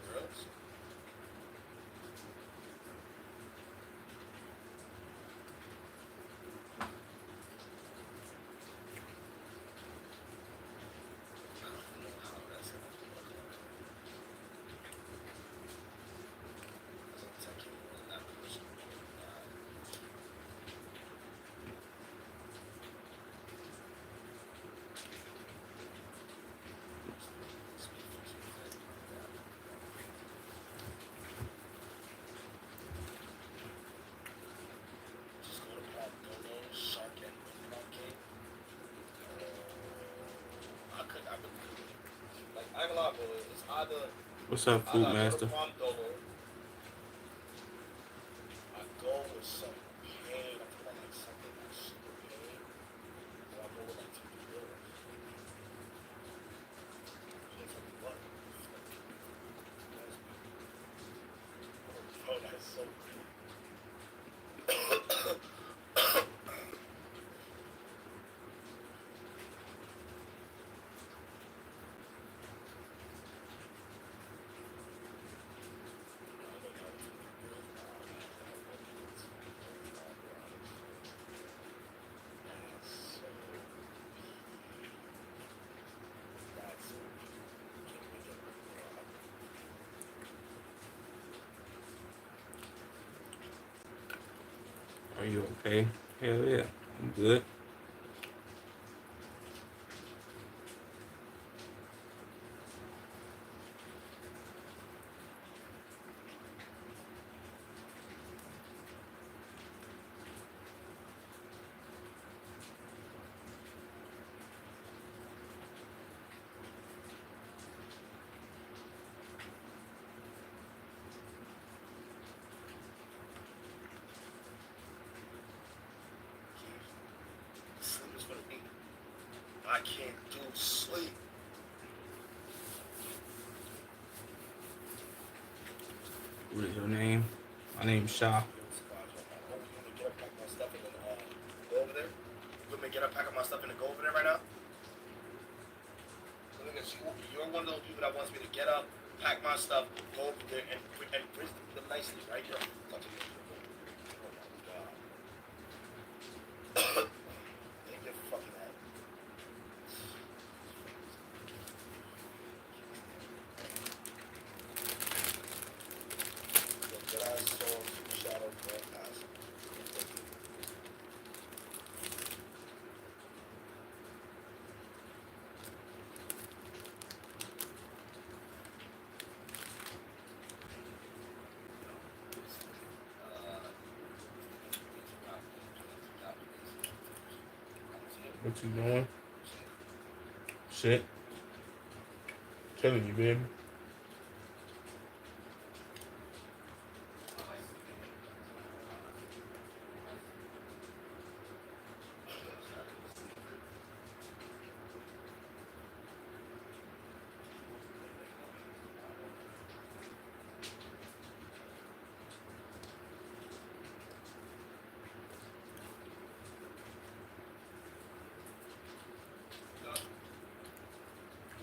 Girls? I don't know how that's gonna look like. As long as I keep it in that position. Just go to Park Dodo, Shark and Wing Arcade. I could like I ain't gonna lie, bro. It's What's up, I Food gotta go to Master? Palm Dolo. I go with some pain. I forgot like something like super pain. Or I go with like 50 girls. So it's like what? It's like, that's, bro, that's so weird. I know y'all with 50 girls. Nah, man, I don't know kids. I'll be honest. That's so weird. That's so weird. You can't even get one girl out. Are you okay? Hell yeah, I'm good. Sleep is gonna be. I can't do sleep. What is your name? My name's Shah. Yo, surprise right now. Oh, you want me to get up, pack my stuff, and then go over there? You want me to get up, pack up my stuff, and then go over there right now? So you're one of those people that wants me to get up, pack my stuff, go over there, and bring them nicely, right? Yo, talk to me. Oh my god. Take your fucking head. Yo, get ass songs, shadow, bro, ass. What you doing? Shit. Telling you, baby.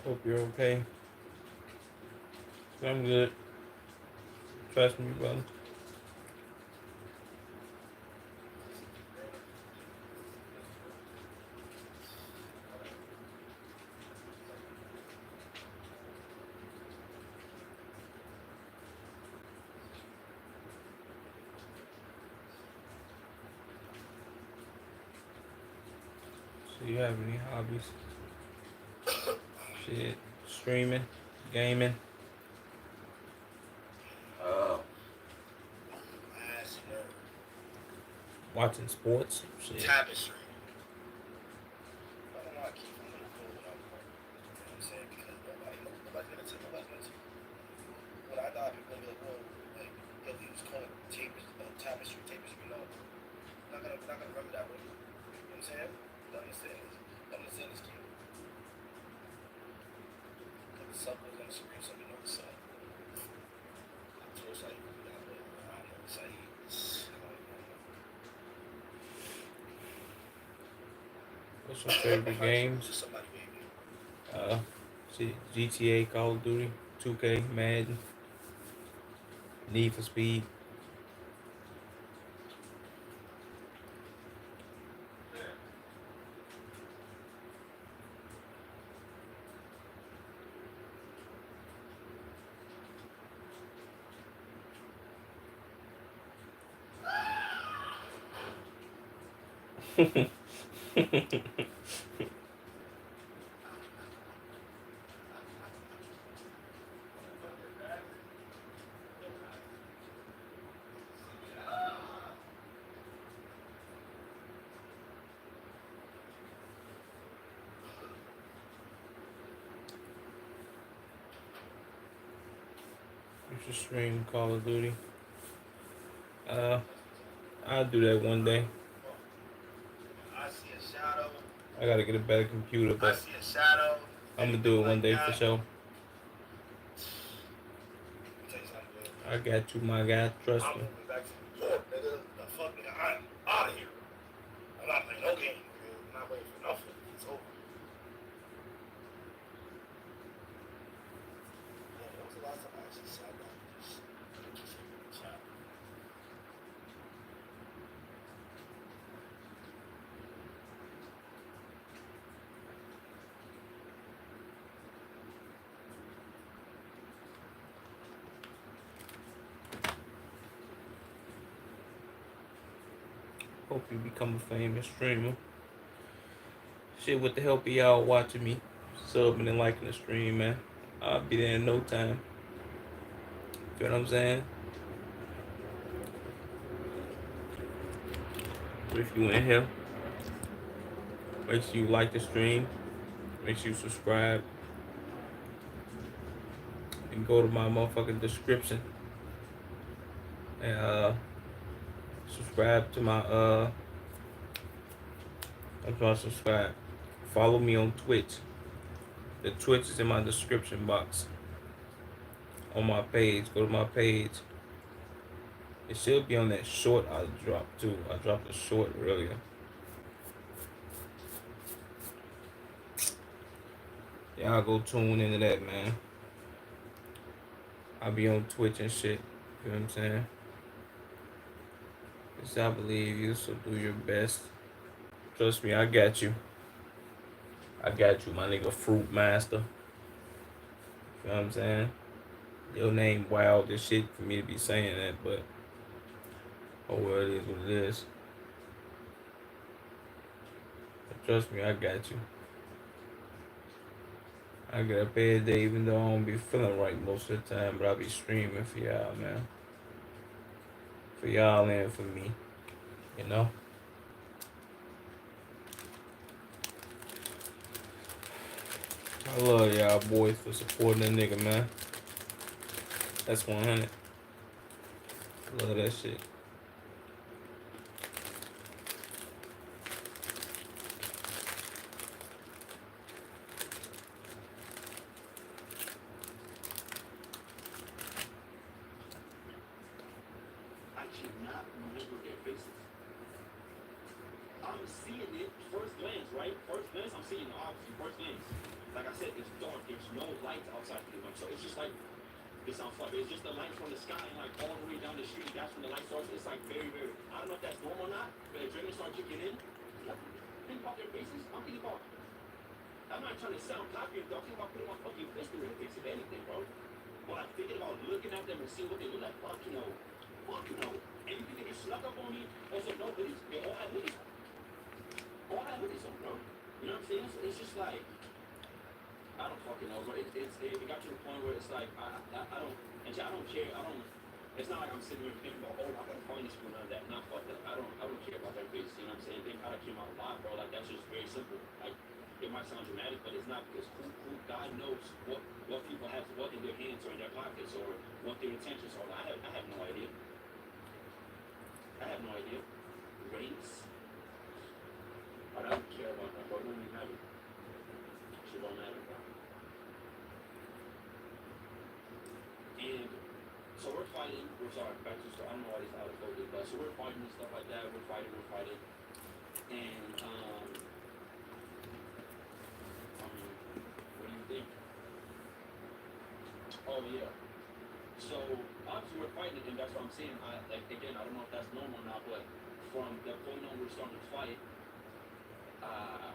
Hope you're okay. I'm good. Trust me, brother. So you have any hobbies? Shit. Streaming, gaming, Ass nerd. watching sports. Shit. Tapestry. I don't know why I keep I'm gonna go without part. You know what I'm saying? Because nobody's gonna tell me. When I die, people gonna be like, whoa, like, yo, he was calling tapestry, tapestry. No, not gonna remember that way. You know what I'm saying? Don't understand this. Don't understand this kid. If the sun goes on the screen, so we know the sun. I told Saeed to do that, but I don't know. Saeed, I don't know. What's your favorite games? Just somebody baby. Uh, shit, GTA, Call of Duty, 2K, Madden. Need for Speed. You should stream Call of Duty. I'll do that one day. I see a shadow. I gotta get a better computer, I but see a shadow. I'm gonna do it one Like day that. for sure. Let me tell you something, dude. I got you, my guy. Trust I'm me. moving back to New York, nigga. The fuck, nigga. I'm out of here. I'm not playing no game, dude. I'm not waiting for nothing. It's over. Man, when was the last time I actually sat down and just chat? Hope you become a famous streamer. Shit, with the help of y'all watching me, subbing and liking the stream, man. I'll be there in no time. You know what I'm saying? But if you in here, make sure you like the stream. Make sure you subscribe. And go to my motherfucking description. And subscribe to my I'm trying to subscribe. Follow me on Twitch. The Twitch is in my description box. On my page. Go to my page. It should be on that short I dropped too. I dropped a short earlier. Y'all go tune into that, man. I'll be on Twitch and shit. You know what I'm saying? Cause I believe you, so do your best. Trust me, I got you. I got you, my nigga Fruit Master. You know what I'm saying? Your name wild as shit for me to be saying that, but oh well, it is what it is. But trust me, I got you. I get up every day, even though I don't be feeling right most of the time, but I'll be streaming for y'all, man. For y'all and for me, you know? I love y'all boys for supporting that nigga, man. That's 100. Love that shit. I cannot remember their faces. I'm seeing it first glance, right? First glance, I'm seeing the obviously first glance. Like I said, it's dark. There's no lights outside the room. So it's just like, this sounds funny. It's just the light from the sky and like all the way down the street. That's when the light starts. It's like very, very, I don't know if that's normal or not, but the adrenaline starts kicking in. Think about their faces. I'm thinking about, I'm not trying to sound cocky or talking about putting my fucking fist in their face, if anything, bro. But I'm thinking about looking at them and seeing what they look like. Fuck, you know. Fuck, you know. Anything that gets snuck up on me, or some no hoodies, they all have hoodies. All have hoodies on, bro. You know what I'm saying? So it's just like, I don't fucking know, bro. It got to the point where it's like, I don't, and I don't care. It's not like I'm sitting here thinking about, oh, I gotta find this one, none of that. Not fuck that. I don't care about their face. You know what I'm saying? They kind of came out alive, bro. Like, that's just very simple. Like, it might sound dramatic, but it's not, because who God knows what people have, what in their hands or in their pockets or what their intentions are. I have no idea. I have no idea. Race. I don't care about that, bro. It don't even matter. Shit don't matter, bro. And so we're fighting. We're sorry, back to the story. I don't know why these out of focus, but so we're fighting and stuff like that. We're fighting. And what do you think? Oh yeah. So So obviously we're fighting, and that's what I'm saying. I don't know if that's normal or not, but from the point on we're starting to fight, I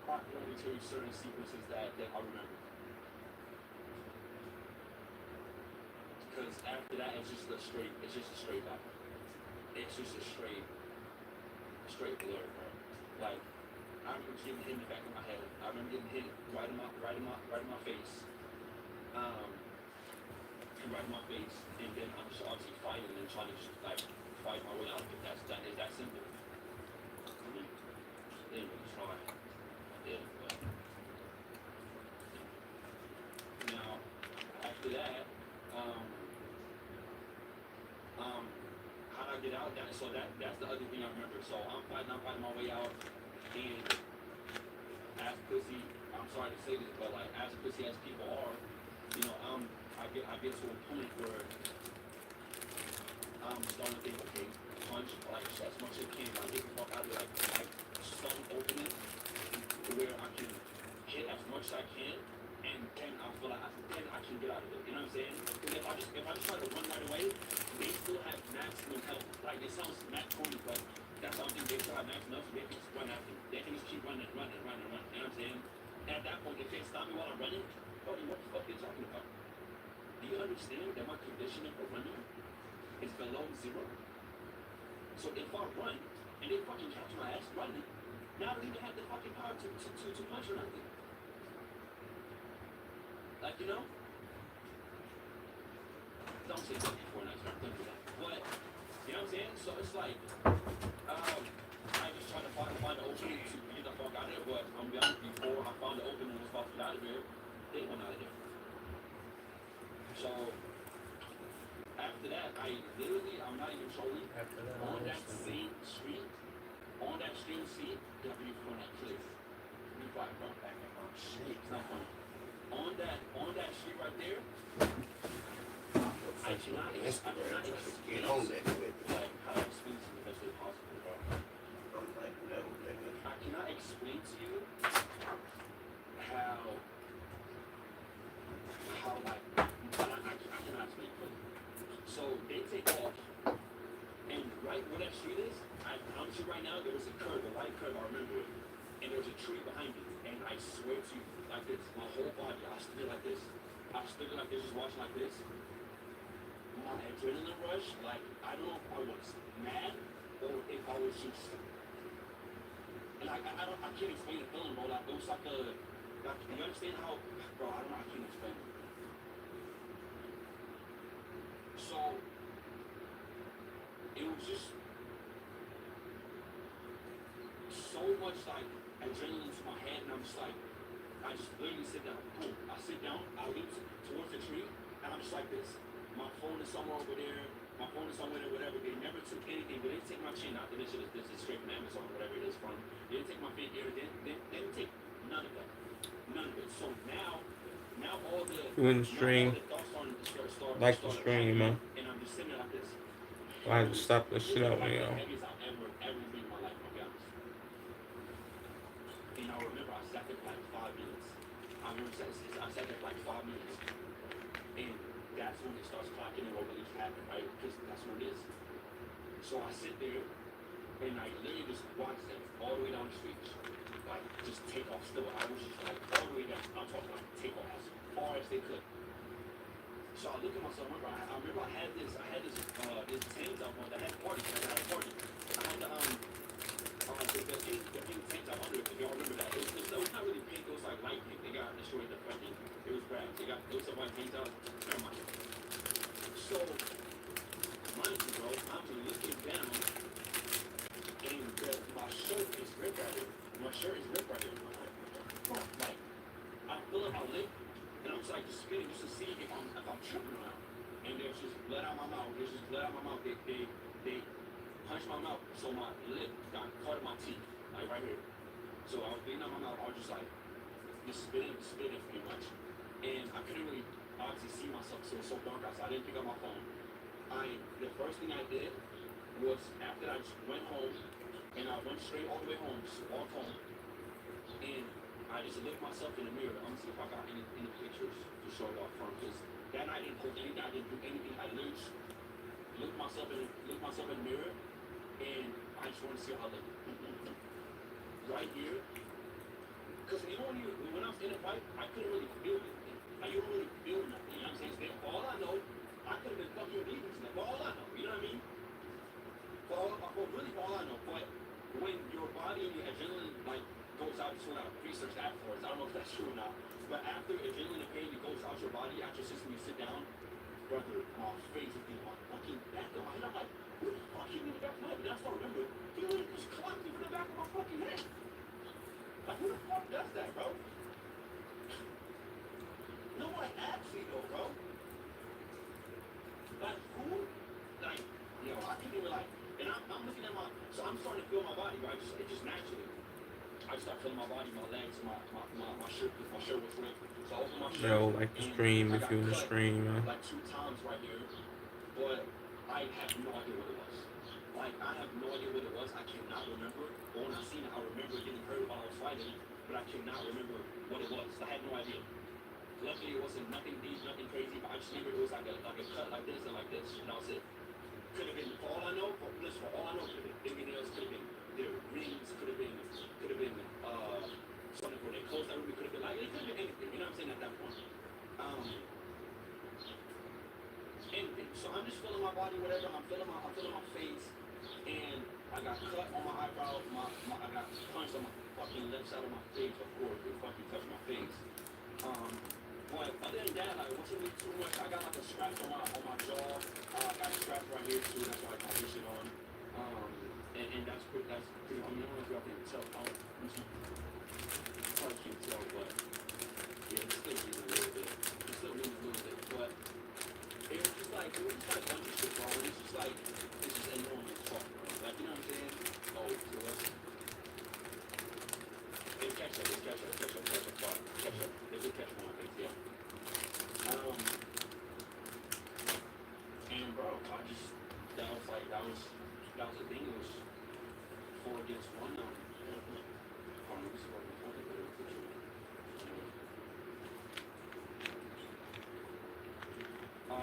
can only tell you certain sequences that I remember. Because after that, it's just a straight battle. It's just a straight blur, bro. Like, I remember getting hit in the back of my head. I remember getting hit right in my face. Right in my face, and then I'm just obviously fighting and trying to just like fight my way out of it. It's that simple. I mean, I didn't really try. I did, but now after that, how'd I get out? That's the other thing I remember. So I'm fighting my way out, and as pussy, I'm sorry to say this, but like as pussy as people are, you know, I get to a point where I'm starting to think, okay, punch like as much as I can, like get the fuck out of there, like some opening where I can hit as much as I can, and then I feel like then I can get out of it. You know what I'm saying? Because if I just try to run right away, they still have maximum health. Like it sounds mad corny, but that's how I think they still have maximum health. So they can just run after me. They can just keep running. You know what I'm saying? And at that point, if they stop me while I'm running, buddy, what the fuck are you talking about? Do you understand that my conditioning for running is below zero? So if I run and they fucking catch my ass running, now I don't even have the fucking power to punch or nothing. Like, you know? Don't say something before next time. Don't do that. But, you know what I'm saying? So it's like, I just try to find the opening to get the fuck out of there. But I'm gonna be honest, before I found the opening and was about to get out of there, they went out of there. So after that, I'm not even trolling. On that same street, on that same seat, yeah, you on that cliff. You probably run back and run. Shit, it's not funny. On that street right there, I cannot explain Get it. on that quick. Like how to explain this in the best way possible, bro. I'm like, no, nigga. I cannot explain to you how like I cannot explain it. So they take off, and right where that street is, I promise you right now, there was a curve, a light curve, I remember it, and there was a tree behind me, and I swear to you, like this, my whole body, I stood like this, just watching like this. My adrenaline rush, like I don't know if I was mad or if I was just, like I can't explain the feeling, bro. Like it was like you understand how, bro? I don't know, I can't explain it. So it was just so much like adrenaline to my head, and I'm just like, I just literally sit down. Boom. I sit down, I look towards the tree, and I'm just like this. My phone is somewhere over there, my phone is somewhere there, whatever. They never took anything, but they didn't take my chin, not to mention this is straight from Amazon, whatever it is from. They didn't take my finger, they didn't take none of that. None of it. So now all the Doing the stream. thoughts starting to start Like the stream, man. and I'm just sitting there like this. I had to stop the shit out of me, yo. The heaviest I've ever been in my life, I'll be honest. And I remember I sat there for like 5 minutes. I sat there for like 5 minutes. And that's when it starts clocking in what really happened, right? Because that's what it is. So I sit there and I literally just watch them all the way down the street. Like just take off still. I was just like all the way down. I'm talking like take off as far as they could. So I look at myself, I remember I had this tank top on. I had a party. I had the pink tank top under it, if y'all remember that. It was not really pink, it was like light pink. They got destroyed the fucking, it was brown. It was a white tank top. Never mind. So, mind you, bro, I'm looking down, and my shirt is ripped right here. My shirt is ripped right here. I'm like, fuck, like, I'm feeling my lip, and I'm just like just spinning just to see if I'm tripping around. And there's just blood out my mouth. They punched my mouth, so my lip got caught in my teeth, like right here. So I was bleeding out my mouth. I was just like, just spitting pretty much. And I couldn't really obviously see myself, so it was so dark outside. I didn't pick up my phone. The first thing I did was after I just went home, and I went straight all the way home, just walked home, and I just looked myself in the mirror. I'm gonna see if I got any pictures to show it off from, because That night I didn't post anything. I didn't do anything. I literally just looked myself in the mirror, and I just wanted to see how I look. Right here, because you know when I was in a fight, I couldn't really feel anything. Like you don't really feel nothing. You know what I'm saying? So, for all I know, I could have been fucking bleeding. For all I know, you know what I mean? For all I know, but when your body and your adrenaline like goes out, just want to research afterwards. I don't know if that's true or not, but after adrenaline and pain goes out your body, after your system, you sit down, brother, my face is being my fucking back of my head. I'm like, what the fuck hit me in the back of my head? And I start remember, he literally just clocked me from the back of my fucking head. Like, who the fuck does that, bro? No one actually though, bro. Like, who? Like, yo, I can't even like, and I'm looking at so I'm starting to feel my body, right? It just naturally. I just start feeling my body, my legs, my shirt, because my shirt was ripped. So I open my shirt. Yo, like the stream I if got you in the cut stream, man. like 2 times right here, but I have no idea what it was. Like, I have no idea what it was. I cannot remember. But when I seen it, I remember getting hurt while I was fighting, but I cannot remember what it was. I had no idea. Luckily, it wasn't nothing deep, nothing crazy, but I just remember it was like a cut like this and like this, and that was it. Could have been, for all I know, could have been fingernails, could have been their rings, could have been something for their clothes that really could have been like, it could have been anything, you know what I'm saying, at that point. Anything. So I'm just feeling my body, whatever, I'm feeling my face, and I got cut on my eyebrow, I got punched on my fucking left side of my face, of course, it fucking touched my face. But other than that, like, wasn't really too much. I got like a scratch on my jaw. I got a scratch right here too. That's why I got this shit on. And that's pretty. I mean, I don't know if y'all can tell. Probably can't tell, but yeah, it's still bleeding a little bit. But it was just like a bunch of shit, bro. It's just like it's just annoying as fuck, bro. Like, you know what I'm saying? Oh, so that's. It's catch up. They did catch one, I think, yeah. And bro, that was the thing. It was 4 against 1.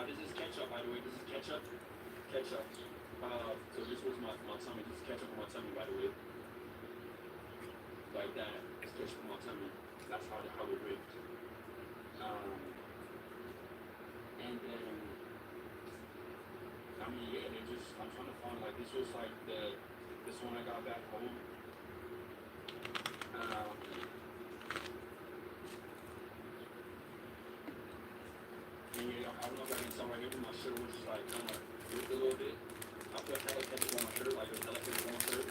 This is ketchup, by the way. This is ketchup. So this was my tummy. This is ketchup on my tummy, by the way. Like that. It's ketchup on my tummy. That's how it ripped. And then, I mean, yeah, I'm trying to find, like, this was like this one I got back home. And yeah, I don't know if I can tell right here, but my shirt was just like kind of ripped a little bit. I put hella ketchup on my shirt, like there's hella ketchup on my shirt.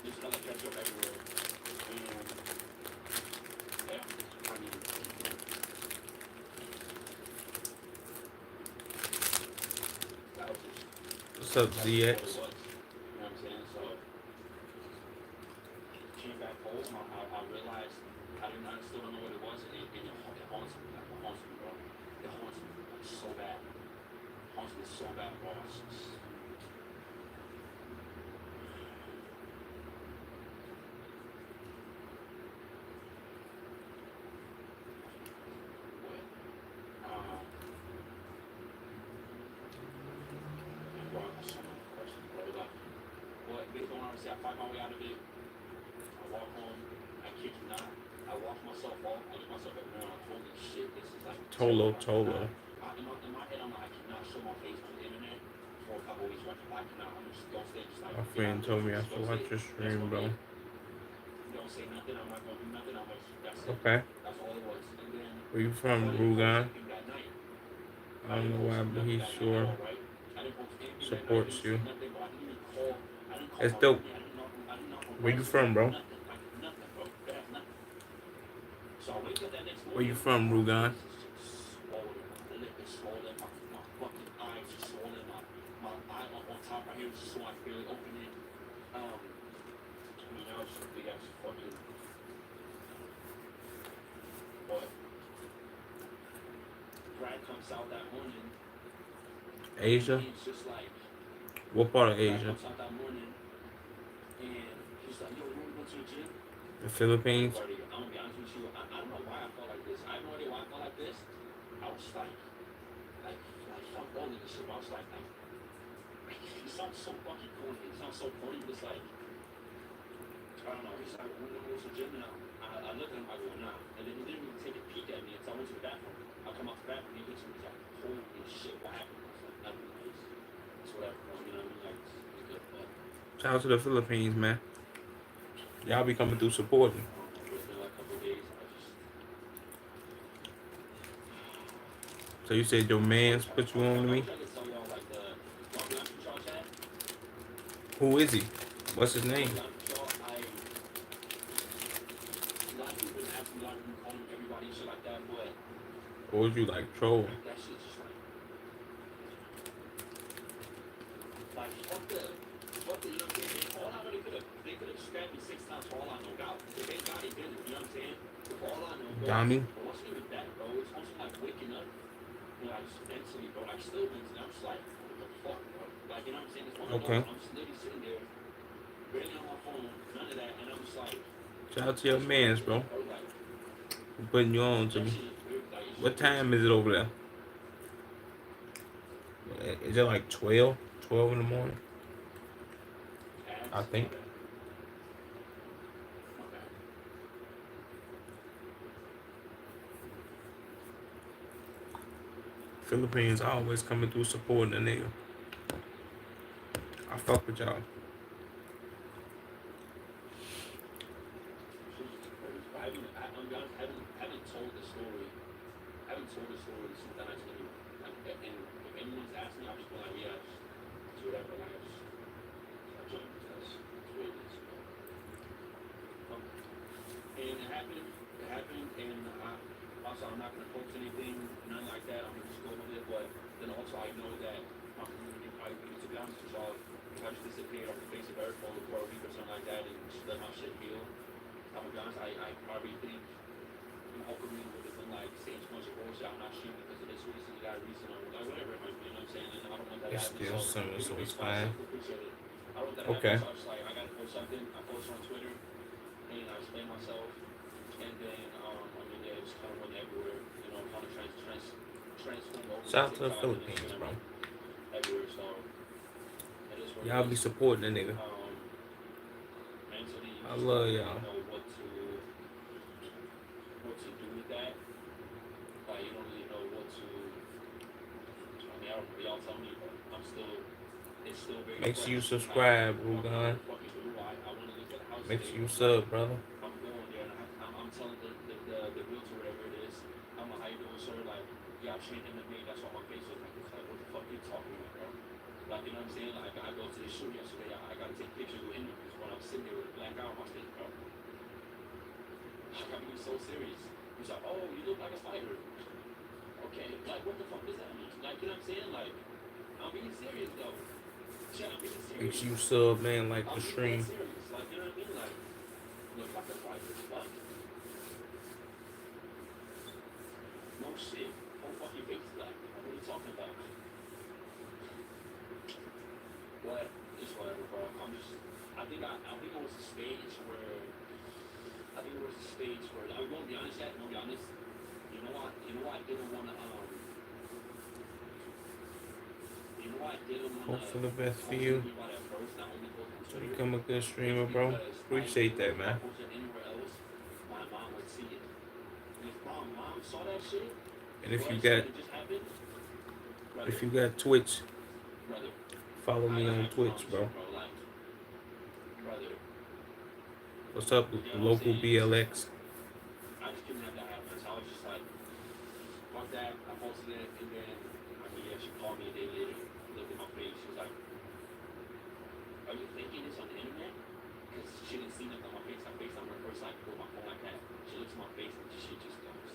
Just hella ketchup everywhere. And yeah, I mean, that was just. What's up, ZX? You know what I'm saying? So, came back home, I realized I still don't know what it was, and it haunts me, like, it haunts me, bro. It haunts me, like, so bad. It haunts me so bad, bro. I fight my way out of it. I walk home. I kid you not. I walk myself off. I look myself at the mirror. I'm like, holy shit, this is like Tolo. In my head, I'm like, I cannot show my face on the internet for a couple weeks. I cannot. I'm just gonna stay just like. My friend told me I should watch your stream, bro. Don't say nothing. I'm not gonna do nothing. That's it. Okay. That's all it was. And then. Where you from, Rugan? I don't know why, but he sure supports you. It's dope. Where you from, bro? Where you from, Rugan? Asia? What part of Asia? The Philippines? I'm gonna be honest with you. I don't know why I felt like this. I have no idea why I felt like this. shit, but I was like, it sounds so fucking corny. It sounds so corny, but it's like, I don't know. He's like, we're gonna go to the gym now. I look at him, I go, nah. And then he didn't even take a peek at me until I went to the bathroom. I come out the bathroom, he looks at me, he's like, holy shit, what happened? I was like, nothing, it's whatever, bro. You know what I mean? Like, it's good, but Shout out to the Philippines, man. Y'all be coming through supporting. I don't know. It's been like a couple of days. I just, So you said your man's put you on to me? I can tell y'all, like, the long line y'all chat. Who is he? What's his name? Long y'all, a lot of people been asking me, a lot of people calling everybody and shit like that, but Or was you like troll? that shit's just like, fuck the, you know what I'm saying? All I really they could have scrapped me 6 times for all I know. God, if they got it, then, you know what I'm saying? For all I know, bro. Dummy. But what's even that, bro? It's also like waking up, you know, like mentally, bro. Like still mentally, I'm just like, what the fuck, bro? Like, you know what I'm saying? It's one of Okay. those, I'm just literally sitting there, barely on my phone, none of that, and I'm just like, Shout out to your mans, bro. Like, For putting you on to that me. shit is weird. Like, it's What just weird. time is it over there? Is it like 12? 12 in the morning? I think. Philippines always coming through supporting a nigga. I fuck with y'all. I haven't told the story. I haven't told the story since I actually, like, and if anyone's asking me, I'll just be like, yeah, it's whatever. Like, I joined because it's what it is. And it happened, and also I'm not gonna post anything, nothing like that. I'm gonna just go with it, but then also I know that my community probably, to be honest with y'all, if I just disappeared off the face of earth for a week or something like that and just let my shit heal. I'm gonna be honest, I probably think my whole community would have been like saying too much of bullshit. I'm not streaming because of this reason, you got a reason, or like whatever it might be, you know what I'm saying? And I don't want that to It's happen. still So summer, so people it's reach out, fine. so appreciate it. I don't want that to Okay. happen, so I was like, I gotta post something. I posted on Twitter and I explained myself, and then I mean, yeah, it's kind of went everywhere, you know, kind of transform over Shout out to the TikTok and Philippines, Instagram bro. everywhere. So it is what Y'all it be is. supporting a nigga. Mentally, you I just love don't y'all. really know what to do with that. Like, you don't really know what to. I mean, I don't know. Y'all tell me, but I'm still. It's still very. Make sure you fresh. subscribe, Like, Rugan. what the fuck you do? I want to look at the house. Make today. sure you sub, brother. I'm going there and I'm telling the realtor, whatever it is, I'm like, how you doing, sir? Like, yeah, I'm trained MMA. That's why my face was like, it's like, what the fuck are you talking about, bro? Like, you know what I'm saying? Like, I go to the shoot yesterday. I got to take pictures with interviews when I'm sitting there with a black eye on my face, bro. Like, I'm being so serious. He's like, oh, you look like a fighter. Okay, like, what the fuck does that mean? Like, you know what I'm saying? Like, I'm being serious, though. Shit, I'm being serious. Make sure you sub, man, like I'm the being stream. dead serious. Like, you know what I mean? Like, look like a fighter. Like, no shit. Whole fucking face is black. What are you talking about? But it's whatever, bro. I think it was a stage where I won't be honest yet. Won't be honest. You know what? I didn't wanna Hope for the best for you. post anybody at first, not only post on So you Twitter, become a good streamer, bro. because Appreciate that, if I man. posted anywhere else, my mom would see it. And if my mom saw that shit, And if what you I got said that just happened, Twitch, brother, follow me on I Twitch, promise bro. you, bro, like, brother, What's up, you know what I'm local saying? BLX? I just couldn't have that happen. So I was just like, fuck that. I posted it, and then I mean, yeah, she called me a day later, looked at my face. She was like, "Are you thinking this on the internet?" Because she didn't see nothing on my face. I FaceTimed her first, like, with my phone like that. She looks at my face and she just goes off.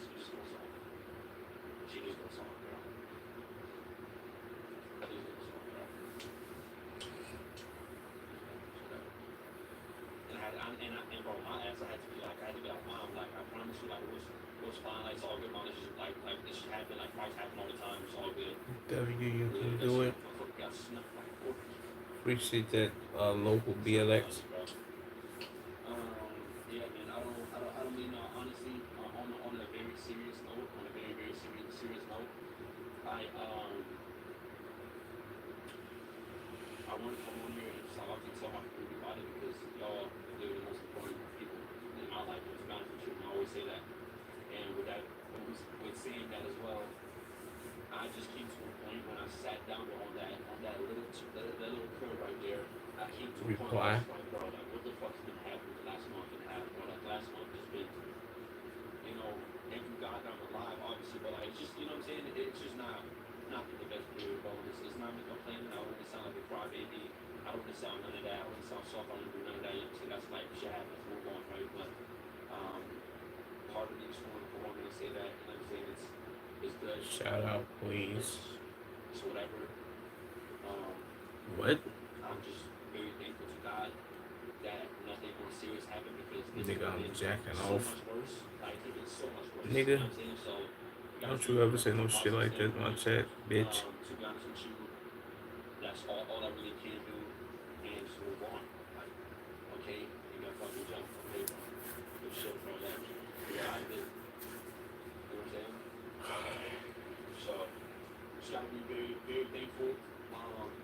She just goes off, bro. I just goes off, bro. And bro, my ass, I had to be like, Mom, like, I promise you, like, it was fine, like, it's all good, Mom. It's just like this shit happen, like, fights happen all the time. It's all good. W, you can That do shit, it. motherfucker got snuffed like a pork. Appreciate that, local BLX. Yeah, man. I don't mean, honestly, on a very serious note. On a very serious note, I I want to come on here and just allow you to tell my community about it because y'all are the most important people in my life. To be honest with you, and I always say that. And with that, with saying that as well, I just came to a point when I sat down on that little curve right there. I came to a point where I Reply. was like, bro, like what the fuck's been happening the last month and a half? Bro, like last month has been, thank you God that I'm alive, obviously, but like it's just, you know what I'm saying? It's just not the best period, bro. It's not me complaining. I don't want to sound like a crybaby. I don't want to sound none of that. I don't want to sound soft. I don't want to do none of that. You know what I'm saying? That's like shit happens. Move on, right? But um, part of me just wanted to want me to say that, and I'm saying it's good. Shout out, please. It's whatever. Um, What? I'm just very thankful to God that nothing more serious happened because this Nigga, could have I'm been jacking so off. much worse. Like it could have been so much worse. Nigga, You know what I'm saying? So you gotta don't see you ever it say from no a shit positive like that in my standpoint. chat, bitch. To be honest with you, that's all I really can do, and just move on. Like, okay, you got fucking jump, okay, bro. Good shit, bro. That yeah, I did. You know what I'm saying? So just gotta be very, very thankful.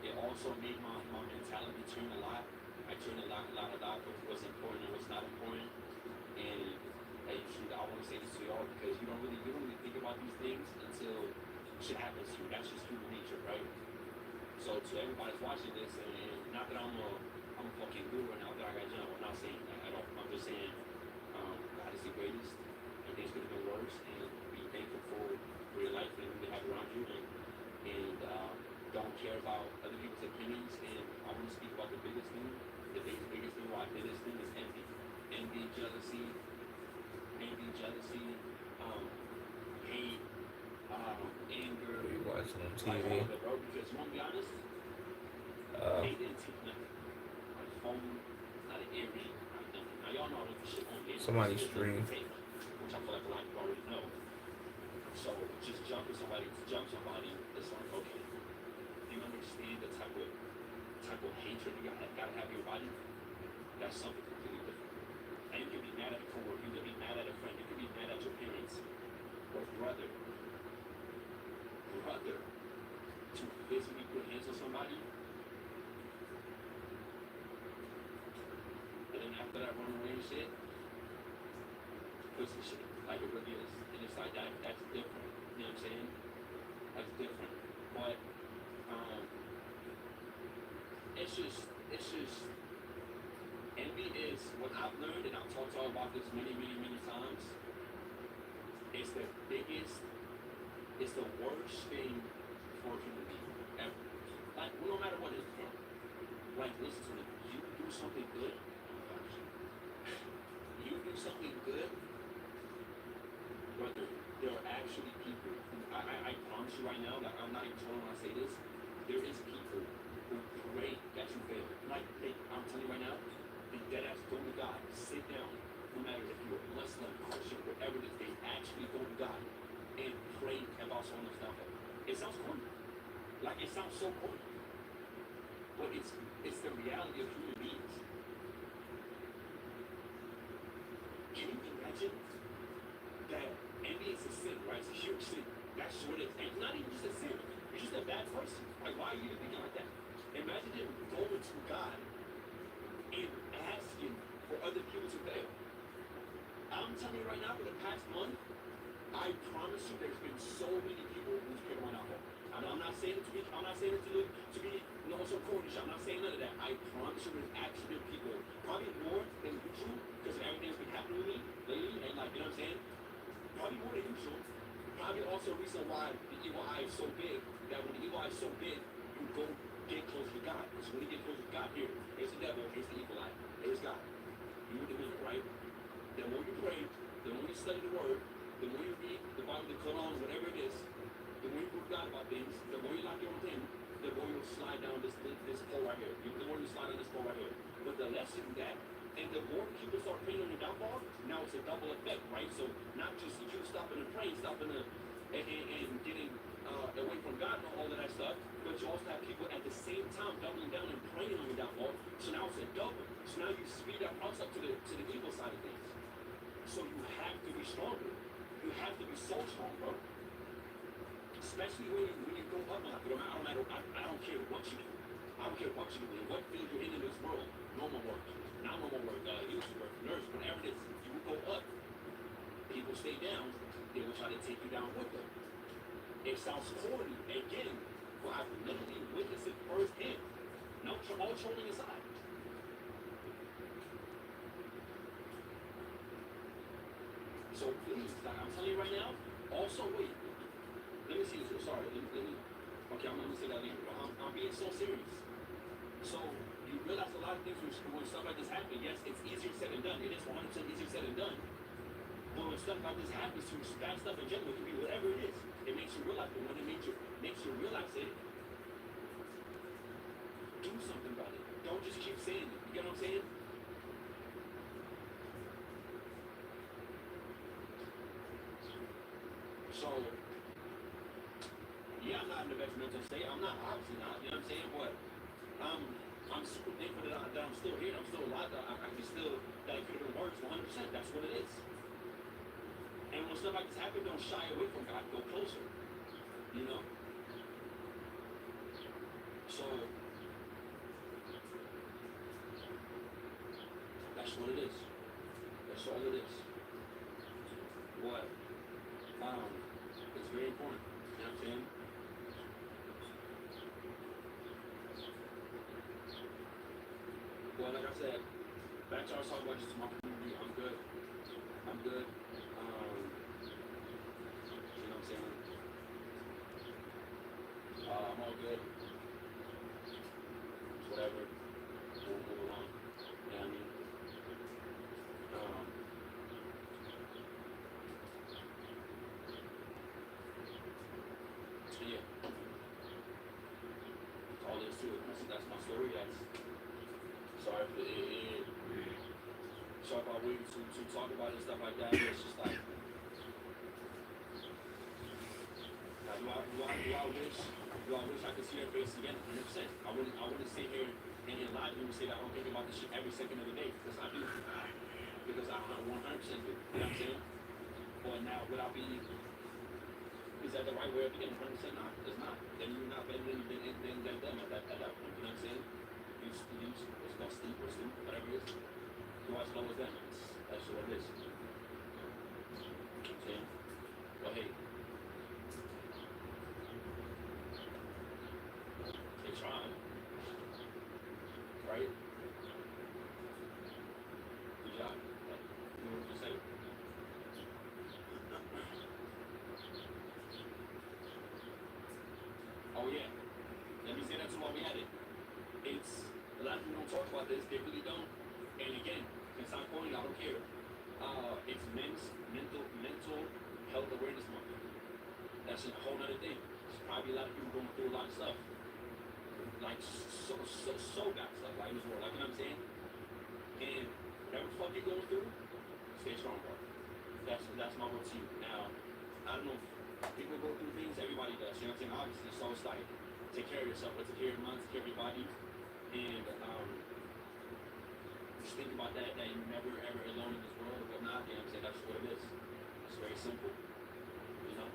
It also made my mentality turn a lot. I turned a lot for what's important and what's not important. And hey, shoot, I want to say this to y'all because you don't really think about these things until shit happens to you. That's just human nature, right? So to everybody that's watching this, and not that I'm a fucking guru and now that I got jump, I'm not saying that at all. I'm just saying God is the greatest, and things could have been worse, and be thankful for your life and who you have around you, and don't care about other people's opinions. And I want to speak about the biggest thing. The biggest thing why I did this thing is envy, jealousy, hate, anger. What you watching on Like all TV? of it, bro. Because you want to be honest, they didn't take nothing. My phone, not an earring, not nothing. Now y'all know I don't do shit on game. Somebody's There's stream. nothing to take, which I feel like a lot of people already know. So just jumping somebody to jump somebody, it's like okay. Do you understand the type of hatred you gotta have your body? That's something completely different. And you can be mad at a coworker, you can be mad at a friend, you can be mad at your parents, but brother, to physically put hands on somebody, and then after that run away and shit, pussy shit, like it really is. And it's like that's different. You know what I'm saying? That's different. But it's just envy is what I've learned, and I've talked to y'all about this many times. It's the biggest, it's the worst thing for a human being ever. Like, no matter what it's from. Like, listen to me. You do something good. Oh my gosh. You do something good, brother. There are actually people who, I promise you right now, like, I'm not even trolling when I say this. There is people who pray that you fail. Like, I'm telling you right now, the dead ass go to God, sit down, no matter if you're a Muslim, Christian, whatever it is, they actually go to God and pray about someone else's downfall. It sounds corny. Like, it sounds so corny. But it's the reality of human beings. Can you imagine that envy is a sin, right? It's a huge sin. That's what it is. And it's not even just a sin. You're just a bad person. Like, why are you even thinking like that? Imagine him going to God and asking for other people to fail. I'm telling you right now, for the past month, I promise you there's been so many people who's prayed on alcohol. I'm not saying it to be, so corny. I'm not saying none of that. I promise you there's actually been people, probably more than usual, because of everything that's been happening with me lately, and like, you know what I'm saying? Probably more than usual. Probably also a reason why the evil eye is so big, that when the evil eye is so big, you go get close to God. Because when you get close to God, here's the devil, here's the evil eye, here's God. You the middle, right? The more you pray, the more you study the word, the more you read the Bible, the Quran, whatever it is, the more you prove God about things, the more you lock your own thing, the more you'll slide down this pole right here. The more you slide on this pole right here. But the less you do that, and the more people start praying on your downfall, now it's a double effect, right? So not just you stopping and praying, stopping and getting away from God and all of that stuff, but you also have people at the same time doubling down and praying on your downfall. So now it's a double. So now you speed that process up to the evil side of things. So you have to be stronger. You have to be so strong, bro. Especially when you go up, I don't care what you do. I I don't care what you do, what field you're in this world, normal work, not normal work, usual work, nurse, whatever it is, you will go up. People stay down, they will try to take you down with them. It sounds corny, again, but I've literally witnessed it firsthand. No, all trolling aside. So please, like I'm telling you right now, also wait. Let me see, sorry, let me okay, I'm gonna say that again, but I'm being so serious. So you realize a lot of things when stuff like this happens, yes, it's easier said than done. It is 100% easier said than done. But when stuff like this happens to bad stuff in general, it can be whatever it is. It makes you realize, but when it makes you realize it, do something about it. Don't just keep saying it. You get what I'm saying? So, yeah, I'm not in the best mental state. I'm not, obviously not. You know what I'm saying? But I'm super thankful that I'm still here. I'm still alive. I can still, that it could have been worse. 100%. That's what it is. And when stuff like this happens, don't shy away from God. Go closer. You know? So, that's what it is. That's all it is. What? It's very important. You know what I'm saying? Well, like I said, back to our talk about just my community. I'm good. I'm good. You know what I'm saying? I'm all good. Whatever. We'll move along. You know what I mean? So yeah. All there is to it. That's my story. Sorry if sorry about waiting to talk about it and stuff like that. But it's just like, now, do I wish I could see her face again? 100%. I wouldn't sit here and lie to you and say that I don't think about this shit every second of the day, because I do. Because I 100% do. You know what I'm saying? But now, would I be? Is that the right way of being? 100% not. It's not. Then you're not better than them at that point. You know what I'm saying? It's called sleep or sleep, whatever it is. You watch low as them. That's what it is. See? But hey, they trying. Right? Good job. You know what I'm saying? Oh yeah. Let me say that too while we at it. It's a lot of people don't talk about this, they really don't. And again, since I'm calling, I don't care. It's mental health awareness month. That's a whole other thing. There's probably a lot of people going through a lot of stuff. Like so bad stuff like in this world. Like, you know what I'm saying? And whatever the fuck you're going through, stay strong, bro. That's my word to you. Now, I don't know if people go through things, everybody does, you know what I'm saying? Obviously, so it's like, take care of yourself, but take care of your mind, take care of your body. And just think about that you're never ever alone in this world or whatnot. You know what I'm saying? That's what it is. It's very simple. You know?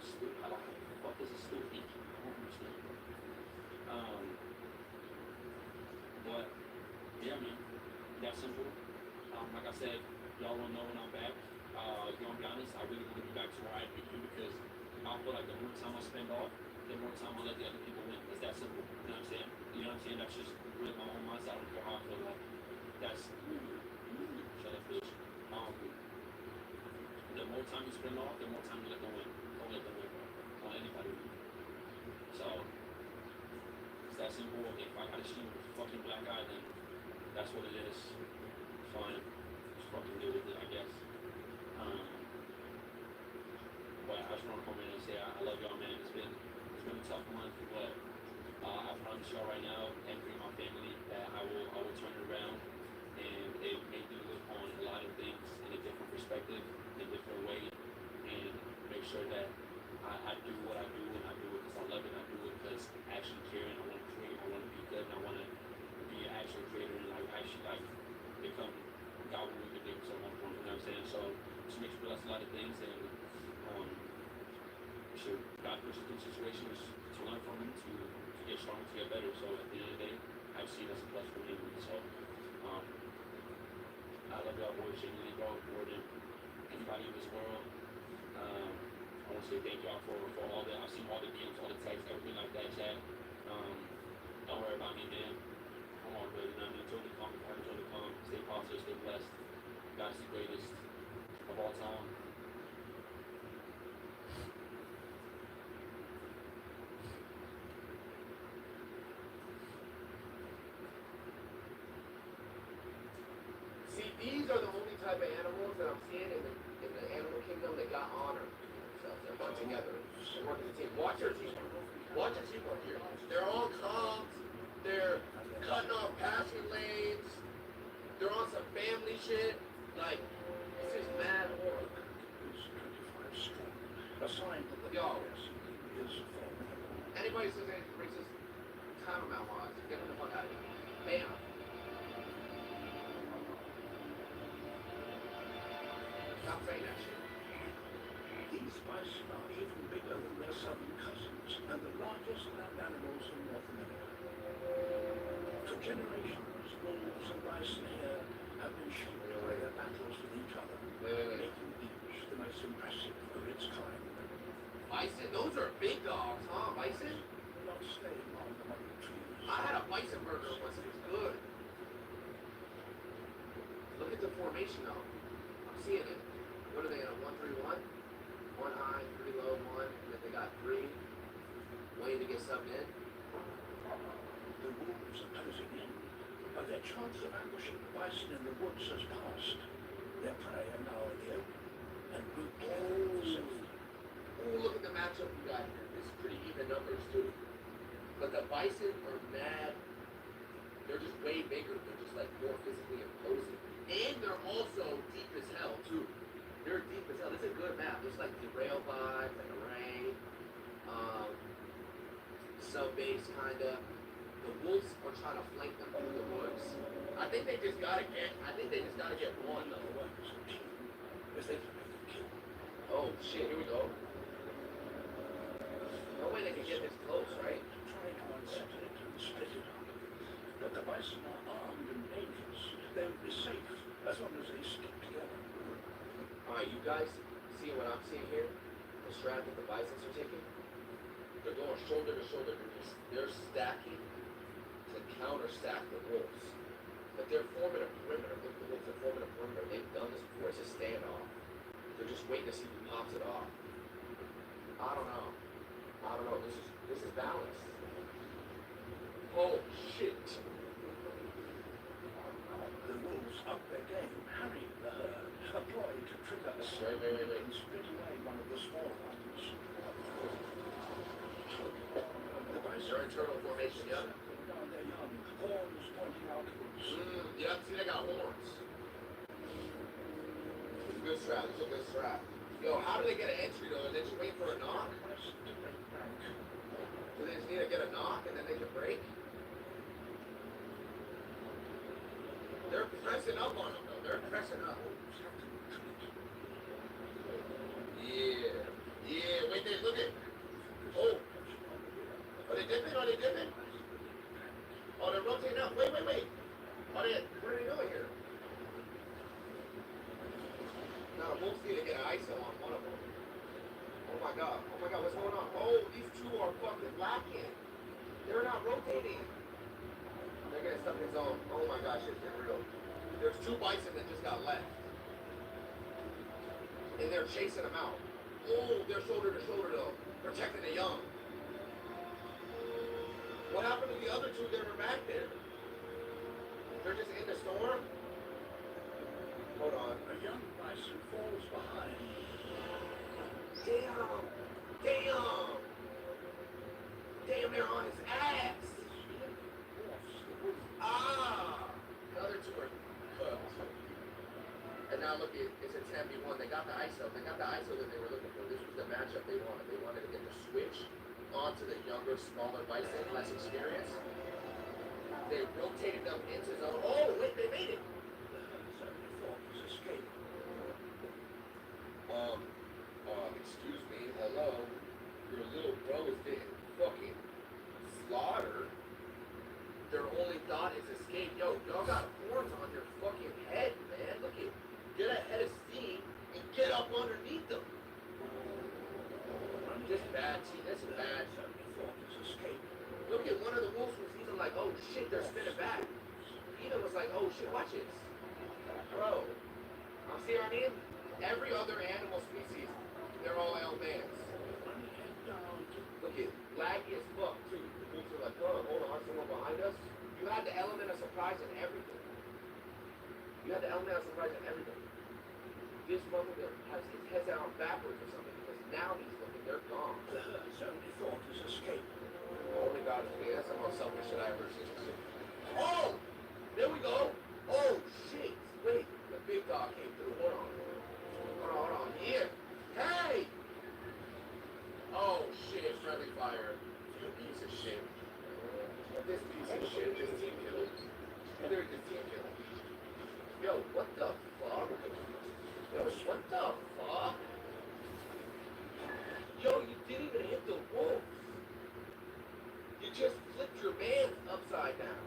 Stupid. How the fuck is a stupid? I don't understand. But yeah, man. That's simple. Like I said, y'all won't know when I'm back. You know, I'll be honest, I really want to be back to where I begin, because I feel like the more time I spend off, the more time I let the other people win. It's that simple. You know what I'm saying? You know what I'm saying? That's just really my own mindset. I don't care how I feel like. That's shut up, bitch. The more time you spend off, the more time you let them win. Don't let them win, bro. Don't let anybody win. So it's that simple. If I gotta shoot a fucking black guy, then that's what it is. Fine. Just fucking deal with it, I guess. But I just want to come in and say I love y'all, man. It's been a tough month, but I promise y'all right now, and for my family, that I will turn it around, and it make me look on a lot of things in a different perspective, in a different way, and make sure that I do what I do, and I do it because I love it, and I do it because I actually care, and I want to create, I want to be good, and I want to be an actual creator, and like actually like become God will make a difference at one point. You know what I'm saying? So just make sure that's a lot of things, and should God puts us in situations to learn from him, to get stronger, to get better. So at the end of the day, I've seen that's a plus for me. So I love y'all boys, genuinely, bro. More than anybody in this world. I want to say thank y'all for all the, I've seen all the DMs, all the texts, everything like that, chat. Don't worry about me, man. Come on, brother. Until we come, stay positive, stay blessed. God's the greatest of all time. See, these are the only type of animals that I'm seeing in the animal kingdom that got honor between themselves. They hunt together. They work as a team. Watch your team. Watch your team up here. They're all calm. They're cutting off passing lanes. They're on some family shit. Like, this is mad work. Yo, anybody says anything racist, time them out, Moz. Get them the fuck out of here. Bam. Stop saying that shit. These bison are even bigger than their southern cousins and the largest land animals in North America. For generations, wolves and bison here have been shaped by their battles with each other, making each the most impressive of its kind. Bison? Those are big dogs, huh? Bison? Not staying on among the trees. I had a bison burger once. It was good. Look at the formation though. I'm seeing it. What are they in a 1-3-1? 1 high, 3 low, 1, and then they got 3 waiting to get subbed in. The wolves are closing in, but their chance of ambushing the bison in the woods has passed. Their prey are now in the open, and grouped together for safety. Ooh, look at the matchup we got here. This is pretty even numbers too. But the bison are mad. They're just way bigger. They're just like more physically imposing. And they're also deep as hell too. They're deep as hell. This is a good map. There's like derail vibes, like a rain, sub-base kinda. The wolves are trying to flank them through the woods. I think they just gotta get one though. As they can make them kill. Oh shit, here we go. No way they can get this close, right? Trying to unsettle it and split it up. But the bison are armed and dangerous. They will be safe as long as they stick together. Alright, you guys see what I'm seeing here? The strat that the bisons are taking? They're going shoulder to shoulder. They're stacking to counter stack the wolves. But they're forming a perimeter. Look, the wolves are forming a perimeter. They've done this before. It's a standoff. They're just waiting to see who pops it off. I don't know. This is balanced. Oh shit. The wolves up their game, harrying the herd, a ploy to trigger a surge and split away one of the small ones. The bison Their internal formation, yeah. circling down their young, horns pointing outwards. Yeah, see they got horns. It's a good strat. It's a good strat. Yo, how do they get an entry though? Are they just waiting for a knock? Bison to break rank. Do they just need to get a knock and then they can break? They're pressing up on them though. They're pressing up. Wolves have to retreat. Yeah. Yeah. Wait there. Look at. Oh. Are they dipping? Are they dipping? Oh, they're rotating up. Wait. Are they? What are they doing here? No, Wolves need to get an ISO on one of them. Oh my god. What's going on? Oh, these two are fucking lacking. They're not rotating. They're getting stuck in zone. Oh my gosh, shit's getting real. There's 2 bison that just got left. And they're chasing them out. Oh, they're shoulder to shoulder though. Protecting the young. What happened to the other 2 that were back there? They're just in the storm? Hold on. A young bison falls behind. Damn, they're on his ass. Ah, the other 2 are cooked. And now look, it's a 10v1. They got the ISO. They got the ISO that they were looking for. This was the matchup they wanted. They wanted to get the switch onto the younger, smaller bison, less experienced. They rotated them into zone. Oh, wait, they made it. The herd's only thought was escape. Excuse me, hello. your little bro is getting fucking slaughtered, their only thought is escape. Yo, y'all got horns on your fucking head, man. Look at, get ahead of steam and get up underneath them. Just bad team. That's bad. Look at one of the wolves was even like, oh shit, they're spinning back. Even was like, oh shit, watch this. Bro, see what I mean? Every other animal species, they're all L bands. Look at laggy as fuck too. The wolves are like, oh, hold on, someone behind us. You had the element of surprise in everything. You had the element of surprise in everything. This motherfucker has his head down backwards or something because now he's looking, they're gone. The herd's only thought is escape. Oh my God, that's the most selfish shit I ever seen. Oh! There we go! Oh shit! Wait, the big dog came through. Hold on. Here! Hey! Oh shit, friendly fire. You piece of shit. This piece of shit, this team killer. There's the team killer. Yo, what the fuck? Yo, you didn't even hit the wolf. You just flipped your man upside down.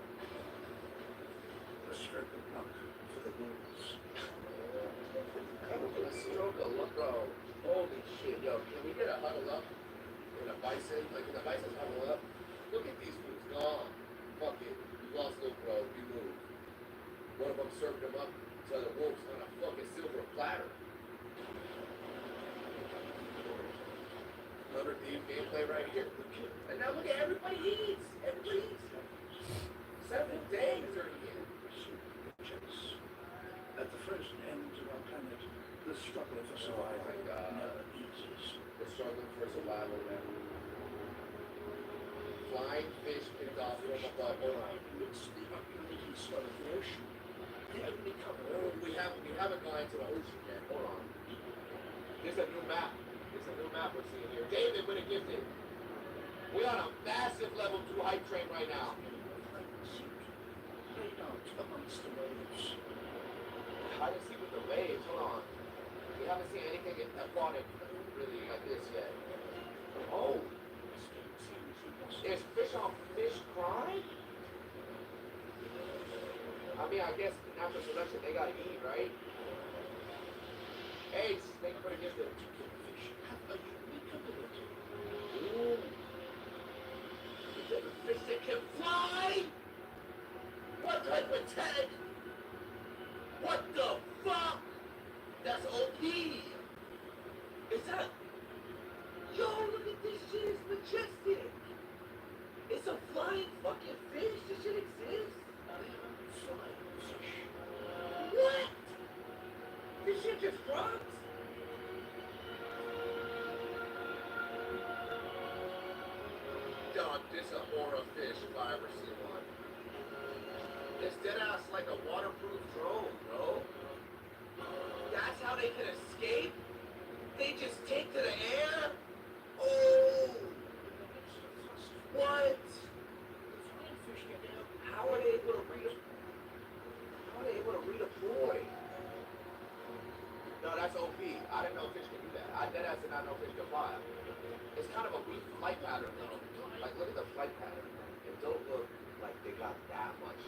A stroke of luck for the wolves. A stroke of luck, bro. Holy shit, yo. Can we get a huddle up in a bison? Like, in the bison's huddle up? Look at these fools gone. Fuck it. You lost Luke, bro. You moved. One of them served him up to the wolves on a fucking silver platter. Another deep gameplay right here. And now look at everybody eats. Everybody eats. 7 days are here. At the frozen ends of our planet, the struggle for survival Oh my God. never eases. They're struggling for survival, man. Flying fish picked off from above. Hold on. Amidst the undulating swell of the ocean, the only cover. Oh, we haven't gone into the ocean yet. Hold on. There's a new map. We're seeing here. David would have gifted. We're on a massive level 2 hype train right now. Laid out amongst the waves. I didn't see with the waves. Hold on. We haven't seen anything aquatic really like this yet. Oh, is fish on fish crime? I mean, I guess natural selection, they gotta eat, right? Hey, thank you for the gift. Fish have a unique ability. Ooh. Fish that can fly? What type of tag? What the fuck? That's OP. Is that? Yo, look at this shit. It's majestic. It's a flying fucking fish. This shit exists. Flying fish. What? This shit just dropped? Dog, this a horror fish if I ever seen one. It's dead ass like a waterproof drone, bro. That's how they can escape? They just take to the air? Oh! What? How are they able to redeploy? No, that's OP. I didn't know fish can do that. I dead ass did not know fish can fly. It's kind of a weak flight pattern though. Like look at the flight pattern. It don't look like they got that much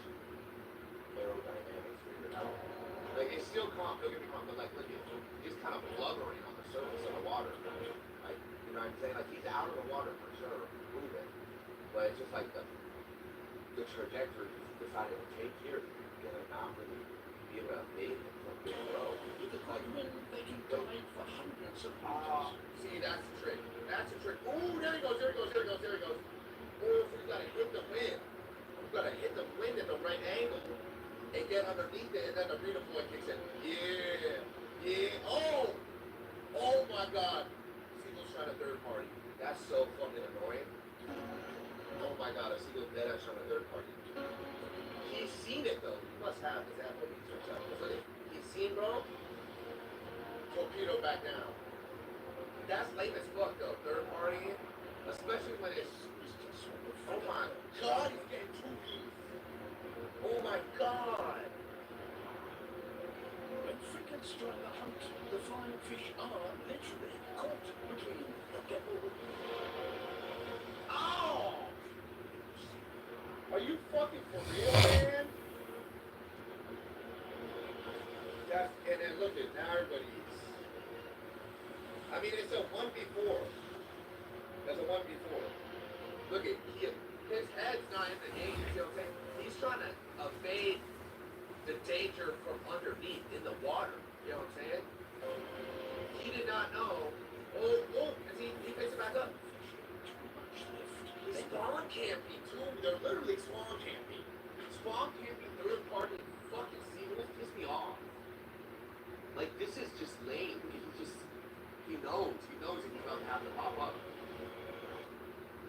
aerodynamics figured out. Like it's still calm, don't get me wrong, but like look at he's kind of blubbering on the surface of the water. Like you know what I'm saying? Like he's out of the water for sure, moving. But it's just like the trajectory he's decided to take here, gonna not really be able to evade him from big row. With the quick wind, they can dive for hundreds of meters. See, that's the trick. That's the trick. Ooh, there he goes. Ooh, so you gotta hit the wind. You gotta hit the wind at the right angle and get underneath it, and then the redeploy kicks in. Yeah. Oh my God. Seagull's trying to third party. That's so fucking annoying. Oh my God, a seagull dead ass trying to third party. He's seen it though. He must have his apple. He's seen, bro. Torpedo back down. That's late as fuck though, third party, especially when it's oh my God, he's getting 2 views. Oh my God. When frigates join the hunt, the flying fish are literally caught between the devil you fucking for real, man? That's, and then look at now everybody's. I mean, it's a 1v4. That's a 1v4. Look at his head's not in the game. You see what I'm saying? He's trying to evade the danger from underneath in the water. You know what I'm saying? He did not know. Oh, as he picks it back up. He's spawn camping too. They're literally spawn camping. Spawn camping third party fucking seagulls piss me off. Like, this is just lame. He knows if he's about to have to pop up.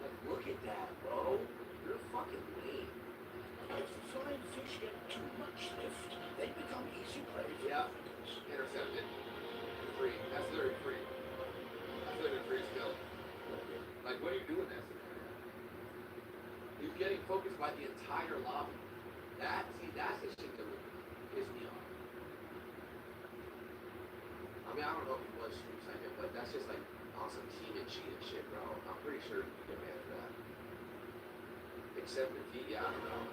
Like, look at that, bro. You're fucking lame. If the flying fish get too much lift, they become easy prey. Yeah. Intercepted. Free. That's literally free. That's literally free still. Like, what are you doing that? He's getting focused by the entire lobby. That's the shit that would piss me off. I mean, I don't know if he was stream sniping, but that's just like on some team and cheat and shit, bro. I'm pretty sure you can get mad for that. Except if he, I don't know.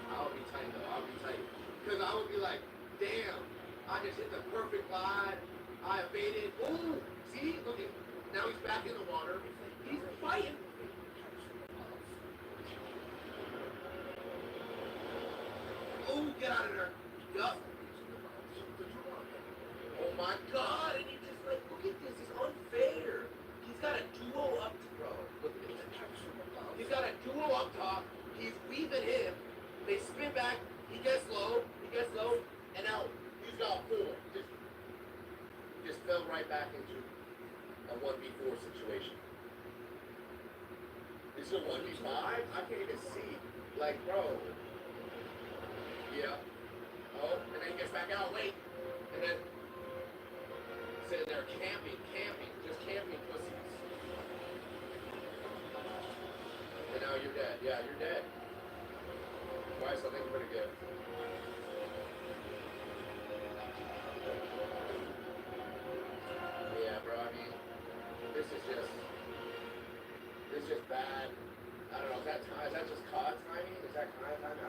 I would be tight though. I would be tight. Because I would be like, damn, I just hit the perfect line. I evaded. Ooh, see? Look at, now he's back in the water. He's fighting. Ooh, get out of there. Yup. Oh my god, and you just like, look at this, it's unfair. He's got a duo up to bro. Look at this. He's got a duo up top, he's weaving him, they spin back, he gets low, and now he's got four. Just fell right back into a 1v4 situation. This is a 1v5? I can't even see. Like, bro. Yeah. Oh, and then he gets back out, wait. And then sitting there camping, just camping pussies. And now you're dead. Yeah, you're dead. Twice, I think you're pretty good. Yeah, bro, I mean, this is just bad. I don't know, is that just cod timing? Is that cod timing?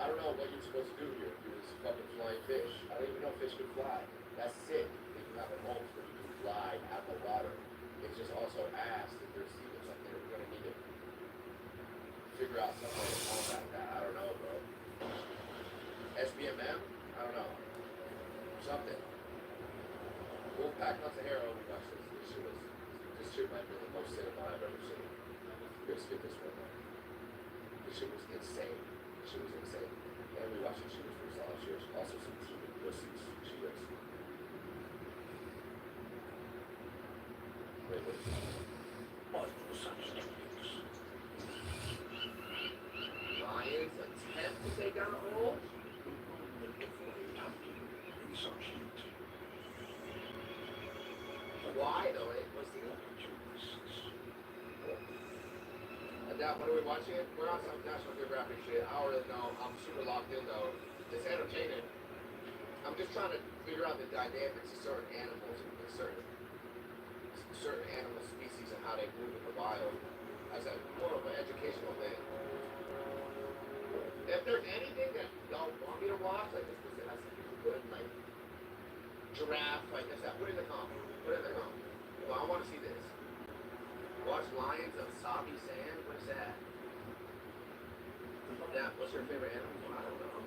I don't know what you're supposed to do here. You're just fucking flying fish. I don't even know if fish can fly. That's sick if you have a home where you can fly out the water. It's just also ass if there's seagulls up there. We're gonna need to figure out some way to combat that. I don't know, bro. SBMM? I don't know. Something. Wolfpack Monsanero, we watched this. This shit might be the most cinema I've ever seen. Let's get this one. This shit was insane. She was insane. And we watched it. She was pretty solid. She was also some team pussies. She was. Wait. Multiple such techniques. Lions attempt to take down a hole. Will avoid hunting in such heat. Why though? What's the what are we watching? We're on some National Geographic shit. I don't really know. I'm super locked in though. It's entertaining. I'm just trying to figure out the dynamics of certain animals and certain animal species and how they move in the wild as a more of an educational thing. If there's anything that y'all want me to watch, like this person has something good, like giraffe, like this, that, put it in the comments. Well, I want to see this. Watch Lions of Sabi Sand. What is that? Yeah, what's your favorite animal? I don't know.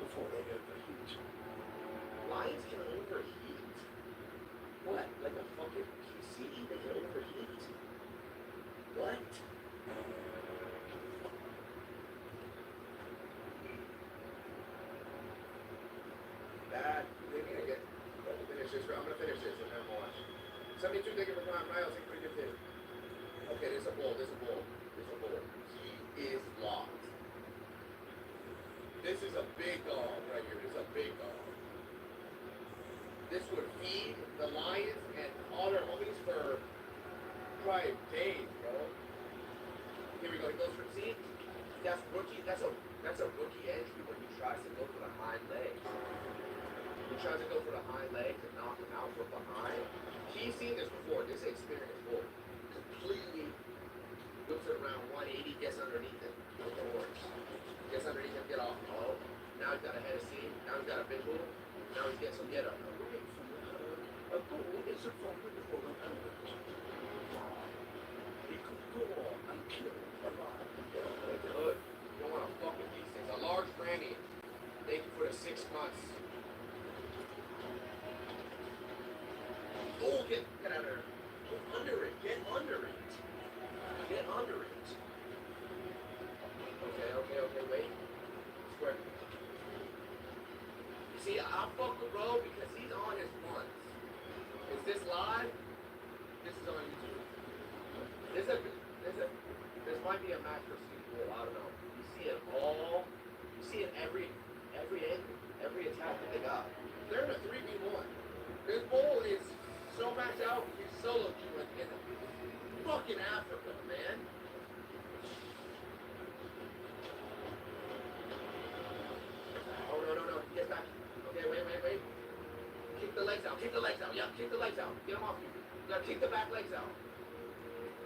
Before they overheat. Lions can overheat? What? Like a fucking PC? They can overheat? What? That, they need to get, finish this. I'm gonna finish this and then I'm gonna watch. 72, thank you for coming. Miles, thank you for your gift. Okay, there's a bull. He is locked. This is a big dog right here. This is a big dog. This would feed the lions and all their homies for probably days, bro. Here we go. He goes for see. That's rookie. That's a rookie entry when he tries to go for the hind leg. He tries to go for the hind leg to knock him out from behind. He's seen this before. This experienced bull completely whips it around 180, gets underneath it. now he's got a head of steam. Now he's got a visual. Now he's getting some get up. Away from the herd, a bull is a formidable opponent. He could gore and kill a lion. They could. You don't want to fuck with these things. A large granny. Thank you for the 6 months. Oh, get out of there. Get under it. Get under it. Get under it. Okay, wait. Square. You see, I fuck with Bro because he's on his ones. Is this live? This is on YouTube. This might be a macro sequel, I don't know. You see it all. You see it every angle, every attack that they got. They're in a 3v1. This bull is so maxed out, he's solo queuing in fucking Africa, man. Oh, no. Get back. Okay, wait. Kick the legs out. Yeah, kick the legs out. Get them off you. You gotta kick the back legs out.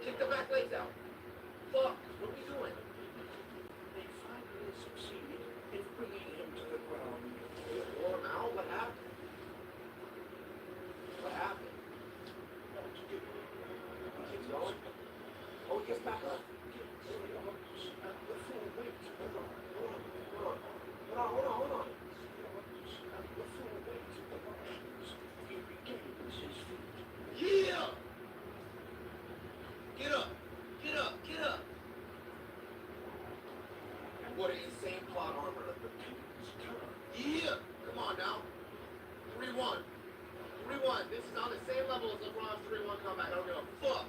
Kick the back legs out. Fuck, what are we doing? They finally succeeded in bringing him to the ground. You wore him out? What happened? What to do? Keeps going? Oh, he gets back up. Gets the odds at the full weight of the lion. Hold on. At the full weight of the lions, he regains his feet. Yeah! Get up! What an insane plot armor. The king's turn. Yeah! Come on now. 3-1. This is on the same level as LeBron's 3-1 comeback. I don't give a fuck.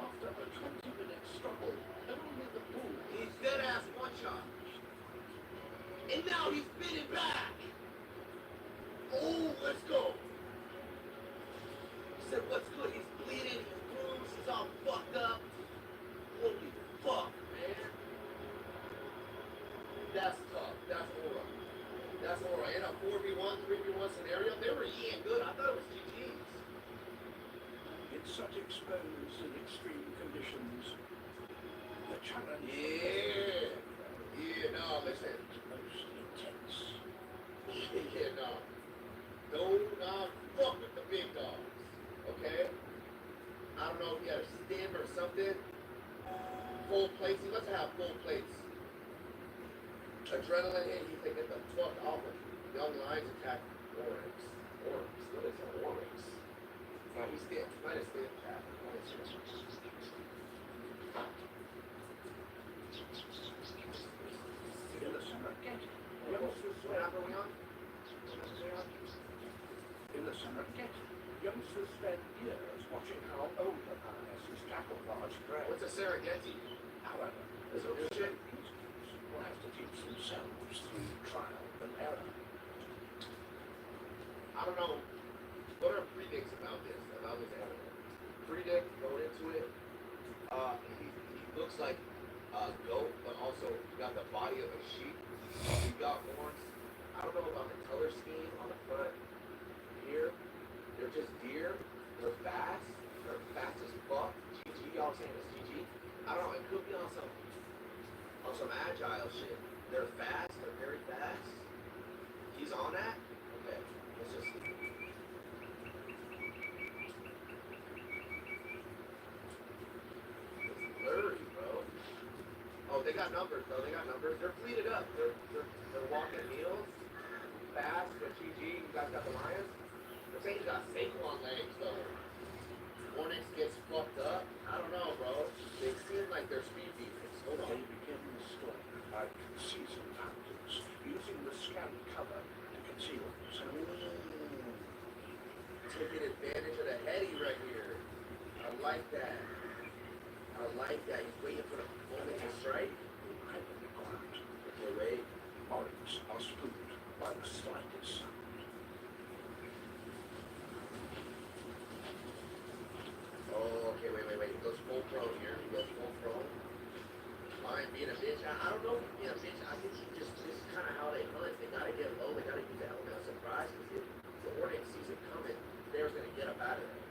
After a 20-minute struggle, only the bull He's dead ass one shot. And now he's spinning back. Oh, let's go. He said, what's good? He's bleeding, he's bruised, he's all fucked up. Holy fuck, man. That's tough. That's aura. In a 4v1, 3v1 scenario, they were eating good. I thought it was GG's. in such exposed and extreme conditions. The challenge No, listen. most intense. No. Don't fuck with the big dogs. Okay? I don't know if he had a stim or something. Full plates. He must have full plates. Adrenaline hit. He can get the fuck off of young lions attack Oryx. What is an Oryx? No, he's still. Might have still attack. In the Serengeti, What app are we on? in the Serengeti, youngsters spend years watching how older lionesses tackle large prey. What's a Serengeti? However, Is it those bullshit? youngsters will have to teach themselves through trial and error. I don't know. What are predicts about this animal? Predict, going into it, he looks like a goat, but also got the body of a sheep. He got horns. I don't know about the color scheme on the front here. They're just deer. They're fast. They're fast as fuck. GG, y'all saying it's GG? I don't know. It could be on some agile shit. They're fast. They're very fast. He's on that? Okay. Let's just see. It's blurry, bro. Oh, they got numbers, though. They got numbers. They're fleeted up. They're walking heels. Fast, but GG. You guys got the Lions? They're saying he's got Saquon legs, though. Hornets gets fucked up. I don't know, bro. They seem like they're speed defense. Hold They on. begin the story like seasoned hunters, using the scant cover to conceal themselves. Taking advantage of the heady right here. I like that. He's waiting for the moment to strike. Incredibly quiet. Okay, wait. Oryx are spooked by the slightest sound. Oh, okay, wait. He goes full prone here. Lion being a bitch. I don't know if he's being a bitch. I think this is kind of how they hunt. They gotta get low. They gotta use the element of surprise because if the Hornet sees it coming, they're gonna get up out of there.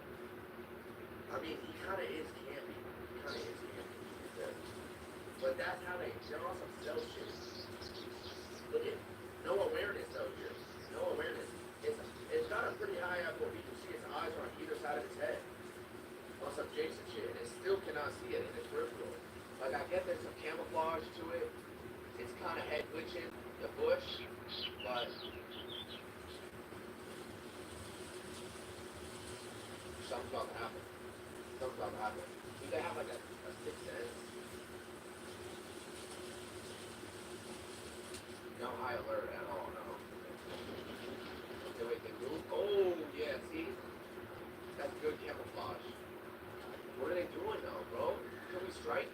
I mean, he kind of is campy. But that's how they're on some stealth shit. no awareness though here. No awareness. It's got a pretty high FOV. You can see its eyes are on either side of its head. On some Jason shit, and it still cannot see it in its peripheral. Like I get there's some camouflage to it. It's kind of head glitching the bush, but something's about to happen. Something's about to happen. Do they have like a sixth sense? No high alert at all, no. Okay, wait, they move? Oh, yeah, see? That's good camouflage. What are they doing now, bro? Can we strike?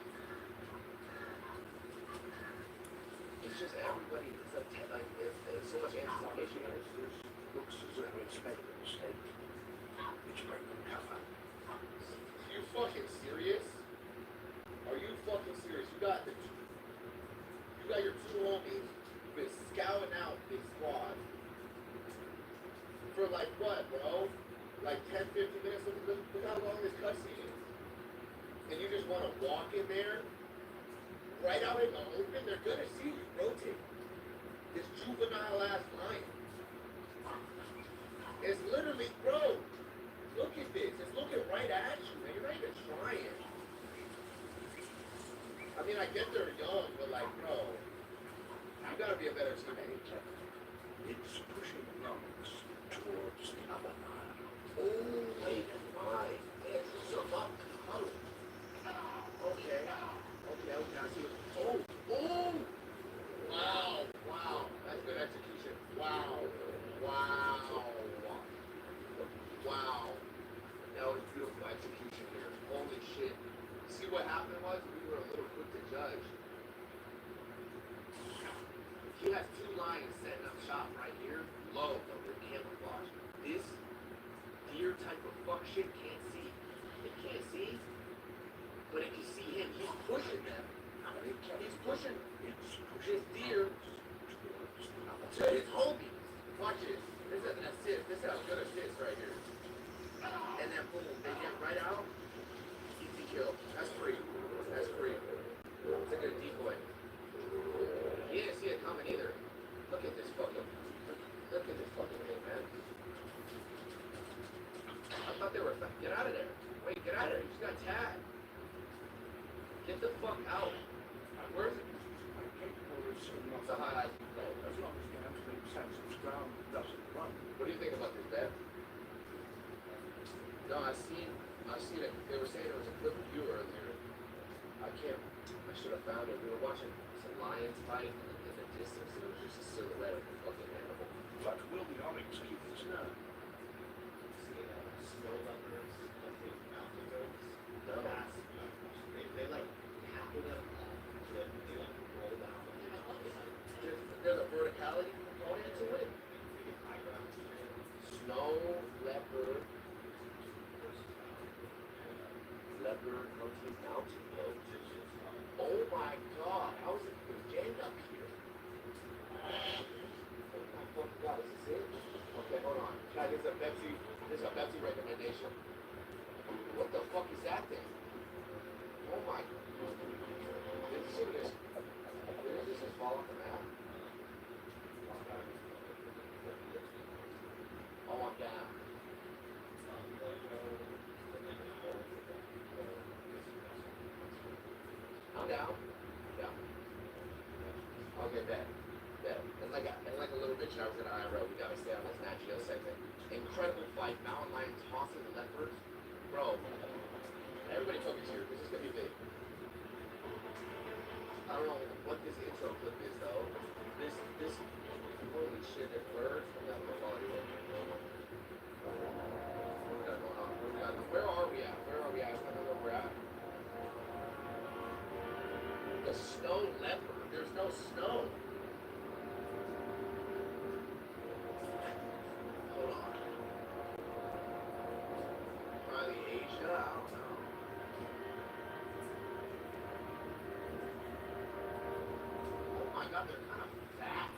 It's just everybody, it's so much anticipation. Looks as though it's made a mistake. It's breaking cover. Are you fucking serious? Are you fucking serious? You got your two homies been scouting out this squad for like what, bro? Like 10, 15 minutes? Look how long this cutscene is. And you just want to walk in there, right out in the open, they're gonna see you rotate. This juvenile ass lion. It's literally, bro, look at this. It's looking right at you, man. You're not even trying. I mean, I get they're young, but like, bro, you gotta be a better teammate. It's pushing lungs towards the other eye. Oh, wait, why? It's so up. Okay, I see it. Oh! Wow. That's good execution. Wow. That was beautiful execution here. Holy shit. See what happened was we were a little quick to judge. He has two lions setting up shop right here. Low, though, they're camouflage. This deer type of fuck shit can't see. It can't see, but it can see him. He's pushing them. He's pushing this deer to his homies. Watch this. This is an assist. This is a good assist right here. And then boom, they get right out. Easy kill. That's free. It's a good decoy. He didn't see it coming either. Look at this fucking thing, man. I thought they were. Get out of there. Wait, get out of there. You just got tagged. Get the fuck out. Where is it? I'm capable of seeing It's a highlight. as long as the absolute sense of ground doesn't run. What do you think about this, Ben? No, I've seen it. They were saying it was a clip of you earlier. I should have found it. We were watching some lions fight in the distance, and it was just a silhouette of a fucking animal. But will the Onyx keep its nerve? Snow leopards, like big mountain goats. No. They like tackle them, they like roll down. There's a verticality component to it. Snow leopard, mountain goat. Oh my god, how is it even getting up here? Oh my fucking god, is this it? Okay, hold on. Guys, this is a Pepsi recommendation. What the fuck is that thing? Oh my. Did you see this? Did this just fall off the map? Oh, I'm down. I'm down. Yeah. Okay, bet. And like a little bitch, I was in IRL. We gotta stay on this Nat Geo segment. Incredible fight. Mountain lion tossing the leopard. Bro, everybody focus here. This is gonna be big. I don't know what this intro clip is though. This holy shit, it birds from that quality. What we got going on? Where are we at? I don't know where we're at. The snow leopard. There's no snow. Hold on. Probably Asia. I don't know. Oh my god, they're kind of fat.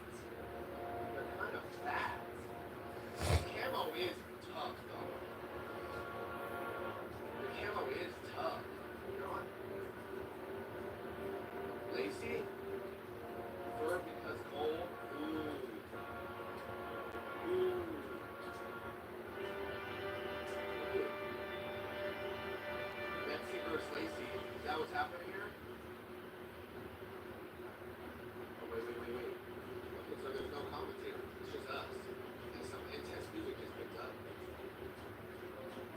that what's happening here? Oh, wait. Okay, so there's no commentator. It's just us. And some intense music just picked up.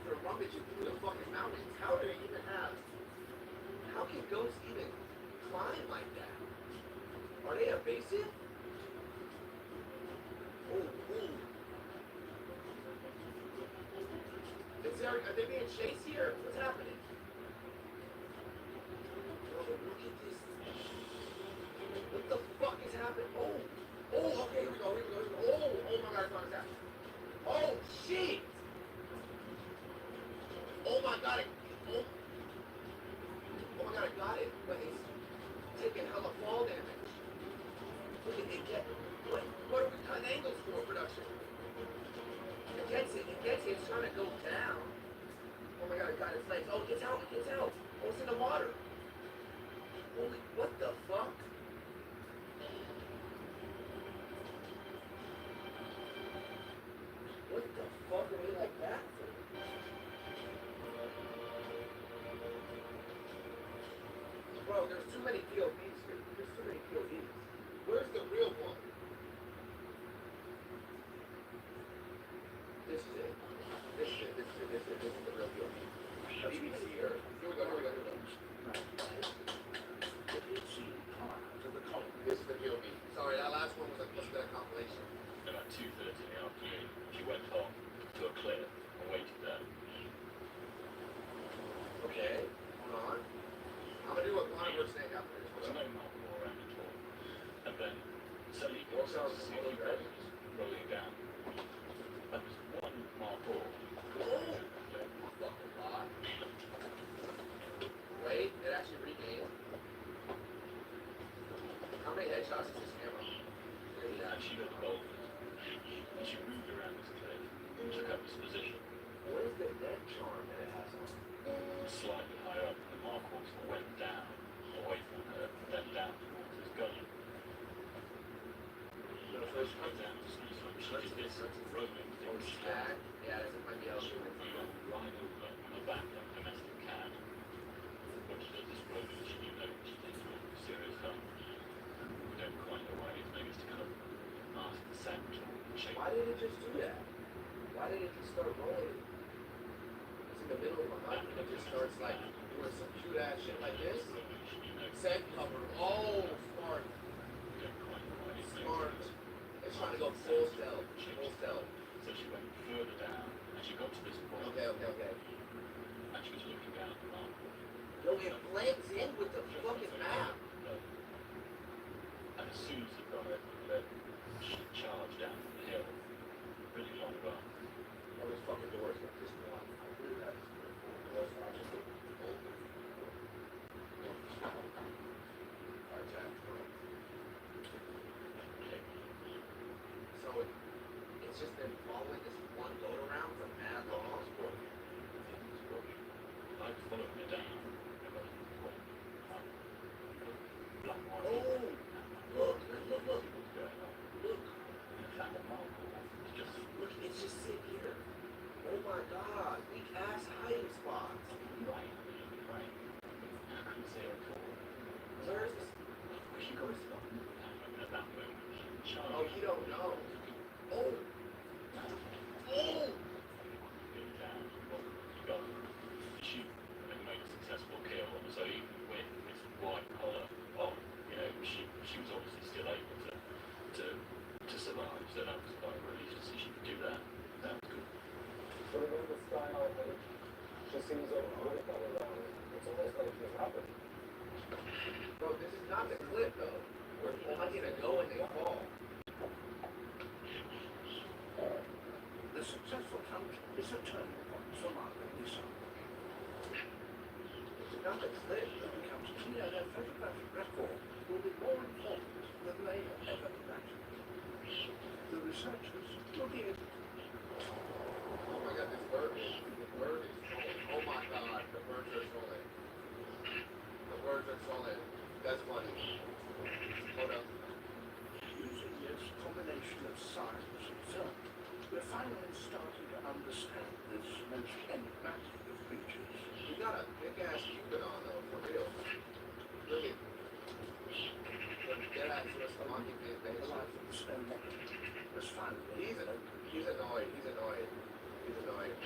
They're rummaging through the fucking mountains. How do they even have... How can goats even climb like that? Are they evasive? Oh. Are they being chased here? What's happening? Oh, look at this. What the fuck is happening? Oh, okay, here we go. Oh my God, what's happening? Oh, shit. Oh my God, oh my God, I got it. But it's taking hella fall damage. Look at it. What are we cutting angles for production? It gets it. It's trying to go down. Oh my God, it got its legs. Oh, it gets out. Oh, it's in the water. Holy, what the fuck? What the fuck are they like that for? Bro, there's too many POVs here. Where's the real one? This is it. This is the real POV. BBC here. Here we go. This is the POV. Sorry, that last one was a compilation. About 2:30 in the afternoon, she went off to a cliff and waited there. Okay, hold on. I'm gonna do what Connor was saying after this. There's no mark all around at all. And then suddenly you Walks out can of see the a few motor, bubbles rolling down. And there's one mark all. Oh! Fucking lot. Wait, it actually regained. How many headshots is this camera? And she got bold. And she moved around this cliff and took up this position. What is the net charm that it has on? Slightly higher up, the mark also went down, away from her, then down towards his gun. So she comes down to see some she did this rolling Oh, thing. stag? Yeah, this might be how She she would run right over on the back of a domestic cat. When she does this rolling, she knew that she did serious harm. We don't quite know why it's maybe it's to kind of mask the scent or shape. Why did it just do that? Why did it just start rolling? It's in the middle of a hunt and it just starts like doing some cute ass shit like this. Scent cover. Oh, smart. Smart. It's trying to go full stealth. So she went further down and she got to this point. Okay. And she was looking down at the mark. No, it blends in with the fucking map. And as soon as it got it, she charged down the hill. Really long run. Oh, those fucking doors are just one. I believe that. Doors are just open. Alright, Jack. So it's just been following this one boat around for mad long. I followed her down. Oh! Look! Look, it's just sitting here. Oh my god, weak ass hiding spots. Where is this? Where's she going? Oh, you don't know. Oh! She made a successful kill, so even with this white collar on, she was obviously still able to survive, so that was quite a relief to see she could do that. That was good. So when the sky out there, she seems overwhelmed all around. It's almost like nothing happened. Bro, this is not the clip though. Where people might gonna go and they fall. The successful hunt is a turning point for Mark and Lisa. This is not the clip It though. becomes clear their photographic record will be more important than they ever imagined. The researchers look in. Oh my god, this bird is trolling. Oh my god, the birds are trolling. The birds are trolling. That's funny. Hold up. Using this combination of science and film, we're finally starting to understand this most enigmatic of creatures. You got a big ass Cupid on though, for real. Look at. Dead ass was the monkey thing. The life of the snow leopard was finally He's annoyed. He's annoyed. He's annoyed. He's annoyed.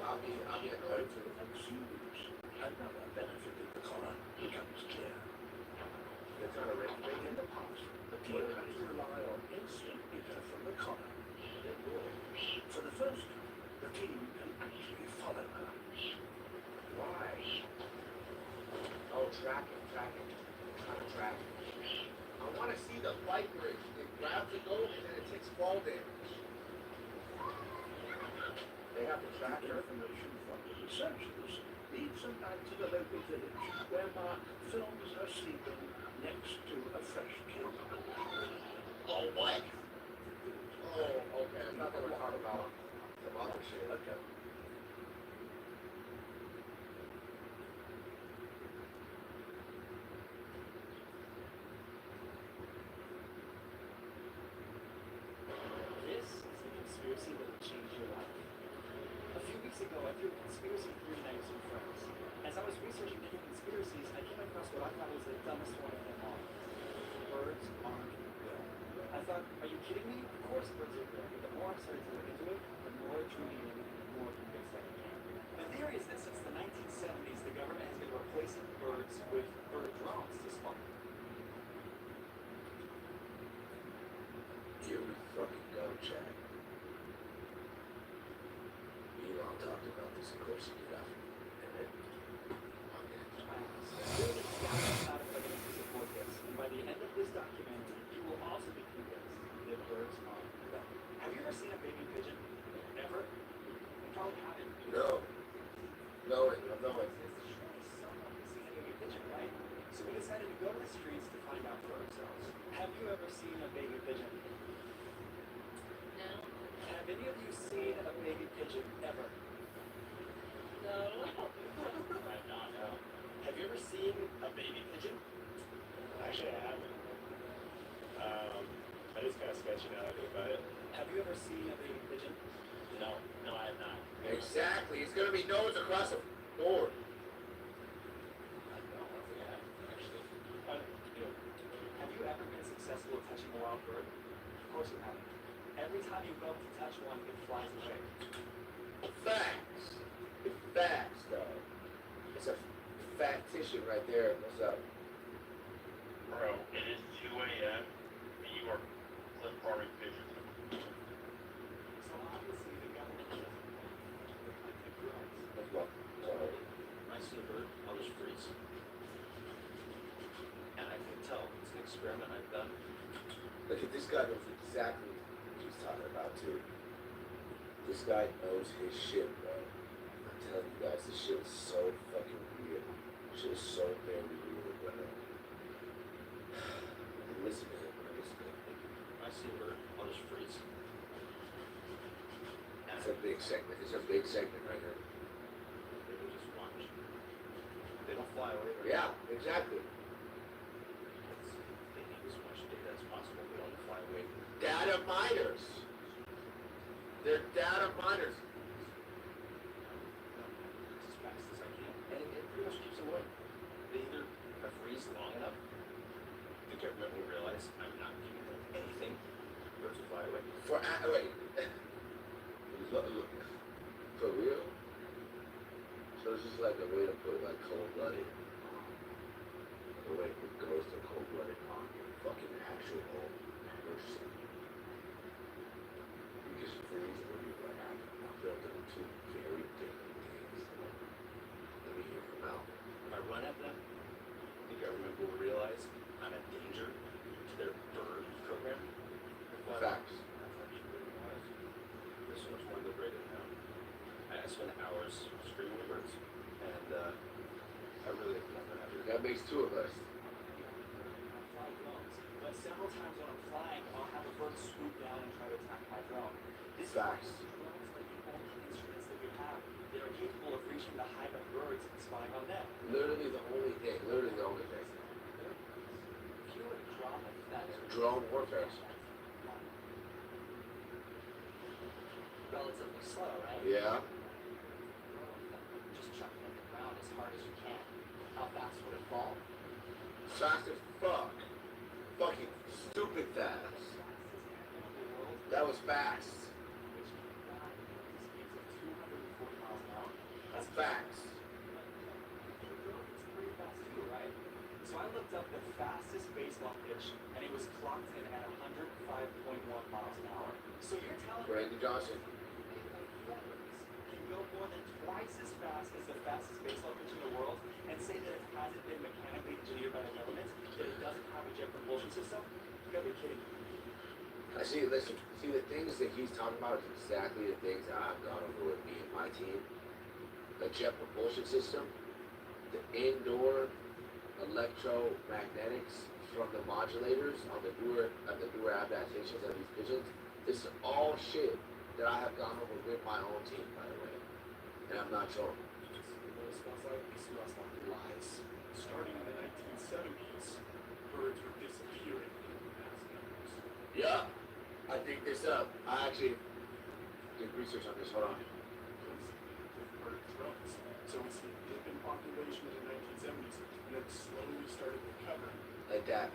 I'll be annoyed too. Thanks to use. Another benefit of the collar becomes clear. They're trying to rake In the past, the team had to rely on instinct data from the collar. For the first time, the team can actually follow her. Why? Oh, tracking. Trying to track. I want to see the bike bridge. It grabs the goat and then it takes fall damage. They have to track her. Information from the researchers leads them back to the local village where Mark films her sleeping next to a fresh kill. Oh, what? Oh, okay. I thought they were talking about some other shit. Okay. This is a conspiracy that will change your life. A few weeks ago, I threw a conspiracy theory night with some friends. As I was researching different conspiracies, I came across what I thought was the dumbest one of them all. Birds aren't real. I thought, are you kidding me? Of course birds are real. But the more I started to look into it, the more it drew me in, the more convinced I became. The theory is that since the 1970s, the government has been replacing birds with bird drones to spy. Here we fucking go, Chad. Elon talked about this, of course he did. And then, There is not enough evidence to support this, and by the end of this document, you will also be convinced that birds are real. Have you ever seen a baby pigeon? Ever? You probably haven't. no. No, it's Someone has seen a baby pigeon, right? So we decided to go to the streets to find out for ourselves. Have you ever seen a baby pigeon? No. Have any of you seen a baby pigeon ever? No. I've not, no. Have you ever seen a baby pigeon? Actually, I haven't. That is kind of sketchy now that I think about it. Have you ever seen a baby pigeon? No, I have not. exactly. It's gonna be nose across the board. I don't think I have, actually. Have you ever been successful at touching a wild bird? Of course you haven't. Every time you go up to touch one, it flies away. Facts. Facts, though. It's a fat tissue right there. What's up? Bro, it is 2 a.m. and you are clip farming pigeons. So obviously the government doesn't want to drugs. Let's go. Sorry. I see a bird, I'll just freeze. And I can tell it's an experiment I've done. Look at this guy knows exactly what he's talking about, too. This guy knows his shit, bro. I'm telling you guys, this shit is so fucking weird. This shit is so very weird, bro. Listen to him, listen to him. I see a bird, I'll just freeze. And It's a big segment. It's a big segment right here. they will just watch. They don't fly away. They're Yeah, exactly. They need as much data as possible. They don't fly away. Data miners. They're data miners. As fast as I can. And it pretty much keeps away. They either freeze long enough, the government will realize I'm not giving them anything. Birds will fly away. Wait. Look. For real? So it's just like a way to put like cold-blooded. A way to put ghosts and cold-blooded on your fucking actual person. You just freeze and you're like, I'm built into two very different things. Let me hear them out. If I run at them, the government will realize I'm a danger to their bird program. Facts. That's actually really wise. There's so much more liberated now. I spend hours screaming at birds, and I really have never had That makes two of us. I fly drones, but several times when I'm flying, I'll have a bird swoop down and try to attack my drone. This Facts. drones are the only instruments that we have that are capable of reaching the hive of birds and spying on them. Literally the only thing. Literally the only thing. If you were to drop that Drone warfare. relatively slow, right? Yeah. Just chucking at the ground as hard as you can. How fast would it fall? Fast as fuck. Fucking stupid fast. That was fast. That's fast. It's pretty fast too, right? So I looked up the fastest baseball pitch, and it was clocked in at 105.1 miles an hour. So you're telling me Randy Johnson. can go more than twice as fast as the fastest baseball pitch in the world, and say that it hasn't been mechanically engineered by the government, that it doesn't have a jet propulsion system? You gotta be kidding me. I see, listen, see the things that he's talking about is exactly the things that I've gone over with me and my team. The jet propulsion system, the indoor electromagnetics from the modulators on the newer adaptations of these pigeons. This is all shit that I have gone over with my own team, by the way. And I'm not joking. Lies. Starting in the 1970s, birds were disappearing in mass numbers. Yeah, I think this up. I actually did research on this. Hold on. Bird drones. So we see a dip in population in the 1970s, and then slowly started recovering. Like that.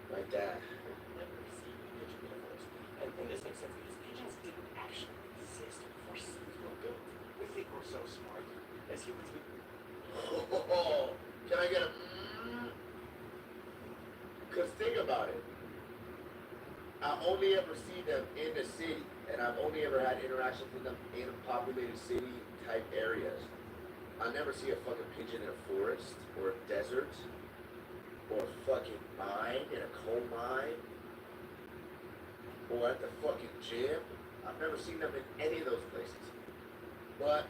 Like that. And this makes sense because pigeons didn't actually exist before cities were built. We think we're so smart. As humans, Oh, can I get a? Cause think about it. I only ever see them in the city, and I've only ever had interactions with them in populated city type areas. I never see a fucking pigeon in a forest or a desert or a fucking mine in a coal mine or at the fucking gym. I've never seen them in any of those places. But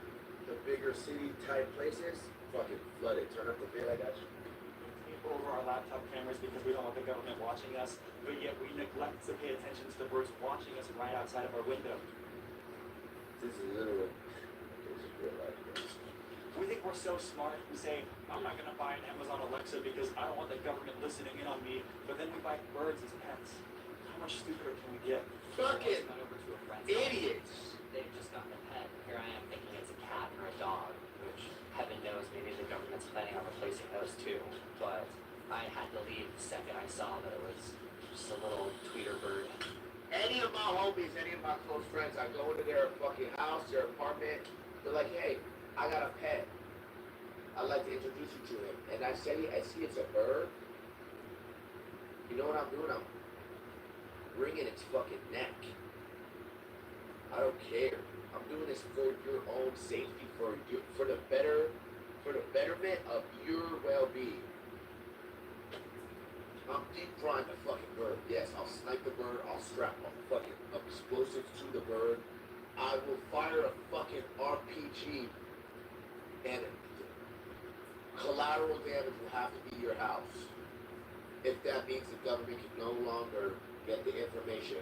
the bigger city type places, fucking flooded. Turn up the vid, I got you. over our laptop cameras because we don't want the government watching us, but yet we neglect to pay attention to the birds watching us right outside of our window. This is literal. This is real life. We think we're so smart. We say, I'm not going to buy an Amazon Alexa because I don't want the government listening in on me, but then we buy birds as pets. How much stupider can we get? Fucking Went over to a friend's idiots. They've just gotten a pet. Here I am thinking it's a cat or a dog, which heaven knows maybe the government's planning on replacing those too. But I had to leave the second I saw that it was just a little tweeter bird. Any of my homies, any of my close friends, I go into their fucking house, their apartment, they're like, hey, I got a pet. I'd like to introduce you to him. And I see it's a bird. You know what I'm doing? I'm wringing its fucking neck. I don't care. I'm doing this for your own safety, for the betterment of your well-being. I'm deep frying the fucking bird. Yes, I'll snipe the bird. I'll strap a fucking explosives to the bird. I will fire a fucking RPG, and collateral damage will have to be your house. If that means the government can no longer get the information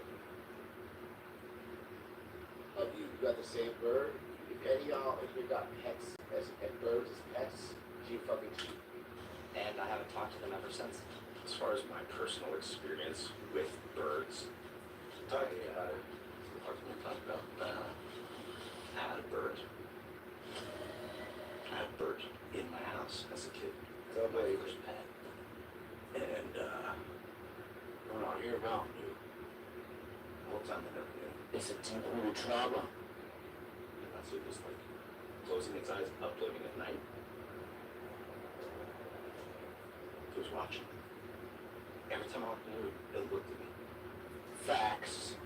of you. You got the same bird. If any of y'all, if you got pets and birds as pets, you fucking cheat. And I haven't talked to them ever since. As far as my personal experience with birds, I had a bird. I had a bird in my house as a kid. My first pet. And going out here Mountain View. The whole time I never knew. It's a temporary trauma. And that's what it was like. Closing its eyes, uploading at night. It was watching. Every time I walked in, it looked at me. Facts.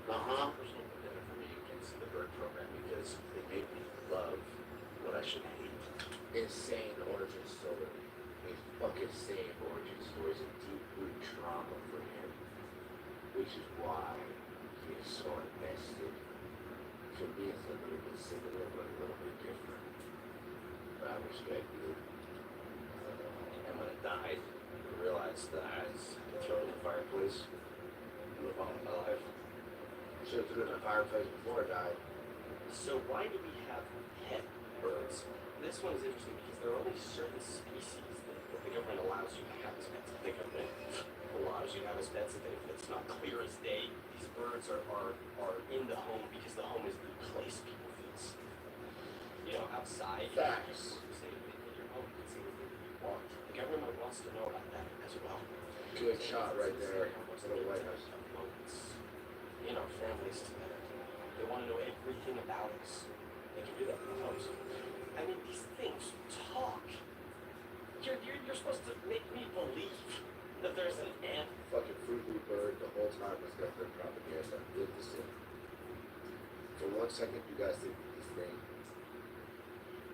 Uh-huh. Personal vendetta for me against the bird program because they made me love what I should hate. Insane origin story. A fucking insane origin story is a deep-rooted trauma for him. Which is why he is so invested. For me, it's a little bit similar, but a little bit different. But I respect you. And when it died, I realized that I had to throw it in the fireplace and move on with my life. You should have threw it in the fireplace before it died. So why do we have pet birds? This one is interesting because there are only certain species that the government allows you to have as pets. The government allows you to have as pets, and it's not clear as day. These birds are in the home because the home is the place people feel safe. outside. Facts. Say in your home, you can see anything you want. The government wants to know about that as well. Good shot right there. Little White House. In our families together. They want to know everything about us. They can do that with phones. I mean, these things talk. You're supposed to make me believe that there's an ant. Fucking Fruit Loop bird the whole time was government propaganda. Live the same. For 1 second, you guys think this thing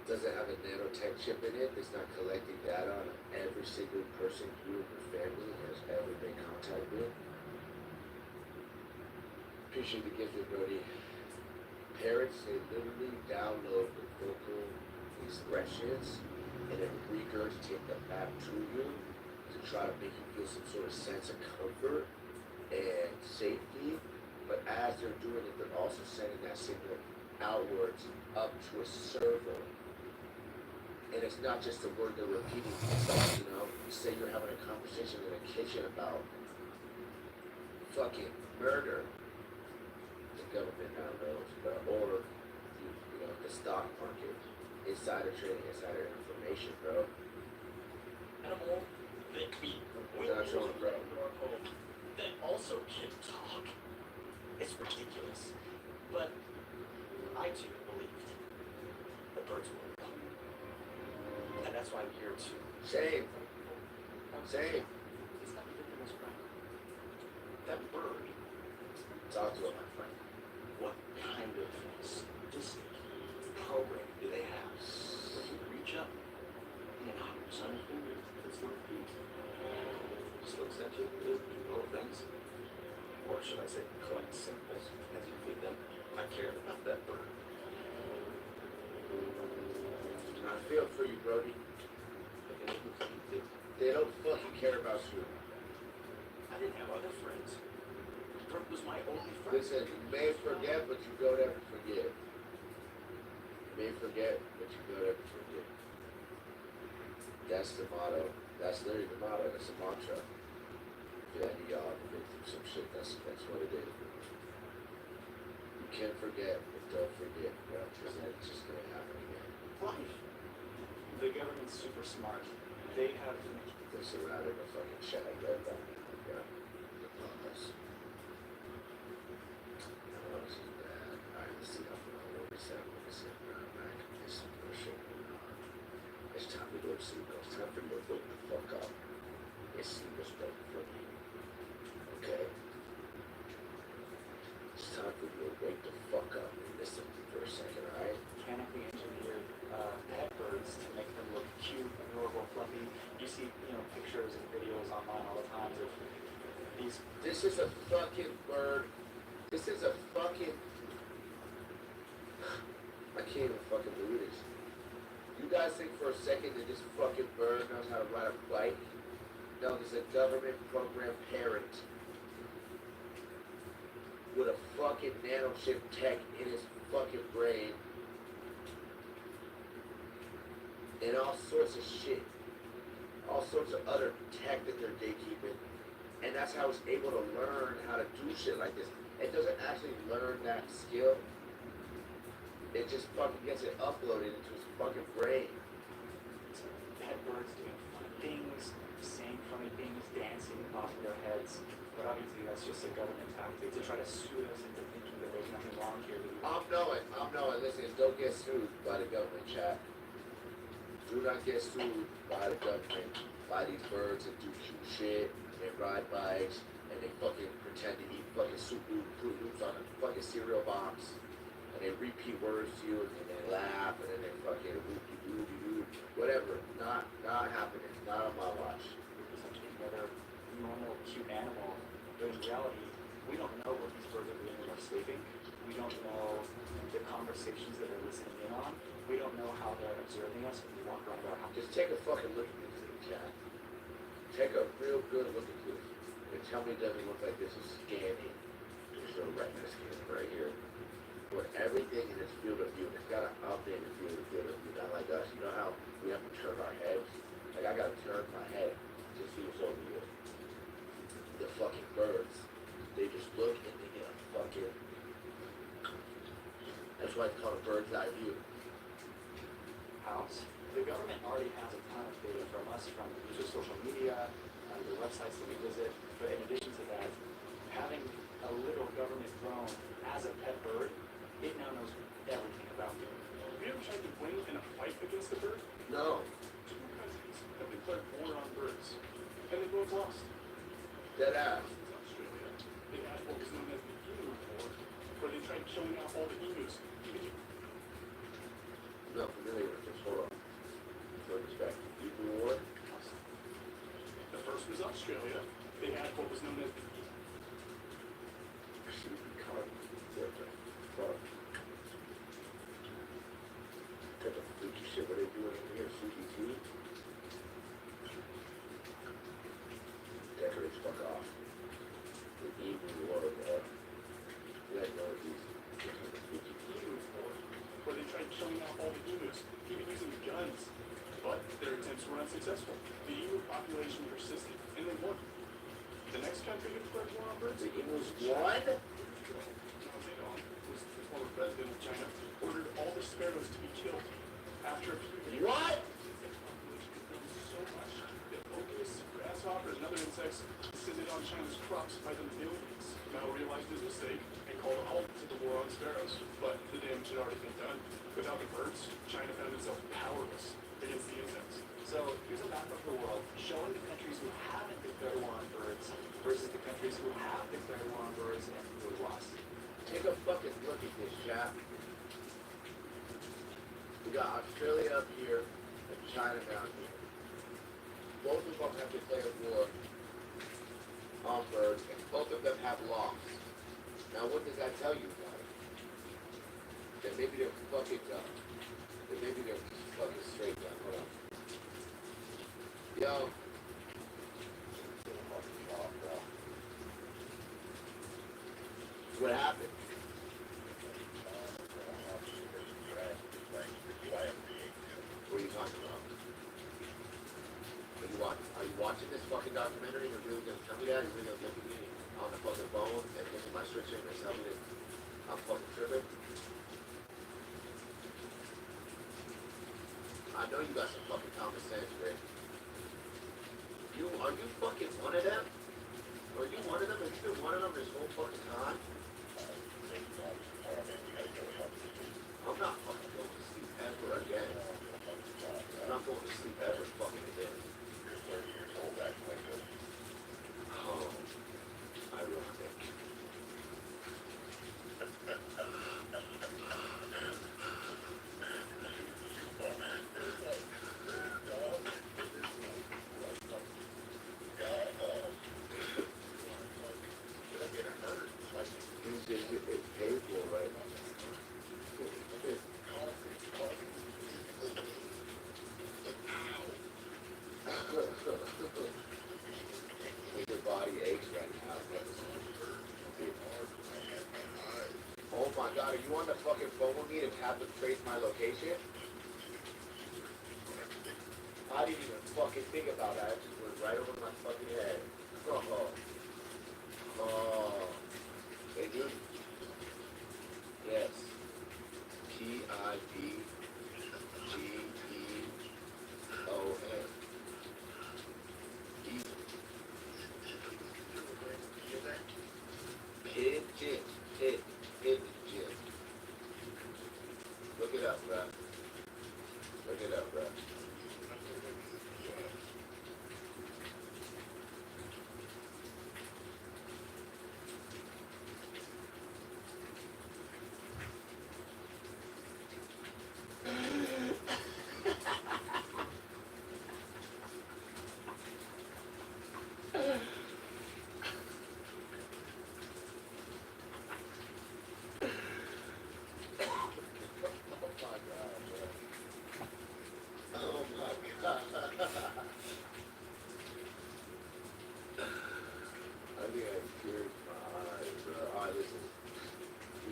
doesn't have a nanotech chip in it. It's not collecting data on every single person you and your family has ever made contact with. Appreciate the gift, Brody. Parents, they literally download the vocal expressions and then regurgitate them back to you to try to make you feel some sort of sense of comfort and safety. But as they're doing it, they're also sending that signal outwards up to a server. And it's not just a word they're repeating. It's like, you know, say you're having a conversation in a kitchen about fucking murder. The government now knows, but or you know, the stock market, insider trading, insider information, bro. Animal that we Not showing, bro. that also can talk. It's ridiculous. But I too believed the birds were real. And that's why I'm here to Same. Same. It's not even the most right. That bird, Talk to him, my friend. what kind of sadistic program do they have? Where you reach up and son of finger, it's not feet. Just looks at you, do little things. Or should I say, collect symbols as you feed them. I care about that bird. I feel for you, Brody. They don't fucking care about you. I didn't have other friends. Brooke was my only friend. Listen, you may forget, but you don't ever forgive. You may forget, but you don't ever forget. That's the motto. That's literally the motto. That's a mantra. If any of y'all have been through some shit, that's what it is. You can forget, but don't forget, bro. Because that's just gonna happen again. Life. The government's super smart. They have. They're surrounded with fucking shit like that. Yeah. The promise. Oh, this is bad. Alright, let's see how far we're set. Let's sit back. There's some bullshit going on. It's time to go to sleep. It's time for you to wake the fuck up. It's sleep respect for me. Okay? It's time for you to wake the fuck up and listen to me for a second, alright? Mechanically engineered pet birds to make them look cute, adorable, fluffy. You see, pictures and videos online all the time of these. This is a fucking bird. This is a fucking. I can't even fucking believe this. You guys think for a second that this fucking bird knows how to ride a bike? No, there's a government program parent with a fucking nanochip tech in his fucking brain and all sorts of shit. All sorts of other tech that they're gatekeeping. And that's how it's able to learn how to do shit like this. It doesn't actually learn that skill. It just fucking gets it uploaded into his fucking brain. Pet birds doing funny things, saying funny things, dancing off their heads. But obviously that's just a government tactic to try to soothe us into thinking that there's nothing wrong here. I'm knowing. Listen, don't get sued by the government, chat. Do not get sued by the government, by these birds that do cute shit, and they ride bikes, and they fucking pretend to eat fucking Fruit Loops on a fucking cereal box, and they repeat words to you, and then they laugh, and then they fucking whoop-de-doo-de-doo, whatever. Not happening. Not on my watch. It's like any other normal, cute animal. But in reality, we don't know what these birds are doing when they're sleeping. We don't know the conversations that they're listening in on. We don't know how they're observing us when we walk around our house. Just take a fucking look at this thing, chat. Take a real good look at this. And tell me it doesn't look like this is scanning. There's no retina scanning right here. With everything in its field of view, it's got an updated field of view, not like us. You know how we have to turn our heads? Like I gotta turn my head to see what's over here. The fucking birds, they just look and they get a fucking. That's why it's called a bird's eye view. accounts, the government already has a ton of data from us, from the use of social media, the websites that we visit. But in addition to that, having a literal government drone as a pet bird, it now knows everything about you. Have you ever tried to win in a fight against a bird? No. 2 countries have declared war on birds, and they both lost. Dead ass. In Australia, they had what was known as the Emu War, where they tried killing off all the emus. I'm not familiar with this. Hold on. No respect. People war. The first was Australia. They had what was known as the What the freaky shit, what are they doing over here? CBT? Decorates, fuck off. The evening war, bro. Let go of these. Emu War, where they tried killing off all the emus, even using guns. But their attempts were unsuccessful. The emu population persisted, and they won. The next country to declare war on birds, The emus won? Mao Zedong, who's the former president of China, ordered all the sparrows to be killed. After a few years, What? the population had grown so much that locusts, grasshoppers, and other insects descended on China's crops by the millions. Mao realized his mistake and called a halt to the war on sparrows. But the damage had already been done. Without the birds, China found itself powerless against the insects. So here's a map of the world showing the countries who haven't declared war on birds versus the countries who have declared war on birds and who have lost. Take a fucking look at this, chap. We got Australia up here and China down here. Both of them have declared war on birds, and both of them have lost. Now, what does that tell you, guys? That maybe they're fucking dumb. That maybe they're fucking straight dumb. Hold on. Yo. What happened? What are you talking about? Are you watching this fucking documentary? You're really gonna tell me that? You're really gonna look at me on the fucking phone and look at my restriction and tell me that I'm fucking tripping? I know you got some fucking common sense, Rick. Are you fucking one of them? Are you one of them? Have you been one of them this whole fucking time? I'm not fucking going to sleep ever again. I'm not going to sleep ever fucking again. Oh, ironic. It's painful right now. Your body aches right now. Oh my god, are you on the fucking phone with me to have them trace my location? I didn't even fucking think about that. It just went right over my fucking head. Oh. They do? Yes. PIDGEON. Pigeon. Pigeon. Look it up, bruh. Look it up, bruh.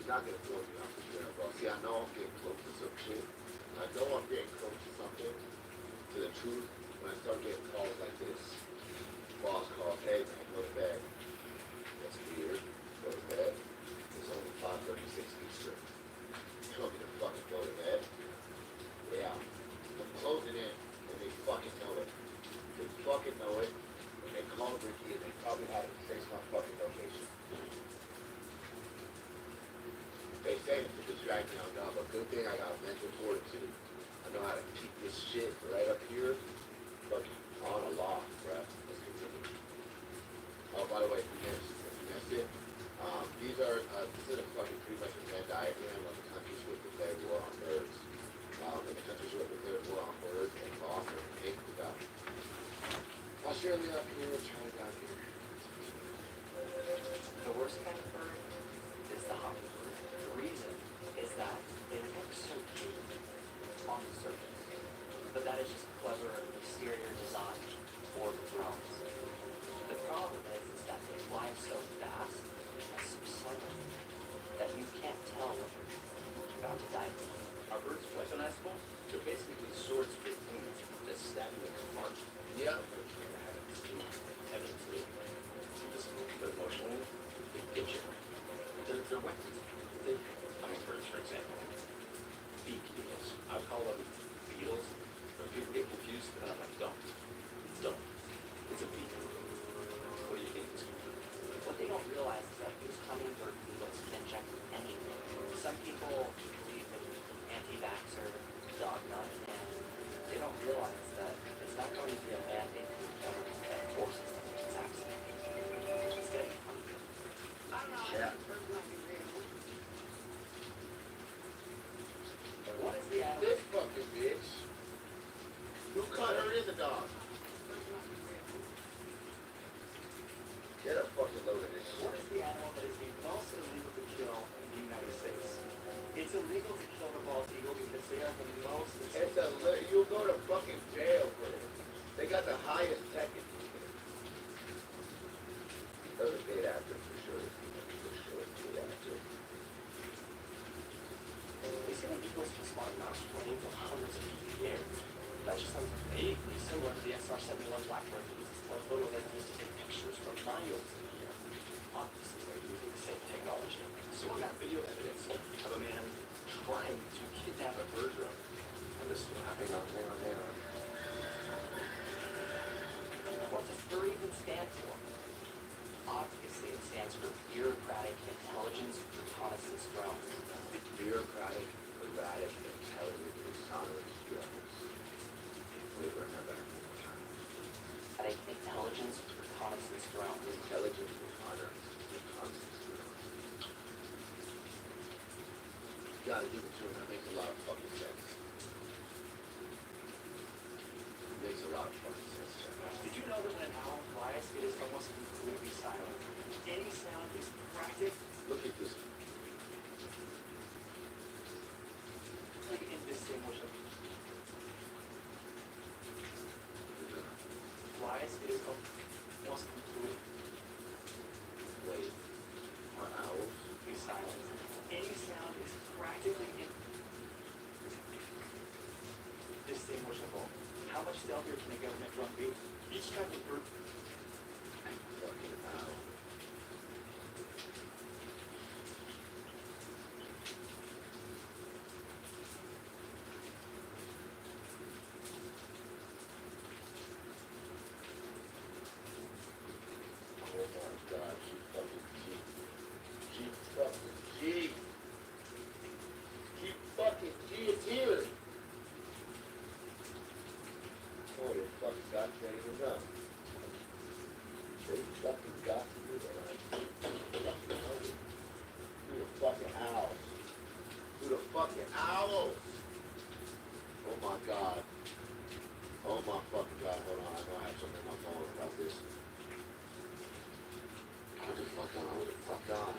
Not gonna throw me off the trail, bro. See, I know I'm getting close to some shit. I know I'm getting close to something, to the truth, when I start getting calls like this. Boss call, hey man, go to bed. That's weird. Go to bed. It's only 5:36 Eastern. You want me to fucking go to bed? Yeah. drag me on, dog. But good thing I got mental fortitude. I know how to keep this shit right up here, fucking on a lock, bruh. Let's continue. Oh, by the way, if you missed it, these are, this is a fucking pretty much a Venn diagram of the countries who have declared war on birds. And the countries who have declared war on birds and lost their pig to them. Australia up here, China down here. The worst kind of bird is the hummingbird. The reason is that they look so cute on the surface, but that is just clever exterior design for the drones. The problem is that they fly so fast and so silently that you can't tell when you're about to die. Are birds weaponizable? They're basically swords with wings that stab you in the heart. Yeah. Evidently, physical, but emotionally, they get you. They're weapons. Hummingbirds, for example. Beak beetles. I call them beetles. When people get confused, I'm like, don't. Don't. It's a beetle. What do you think it's going to do? What they don't realize is that these hummingbird beetles can inject anything. Some people believe in anti-vaxxer dogma, and they don't realize that it's not going to be a mandate from the government that forces them to vaccinate. It's getting funny. Yeah. What is the animal? This fucking bitch. Who cut her in the dog? Get a fucking load of this What shit. is the animal that is the most illegal to kill in the United States? It's illegal to kill the bald eagle because they are the most. You'll go to fucking jail for it. They got the highest tech in here. Those are paid actors for sure. For sure, paid actors. They say that eagles can spot mouse flying for hundreds of feet in the air. That just sounds vaguely similar to the XR-71 Blackbird that uses telephoto lenses to take pictures from miles in the air. Obviously, they're using the same technology. So on that video evidence of a man trying to kidnap a bird drone. And this is happening on there. What does BUR even stand for? Obviously, it stands for Bureaucratic Intelligence Reconnaissance Drones. Bureaucratic, erratic, intelligent, dishonest drones. Wait, remember. Bureaucratic Intelligence Reconnaissance Drones. Intelligent, reconnaissance drones. You gotta give it to him. That makes a lot of fucking sense. It makes a lot of fucking sense. Did you know that when an owl flies, it is almost completely silent? Any sound is practically Look at this. indistinguishable. Flies, it is almost completely Wait. On owls? silent. Any sound is practically indistinguishable. How much stealthier can a government drone be? Each type of bird Fucking owl. Oh my god, she fucking cheap. She fucking cheap. She fucking cheap here. Oh, they fucking got ready to run. They fucking got to do that. Who the fucking owls? Who the fucking owls? Oh my god. Oh my fucking god. Hold on, I know I have something on my phone about this. Hold the fuck on, hold the fuck on.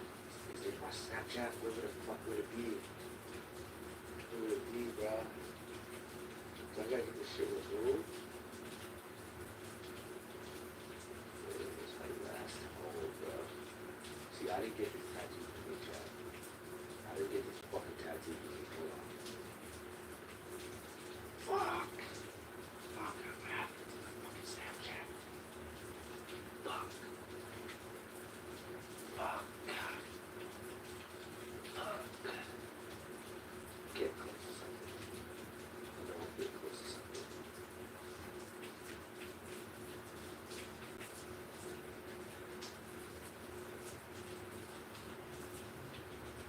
Is it my Snapchat? Where the fuck would it be? Where would it be, bro? So I gotta get this shit removed. Where is my last hole, bro? See, I didn't get this tattoo from me, Chad. I didn't get this fucking tattoo from me. Hold on. Fuck! Fuck, I'm after my fucking Snapchat. Fuck. Fuck. Fuck. Get close to something. I know I'm getting close to something.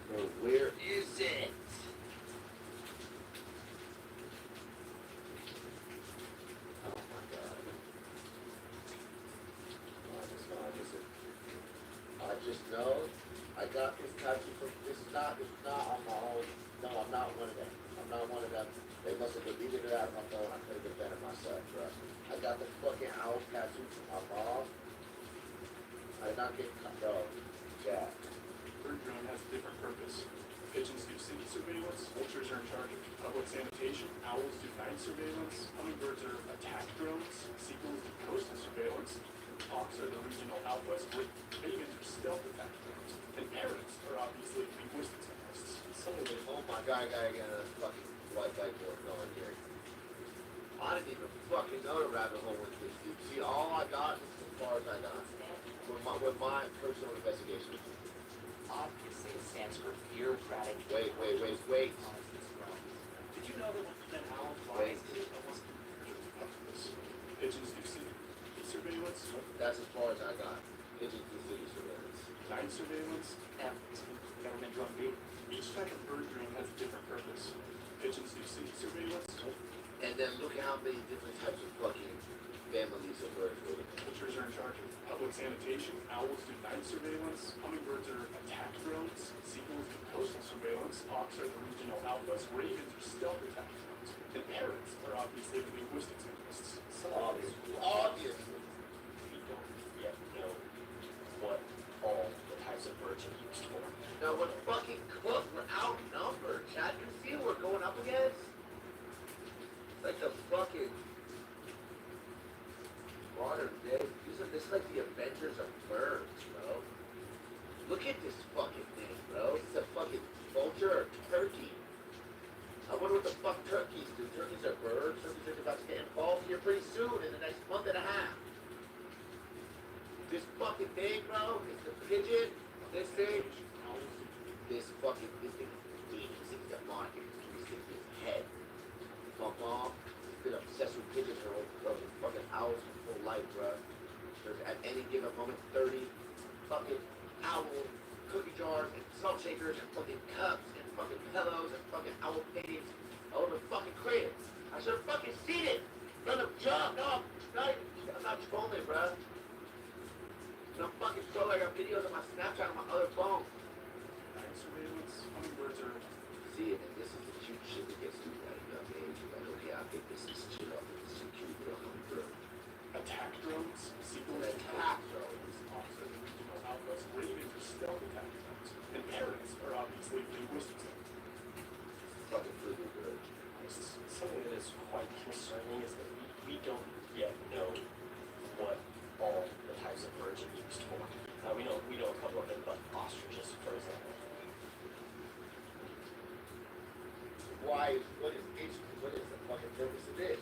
Bro, where is it? This is not on my own. No, I'm not one of them. I'm not one of them. They must have deleted it out of my phone. I could have defended myself, bro. I got the fucking owl tattoo from my mom. I did not get bro. Yeah. Bird drone has a different purpose. Pigeons do city surveillance, vultures are in charge of public sanitation, owls do night surveillance, hummingbirds are attack drones, seagulls do coastal surveillance, hawks are the regional outposts, ravens are stealth attack drones, and parrots are obviously linguistics analysts. Oh my god, I gotta get a fucking white whiteboard going here. I didn't even fucking know to rabbit hole with this, dude. See, all I got is as far as I got. With my personal investigation. Obviously, it stands for bureaucratic. Wait. Did you know that when an owl flies, it almost pigeons do city surveillance, That's as far as I got. Pigeons do city surveillance. night surveillance? Government drone B. Each type of bird drone has a different purpose. Pigeons do city surveillance, And then look at how many different types of fucking families of birds were there. vultures are in charge of public sanitation, owls do night surveillance, hummingbirds are attack drones, seagulls do coastal surveillance, hawks are the regional outposts, ravens are stealth attack drones, and parrots are obviously the linguistics analysts. Obviously. We don't yet know what all the types of birds are used for. Now we're fucking cooked. We're outnumbered, Chad. You see what we're going up against? Like the fucking modern day. This is like the Avengers of birds, bro. Look at this fucking thing, bro. It's a fucking vulture or turkey. I wonder what the fuck turkeys do. Turkeys are birds. Turkeys are about to get involved here pretty soon in the next month and a half. This fucking thing, bro, is the pigeon. This thing. This thing is demonic. This thing is head. My mom has been obsessed with pigeons her whole fucking hours of full life, bro. There's at any given moment 30 fucking owl cookie jars and salt shakers and fucking cups and fucking pillows and fucking owl paintings all over the fucking crib. I should have fucking seen it. Let them jump. No, I'm not trolling, bro. I'm fucking trolling. I got videos on my Snapchat on my other phone. Night surveillance, hummingbirds are See, and this is the cute shit that gets you at a young age. You're like, okay, I think this is chill. I think this is cute little hummingbird. attack drones, seagulls An do attack coastal drone. hawks are the regional outposts, ravens are stealth attack drones, and parrots are obviously linguistics analysts. Fucking really good. Something that is quite concerning is that we don't yet know what all the types of birds are used for. We know a couple of them, but ostriches, for example. What is the fucking purpose of this?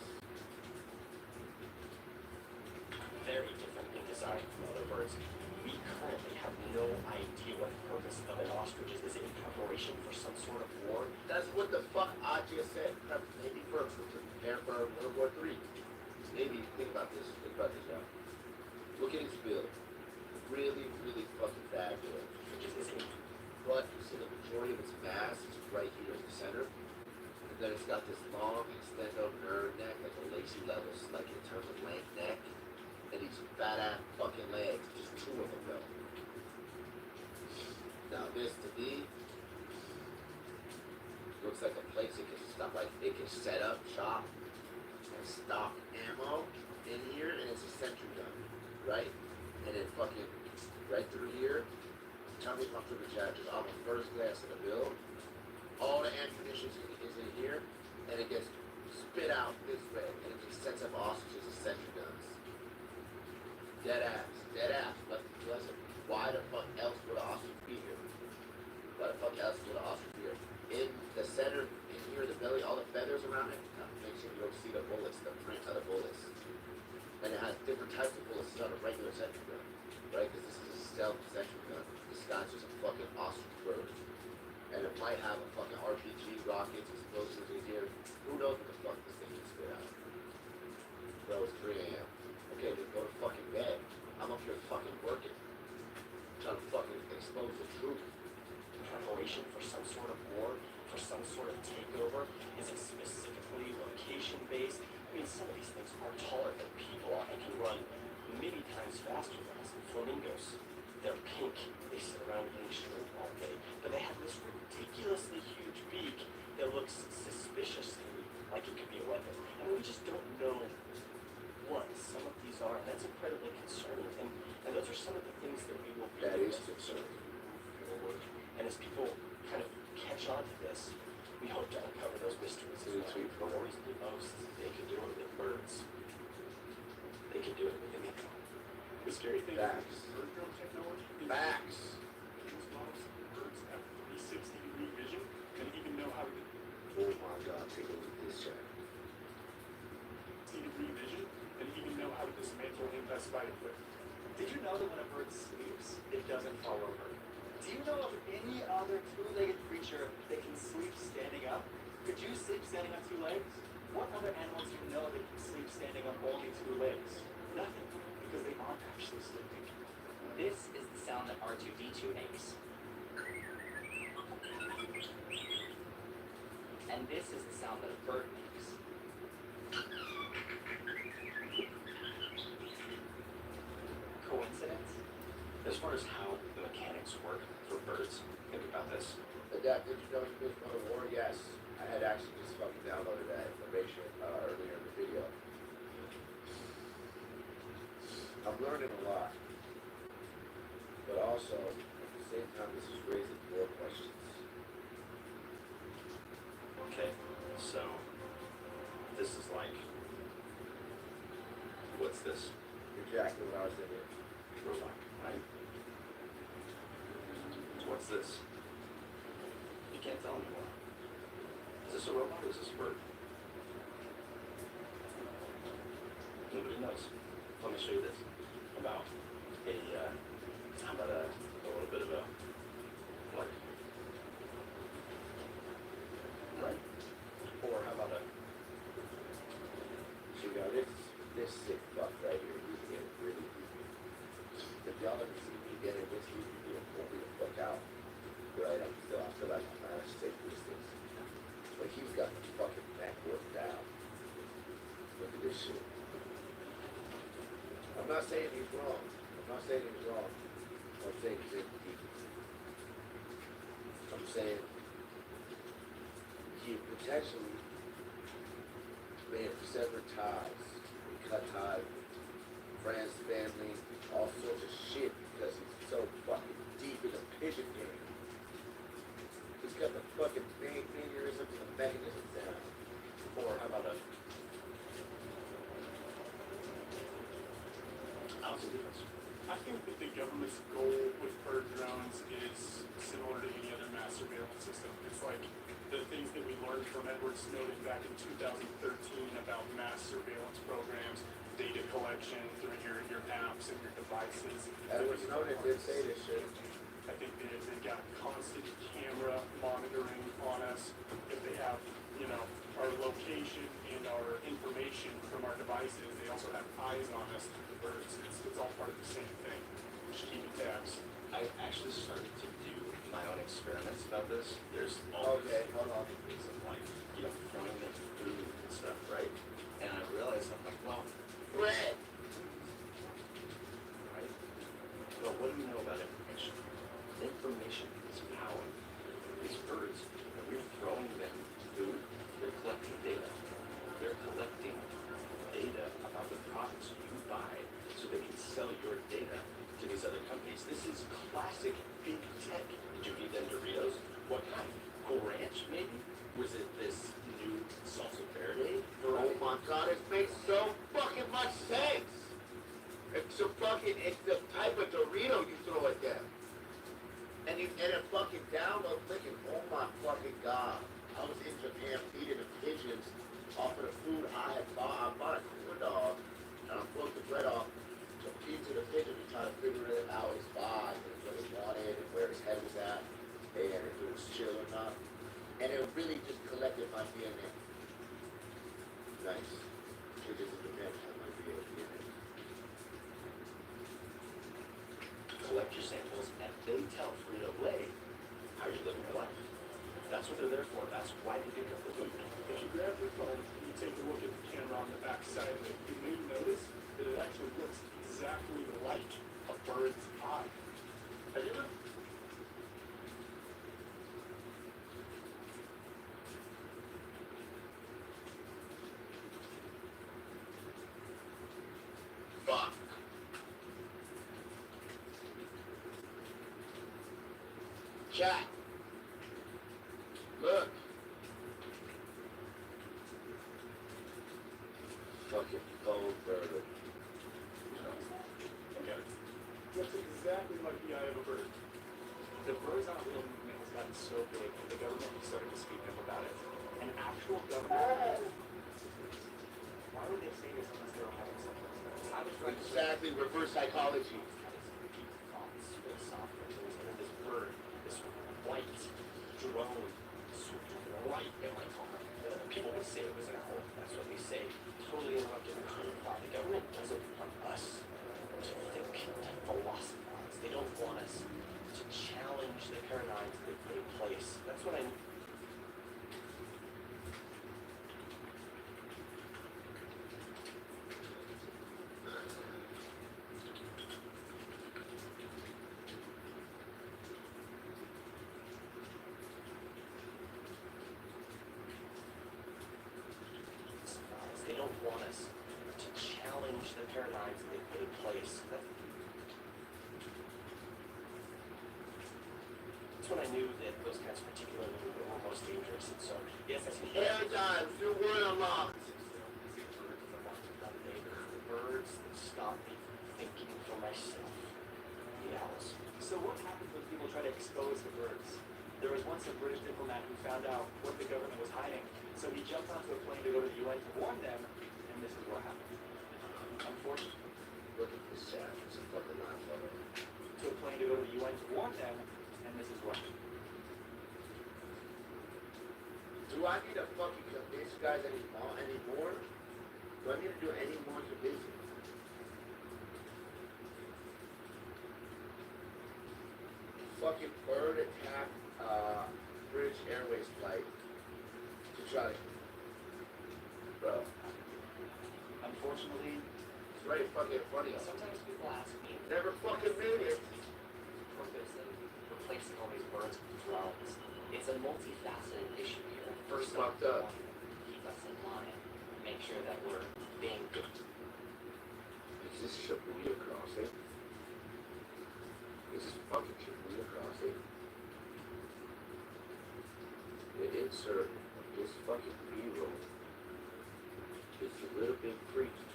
Very different in design from other birds. We currently have no idea what the purpose of an ostrich is. Is it in preparation for some sort of war? That's what the fuck I just said. Maybe to prepare for World War III. Maybe think about this. Now. Look at his bill. Really, really fucking bad bill. But you see the majority of its mass is right here in the center. And then it's got this long extendo nerve neck, like a lacy levels, like in terms of length neck. And these fat ass fucking legs, just two of them though. Now this to me looks like a place it can stop, like it can set up shop and stock ammo in here, and it's a sentry gun, right? And then fucking right through here, tell me if I'm tripping, Chad, just off the first glance of the build, all the ammunition is in here, and it gets spit out this way, and it just sets up ostriches and sentry guns. Dead ass. But listen, why the fuck else would an ostrich be here? Why the fuck else would an ostrich be here? In the center, in here, the belly, all the feathers around it, make sure you don't see the bullets, the print of the bullets. And it has different types of bullets. It's not a regular sentry gun, right? Because this is a stealth sentry gun. This guy's just a fucking ostrich bird. And it might have a fucking RPG, rockets, explosives in here. Who knows what the fuck this thing can spit out? Bro, it's 3 a.m. Okay, then go to fucking bed. I'm up here fucking working. Trying to fucking expose the truth. Preparation for some sort of war, for some sort of takeover? Is it specifically location-based? I mean, some of these things are taller than people and can run many times faster than us. Flamingos, they're pink. They sit around eating shrimp all day. The some of these are, and that's incredibly concerning. And those are some of the things that we will be That doing is as we concerning. move forward. And as people kind of catch on to this, we hope to uncover those mysteries. Did you tweet What worries me most is that they could do it with birds. They could do it with anything. The scary thing Facts. is bird drone technology. Facts. These models of birds have 360-degree vision and even know how to Oh my God, take a look at this shot. 360-degree vision and even know how to dismantle unspecified equipment. Did you know that when a bird sleeps, it doesn't fall over? Do you know of any other two-legged creature that can sleep standing up? Could you sleep standing on two legs? What other animals do you know that can sleep standing on only two legs? Nothing, because they aren't actually sleeping. This is the sound that R2-D2 makes. And this is the sound that a bird makes. Coincidence? As far as how the mechanics work for birds, think about this. Adaptive Intelligence Mode War, yes. I had actually just fucking downloaded that information earlier in the video. I'm learning a lot. But also, at the same time, this is raising more questions. Okay, so this is like, what's this? Exactly what I was thinking. Robot, right? So what's this? You can't tell anymore. Is this a robot or is this a bird? Nobody knows. Let me show you this. About how about a little bit of a, like, right? Or how about a, So, you know, this sick fuck right here, he's getting really deep. If y'all ever see me getting this, you can pull me the fuck out. Right? I feel like I'm trying to take these things. But he's got the fucking neck worked down. Look at this shit. I'm not saying he's wrong. I'm saying he's in deep. I'm saying he potentially may have severed ties, cut ties, friends, family, all sorts of shit because he's so fucking deep in the pigeon game. He's got the fucking mannerisms and the mechanisms down. or how about a, how's the difference? I think that the government's goal with bird drones is similar to any other mass surveillance system. It's like the things that we learned from Edward Snowden back in 2013 about mass surveillance programs, data collection through your apps and your devices. Edward Snowden did say this shit. I think they've got constant camera monitoring on us. If they have, our location and our information from our devices, they also have eyes on us through the birds. It's all part of the same thing. Just keeping tabs. I actually started to do my own experiments about this. There's all Okay, these hold on. things of like, throwing them food and stuff, right? And I realized I'm like, well, Bread! right? Well, what do we know about information? Information is power. These birds, when we're throwing them food, they're collecting data. They're collecting data about the products you buy so they can sell your data to these other companies. This is classic big tech. Did you feed them Doritos? What kind? Cool Ranch, maybe? Was it this new salsa verde? Oh my God, it makes so fucking much sense. It's the type of Dorito you throw at them. And it fucking download thinking, oh my fucking God. I was in Japan feeding the pigeons off of the food I had bought. I bought a corn dog and I broke the bread off to feed to the pigeon to try to figure it out his vibe and what he wanted and where his head was at and if it was chill or not. And it really just collected my DNA. Nice. Pigeons in Japan have my DNA. Collect your samples and they tell Frito-Lay how you're living your life. That's what they're there for. That's why they pick up the food. If you grab your phone and you take a look at the camera on the back side of it, you may notice that it actually looks exactly like a bird's eye. Have you ever? Chat. Look. Fucking phone burner. Okay. Looks exactly like the eye of a bird. The birds on wheel movement has gotten so big that the government is starting to speak up about it. An actual government. Why would they say this unless they're having something? I was trying to Exactly, reverse psychology. Thoughts, philosophical things, and then this bird, this white drone, swooped right in my car. People would say it was an owl. That's what they say. Totally interrupted the current thought. The government doesn't want us to think, to philosophize. They don't want us to challenge the paradigms they put in place. That's what I. They don't want us to challenge the paradigms that they put in place. That's when I knew that those guys particularly were most dangerous. And so, yes, I see Paradigms, new word unlocked. the birds that stop me from thinking for myself. The owls. So what happens when people try to expose the birds? There was once a British diplomat who found out what the government was hiding. So he jumped onto a plane to go to the UN to warn them, and this is what happened. Unfortunately, Look at this chat. It's a fucking line photo. to a plane to go to the UN to warn them, and this is what. Do I need to fucking convince you guys anymore? Do I need to do any more convincing? Fucking bird attacked British Airways flight to try to. Bro, Unfortunately, it's right fucking funny. Sometimes people ask me, Never fucking made it. purpose of replacing all these birds with drones. It's a multifaceted issue here. First off, Fucked up. keep us in line, make sure that we're being good. Is this Shibuya Crossing? This is fucking Shibuya Crossing. The insert of this fucking B-roll is a little bit freaky.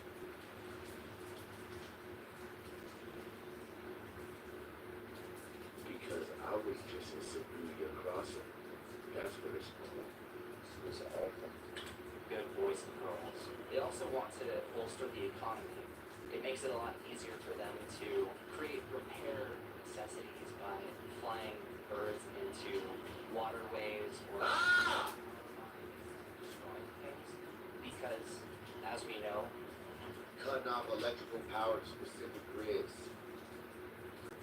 Because I was just in Shibuya Crossing. That's where it's called. It's awful. Good boys and girls. They also want to bolster the economy. It makes it a lot easier for them to create repair necessities by flying birds into waterways or destroying things. Because, as we know, Cutting off electrical power to specific grids.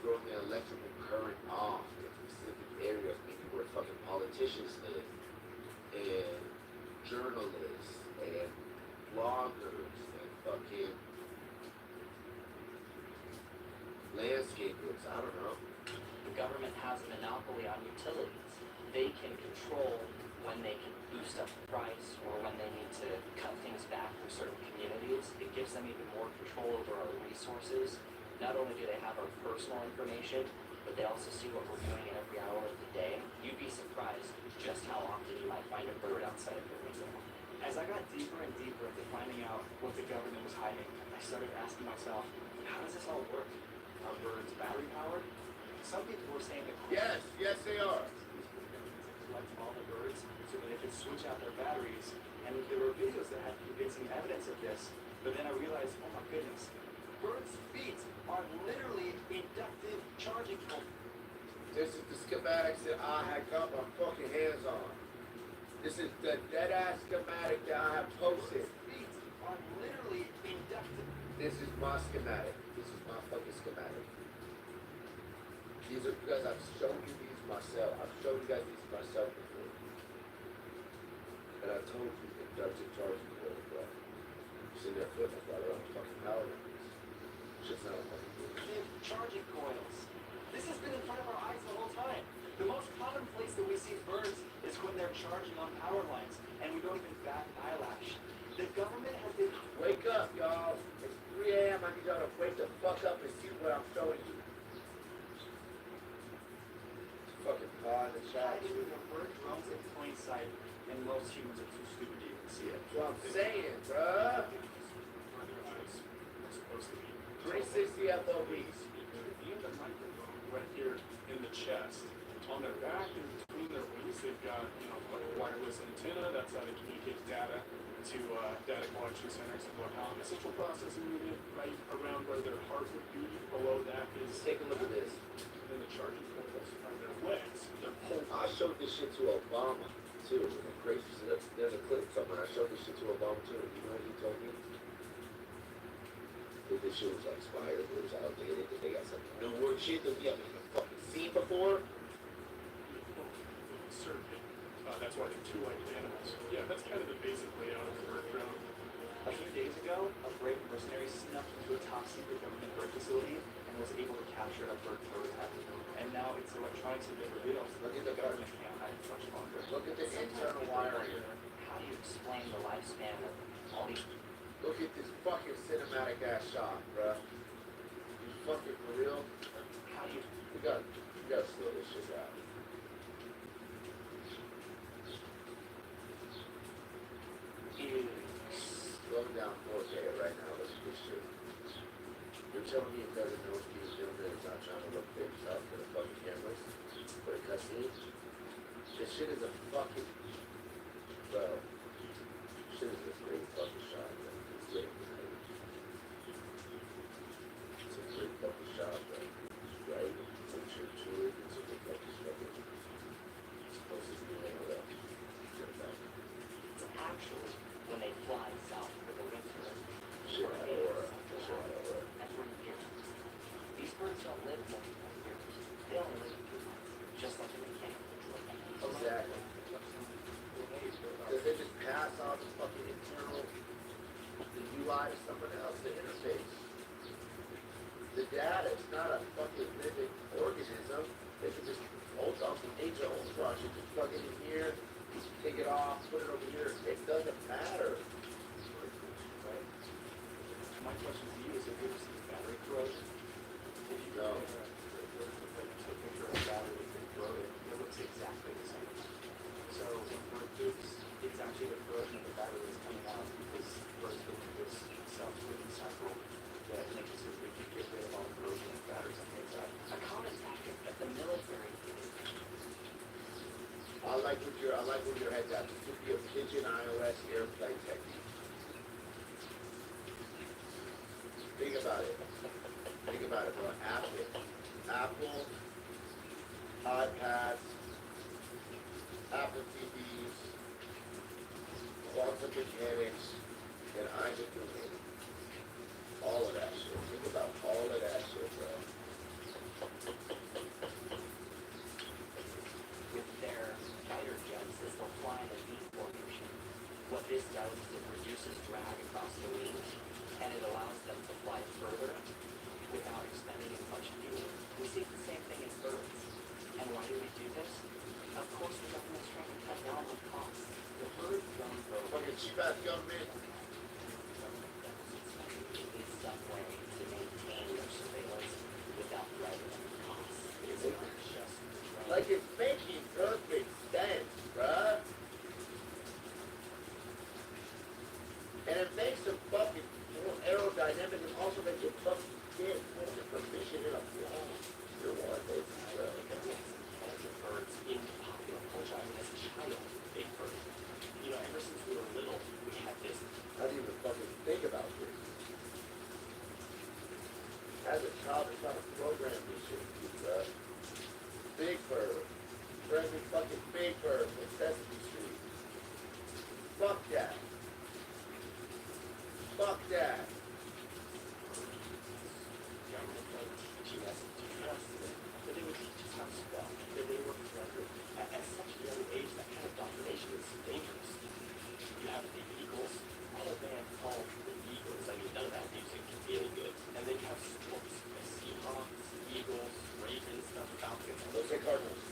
Throwing the electrical current off in specific areas, maybe where fucking politicians live, and journalists, and bloggers, and fucking landscapers, I don't know. the government has a monopoly on utilities. They can control when they can boost up the price or when they need to cut things back for certain communities. It gives them even more control over our resources. Not only do they have our personal information, but they also see what we're doing in every hour of the day. You'd be surprised just how often you might find a bird outside of your window. as I got deeper and deeper into finding out what the government was hiding, I started asking myself, how does this all work? Are birds battery powered? Some people were saying that Yes, yes they are. collect all the birds so that they could switch out their batteries. And there were videos that had convincing evidence of this. But then I realized, oh my goodness, birds' feet are literally inductive charging points. This is the schematics that I had got my fucking hands on. This is the dead-ass schematic that I have posted. Birds' feet are literally inductive. This is my schematic. This is my fucking schematic. These are because I've shown you these myself. I've shown you guys these myself before. And I told you inductive charging point, bro. It's in their foot, that's why they're on fucking power lines. Just not fucking good. Charging coils. This has been in front of our eyes the whole time. The most common place that we see birds is when they're charging on power lines, and we don't even bat an eyelash. The government has been... Wake up, y'all. It's 3 a.m. I need y'all to wake the fuck up and see what I'm showing you. It's fucking pause. lot in the chat. Hiding with a bird drones in plain sight, and most humans are too stupid to even see it. That's what I'm saying, bruh. Where their eyes are supposed to be. 360 FOBs. And the microphone right here in the chest. On their back and between their wings, they've got, like a wireless antenna. That's how they communicate data to data collection centers and whatnot. The central processing unit right around where their heart would be. Below that is. Take a look at this. And then the charging ports are their legs. Their whole I showed this shit to Obama, too. Crazy. There's a clip somewhere. I showed this shit to Obama, too. You know what he told me? That this shit was like spider, it was outdated, that they got some new work shit that we haven't even fucking seen before. survey. That's why they're two-legged animals. Yeah, that's kind of the basic layout of the bird drone. A few days ago, a brave mercenary snuck into a top-secret government bird facility and was able to capture a bird prototype. And now its electronics have been revealed. Look at the government can't hide it much longer. Look at the internal wiring. How do you explain the lifespan of all these? Look at this fucking cinematic ass shot, bruh. You fucking for real? How do you? We gotta slow this shit down. Slow it down 4K right now. Look at this shit. You're telling me it doesn't know it's being filmed and it's not trying to look big stuff for the fucking cameras? For the cutscene? This shit is a fucking... Bro. This shit is a great fucking shot, man. It's great. It's a great fucking shot, bro. Right? Make sure to it. It's a good fucking fucking... It's supposed to be nailed up. Get it back. It's actually when they fly south for the winter. Shit out of order. Shit out of order. That's where you hear them. These birds don't live multiple years. They only live a few months, just like a mechanical drill. Exactly. Because they just pass on the fucking internal, the UI to someone else, the interface. The data is not a fucking living organism. They can just hold off the data, brush it, just plug it in here, take it off, put it over here. It doesn't matter. Right? My question to you is, have you ever seen battery corrosion? If you No. take a picture of a battery that's been corroded, it looks exactly the same. So when bird poops, it's actually the corrosion of the battery that's coming out because birds go through this self-cleaning cycle that makes it so we can get rid of all the corrosion of batteries on the inside. A common tactic that the military uses. I like where your head's at. This could be a pigeon iOS airplane technique. Think about it. Think about it, bro. Apple, iPads, Apple TVs, quantum mechanics, and Isaac Newton. All of that shit. Think about all of that shit, bro. With their fighter jets as they'll fly in a deep formation. What this does is it reduces drag across the wings, and it allows them to fly further without expending as much fuel. We see the same thing in birds. And why do we do this? Of course, the government's trying to cut down on costs. The bird drone program Fucking cheap ass government. is some way to maintain their surveillance without driving up costs. It's not just Like it's making perfect sense, bruh. And it makes them fucking more aerodynamic and also makes them fucking get more permission in a flaw. You're one, baby. birds into popular culture. I mean, as a child, big bird. You know, ever since we were little, we had this. I didn't even fucking think about this. As a child, I trying to program this shit, bruh. Big Bird. Friendly fucking Big Bird with Sesame Street. Fuck that. Fuck that. Government would teach us to trust them, that they would teach us how to spell, that they were together. At such a young age, that kind of domination is dangerous. You have the Eagles, a whole band called the Eagles. I mean, none of that music can be any good. And then you have sports, the Seahawks, Eagles, Ravens, the Falcons. Let's say Cardinals.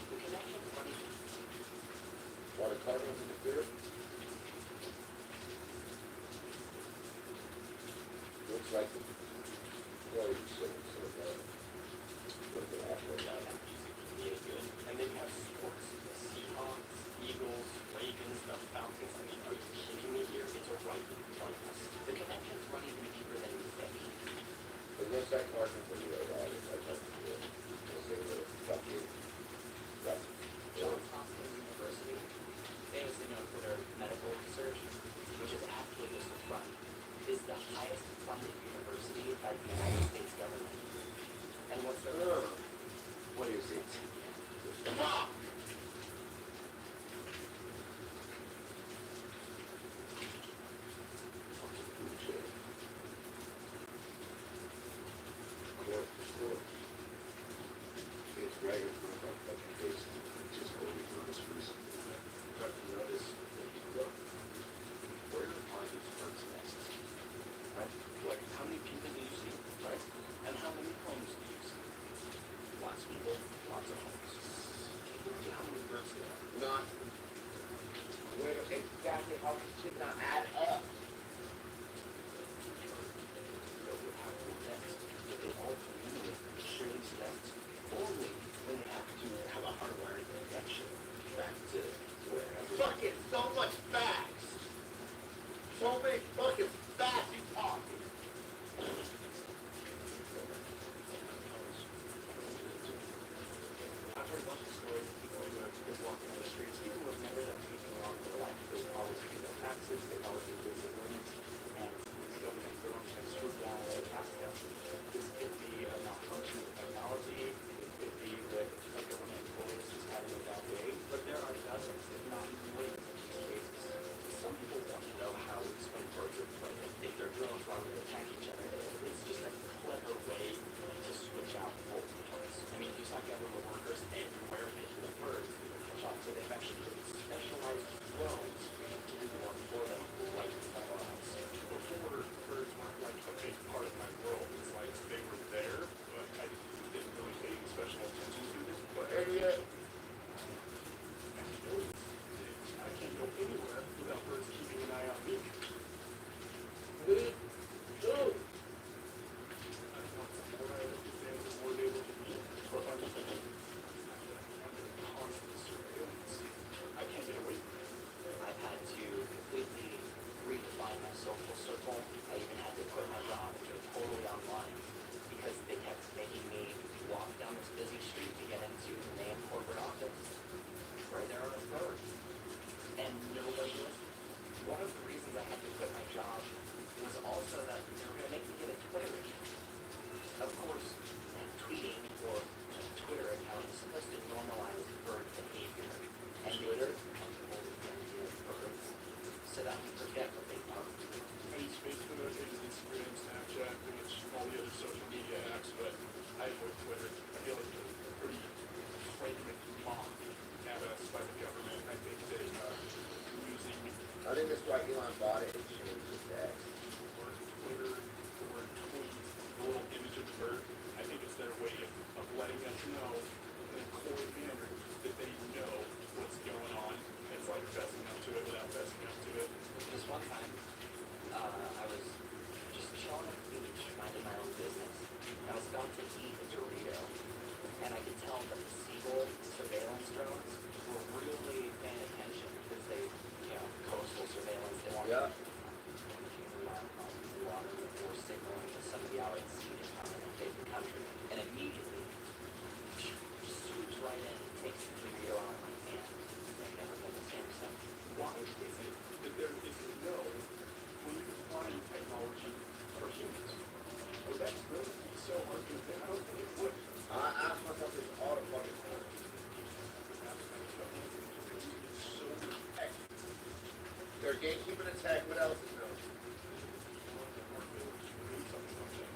The connection is funny. Want the Cardinals in the theater? Looks like the Chloe shit. So, look at that. think that's why Elon bought it and changed it to X. Or Twitter or tweet a little image of the bird. I think it's their way of letting us know in a coy manner that they know what's going on. It's like fessing up to it without fessing up to it. Just one time, I was just chilling at the beach, minding my own business. I was about to eat a Dorito, and I could tell that the Seagull surveillance drones were really paying attention because they, coastal surveillance, they wanted Yeah. the water before signaling to somebody out at sea to come and invade the country. And immediately, just swoops right in and takes the Dorito out of my hand. I've never been the same since. Why is it that there is no flying technology for humans? Would that really be so hard to invent? I don't think it would. I ask myself this all the fucking time. They're gatekeeping attack. What else is known? I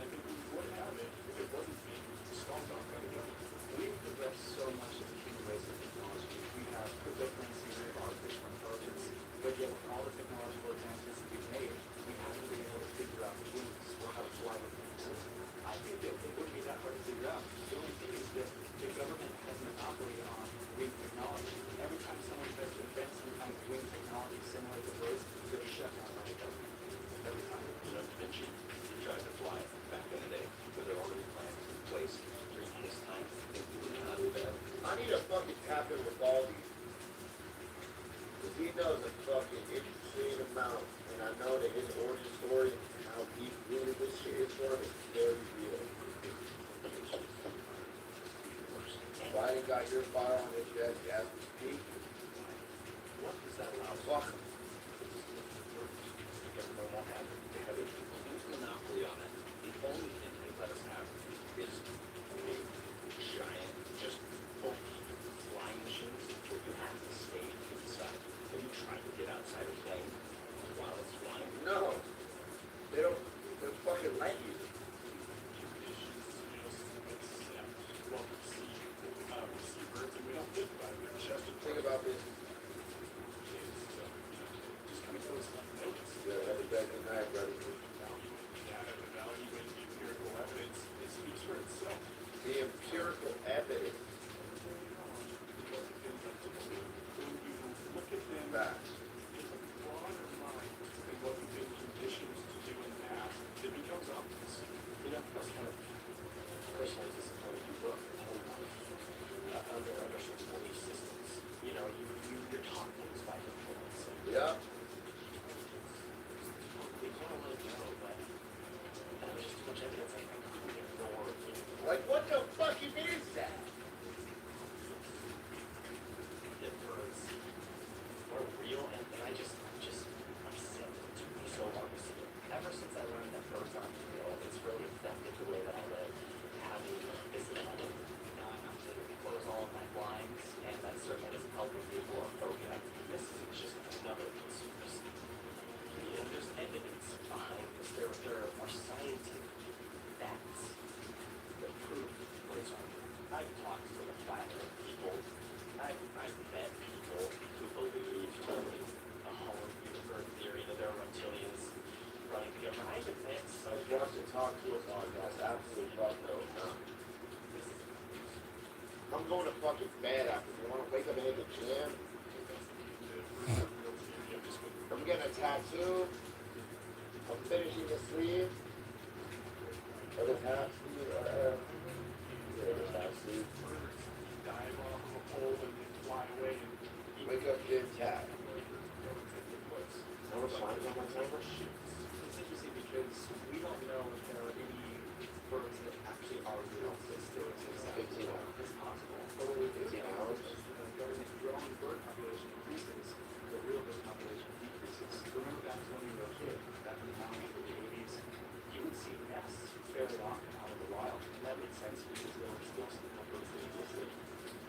think we would have it if it wasn't being stomped on by the government. We've progressed so much in the human race of technology. We have cryptocurrency, we have artificial intelligence, but yet with all the technological advancements that we've made, we haven't been able to figure out wings or how to fly with wings. I think that it wouldn't be that hard to figure out. The only thing is that the government has an monopoly on wing technology. Every time someone tries to invent some kind of wing technology similar to birds, they're shut down by the government. Every time. Da Vinci tried to fly back in the day, but they're already plans in place during his time. I think we would not do that. I need a fucking tap in with Baldy. Because he knows a fucking insane amount. And I know that his origin story and how deep rooted this shit is for him is very real. Biden got your fire on his desk as we speak. What does that allow? Fuck him. The government won't have it. They have a complete monopoly on it. The only thing they let us have is a giant, just bulky flying machines where you have to stay inside. Have you tried to get outside a plane while it's flying? No. They don't fucking let you. Think about this. Yeah, happy back tonight, brother. The empirical evidence. Facts. Personally disappointed you look under underserved belief systems. You're taught things by influence. Yeah. We kind of let it go, but that was just too much evidence I couldn't ignore. Like, what the fuck even is that? That birds are real, and I'm sick. It took me so long to see it. Ever since I learned that birds aren't real, it's really affected the way that I live. Having visited them, now I have to close all of my blinds, and that certainly doesn't help with people or phobia. This is just another conspiracy. There's evidence behind this. There are scientific facts that prove birds are real. I've talked to the flat earth people. I've met people who believe totally a hollow earth theory that there are reptilians running the government. I've met some Like, wants to talk to us on that's absolute fuck no. I'm going to fucking bed after. You want to wake up and hit the gym? I'm getting a tattoo. I'm finishing the sleeve. Or the half sleeve, or whatever. Yeah, the half sleeve. Dive off a pole and fly away and Wake up, gym tat. No response on my timer? It's interesting because we don't know if there are any birds that actually are real that still exist. 15 hours. It's possible. But when we do 15 know, hours. the government growing bird population increases, the real bird population decreases. Remember back to when we were a kid, back in the 90s or the 80s, you would see nests fairly often out in the wild. And that made sense because there were still some birds that existed.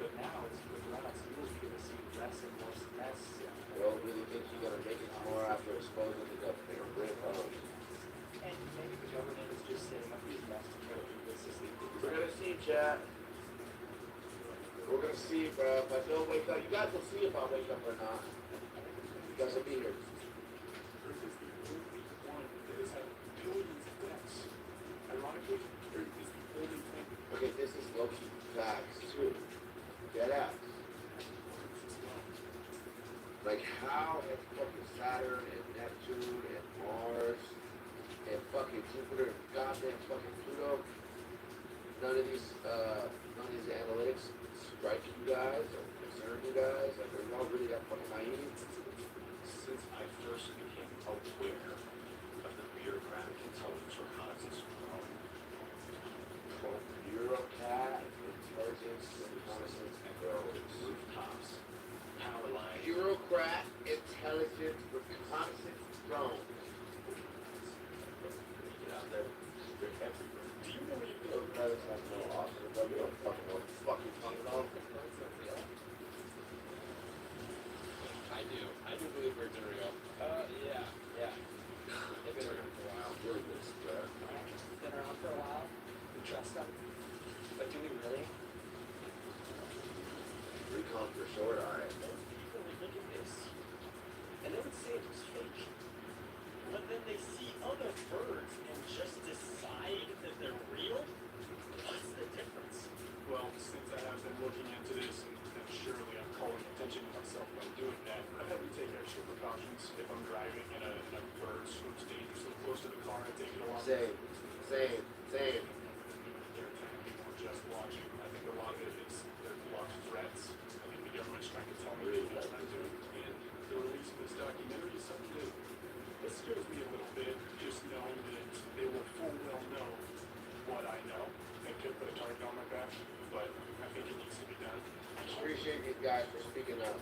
But now, it's with robots, you will begin to see less and less nests. Well, really think you're gonna make it tomorrow after exposing the government or rip up. And maybe the government is just setting up these nests to try to keep this system. We're gonna see, chat. We're gonna see, bro. If I don't wake up, you guys will see if I wake up or not. You guys will be here. Earth is the only one that has had billions of deaths. Ironically, Earth is the only planet. Okay, this is low-key facts too. Dead ass. Like how has fucking Saturn and Neptune and Mars and fucking Jupiter and goddamn fucking Pluto, none of these analytics strike you guys or concern you guys? Like, are y'all really that fucking naive? Since I first became aware of the bureaucratic intelligence reconnaissance drone, Bureaucrat, intelligence, reconnaissance, drones. rooftops, power lines, Bureaucrat, intelligence, reconnaissance, drones. get out there, they're everywhere. Do you believe that Those guys have no option, but we don't fucking know what the fuck you're talking about. I do believe birds are real. Yeah. They've been around for a while. Really good stuff. Been around for a while. We trust them. But do we really? Recon for short, alright. People would look at this, and they would say it was fake. But then they see other birds and just decide that they're real? What's the difference? Well, since I have been looking into this, and surely I'm calling attention to myself by doing that, I've had to take extra precautions if I'm driving and a bird swoops dangerously close to the car. I take it along. Same. They're attacking or just watching. I think a lot of it is their bluff threats. I mean, the government's trying to tell me what I'm doing, and the release of this documentary is something new. It scares me a little bit, just knowing that they will full well know what I know and could put a target on my back, but I think it needs to be done. Appreciate you guys for speaking up.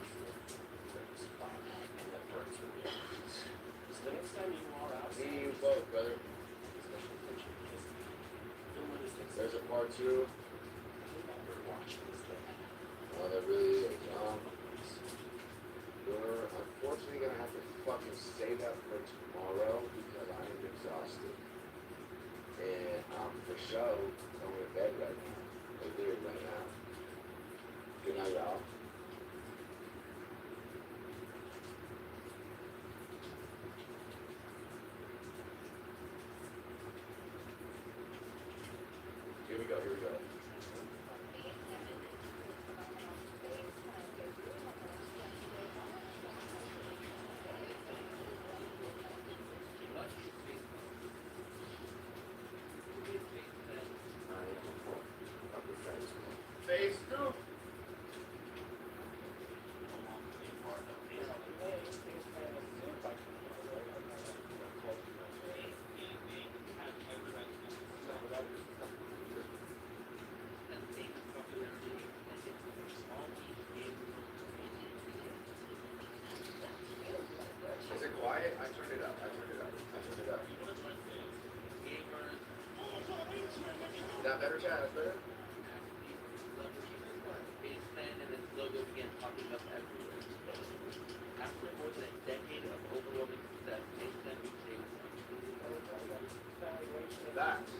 So the next time you are out, Me and you both, brother. special attention because film one of these things. There's a part two. Bird watching is the Oh, that really is. We're unfortunately gonna have to fucking save that for tomorrow because I am exhausted. And for show, going to bed right now. I'm doing it right now. Good night, y'all. Here we go. Phase two. Is it quiet? I turned it up. Is that better, Chad? That's better? Logo began popping up everywhere. After more than a decade of overwhelming success, Baseline became Facts.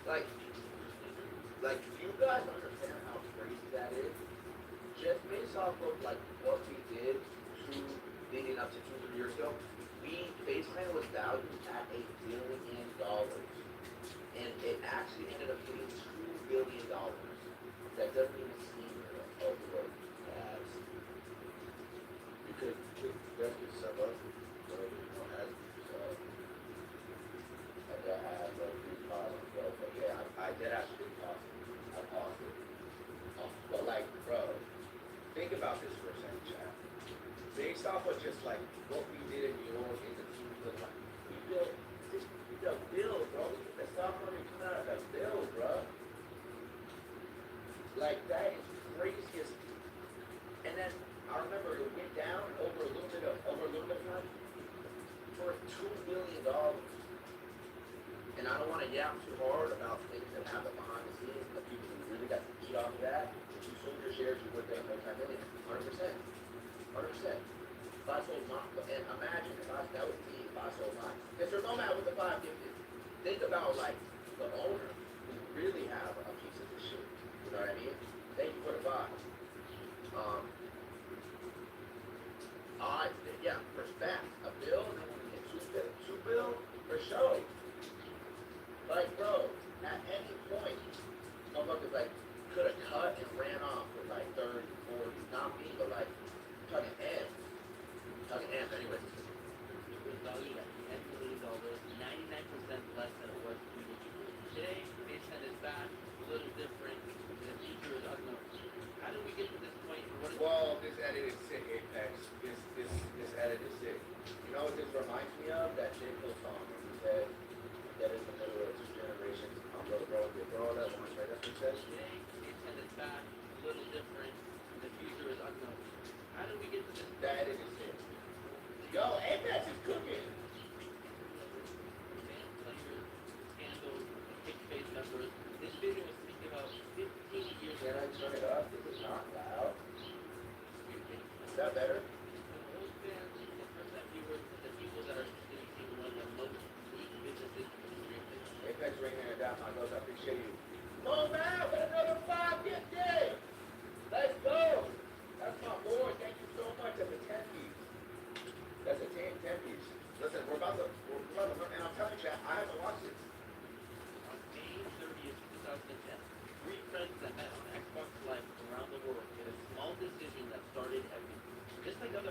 Like, you guys understand how crazy that is? Just based off of like what we did leading up to 2-3 years ago, Baseline was valued at $1 billion, and it actually ended up getting $2 billion. That doesn't even seem overlooked as you could definitely sum up, as I have a good pause on go, but yeah, I did actually pause it. I paused it. But like, bro, think about this for a second, Chad. Based off of just like what we did in New York in the team, like we built bill, bro. The stock money coming out of that bill, bro. Like that is crazy as. And then I remember it went down over a little bit of time for $2 billion. And I don't want to yap too hard about things that happen behind the scenes, but people who really got to eat off of that. If you sold your shares, you would have been a multi-millionaire. 100%. 100%. If I sold mine, and imagine that was me, if I sold mine. Because there's no matter what the 5 gifted. Think about like the owner who really have a piece of this shit. You know what I mean? Thank you for the 5. Yeah, for facts, a bill show. Like, bro, at any point, motherfuckers like could have cut and ran off with like 30, 40, not me, but like tugging ends. Tugging ends, anyways. It was valued at $10 million, 99% less than it was previously. Today, they said it's back, a little different, and the future is unknown. How did we get to this point? And what is Well, this edit is sick, Apex. This edit is sick. You know what this reminds me of? That J. Cole song when he said that is the middle of two generations. I'm little bro, big bro, that one, right? That's what it says. today, they said it's back, a little different, and the future is unknown. How did we get to this point? That edit is sick. Yo, Apex is cooking. Band players, scandals, big face numbers. This video was speaking about 15 years Can I turn it up? This is not loud. Is that better? Most fans, the first-time viewers, and the people that are interested in seeing one of the most unique businesses in the history of business. Apex ringing it down, my girls. I appreciate you. Oh man, with another 5 get day. Let's go. That's my boy. Thank you so much. That's a 10 piece. That's a 10 piece. Listen, we're about to, and I'm telling you, chat, I haven't watched this. On May 30th, 2010, three friends that met on Xbox Live around the world made a small decision that started everything. Just like us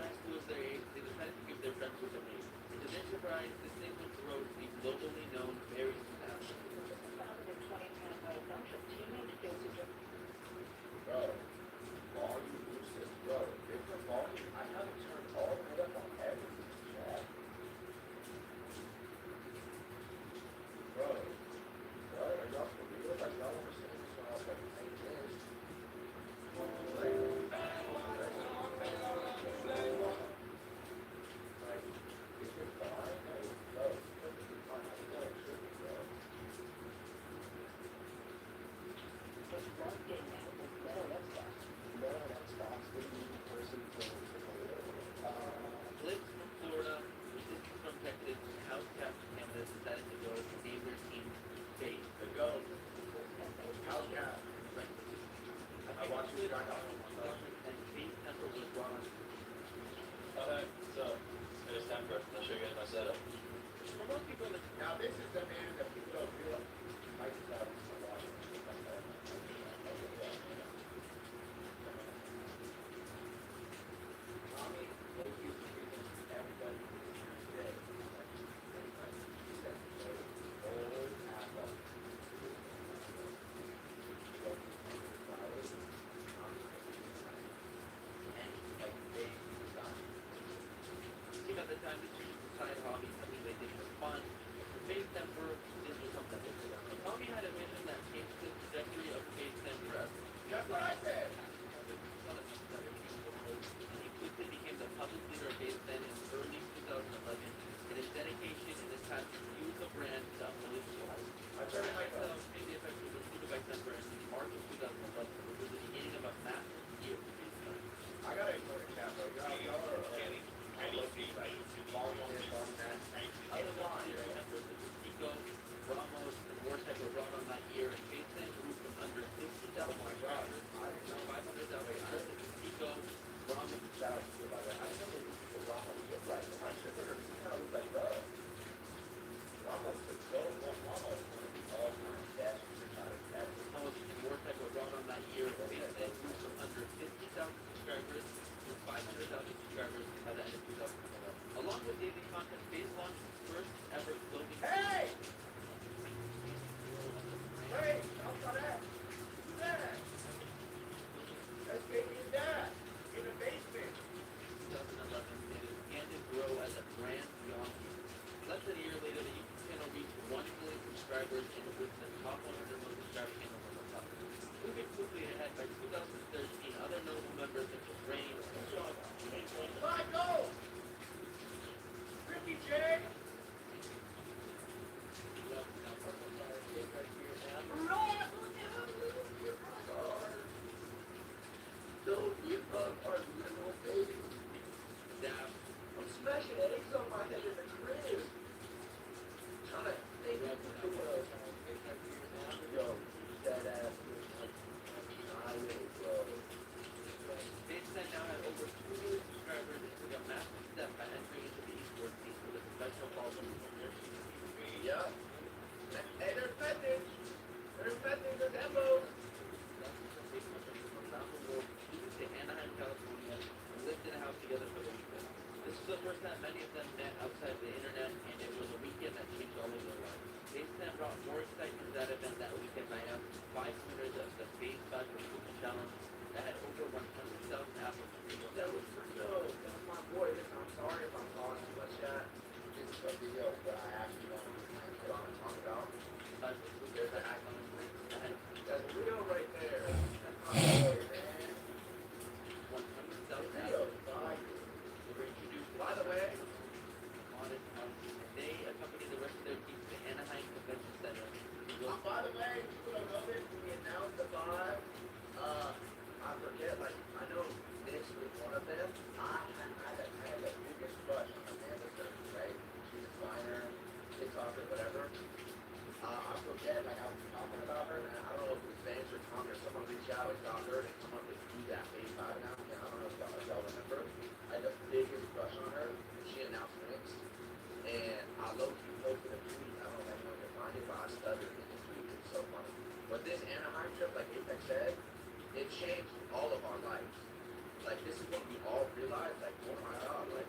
like this is what we all realize, like, oh my god, like,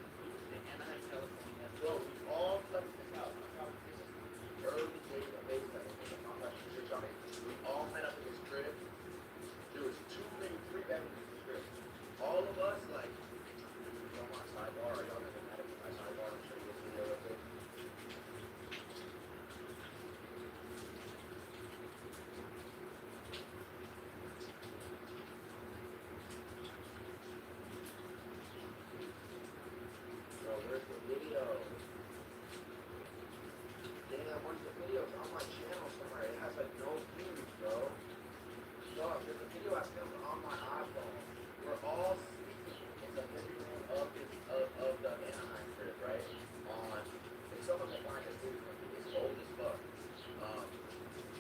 The Anaheim, California. bro, we all left this out. This is early days of baseball. We all met up in this crib. There was 2, maybe 3 bedrooms in this crib. All of us, like, on my sidebar, y'all never met up with my sidebar, I'm sure you guys video of it. Bro, where's the video? Damn, where's the video? It's on my channel somewhere. It has like no views, bro. Dog, there's a video I filmed on my iPhone. We're all sleeping in the living room of the Anaheim crib, right? If someone can find this video, it's old as fuck.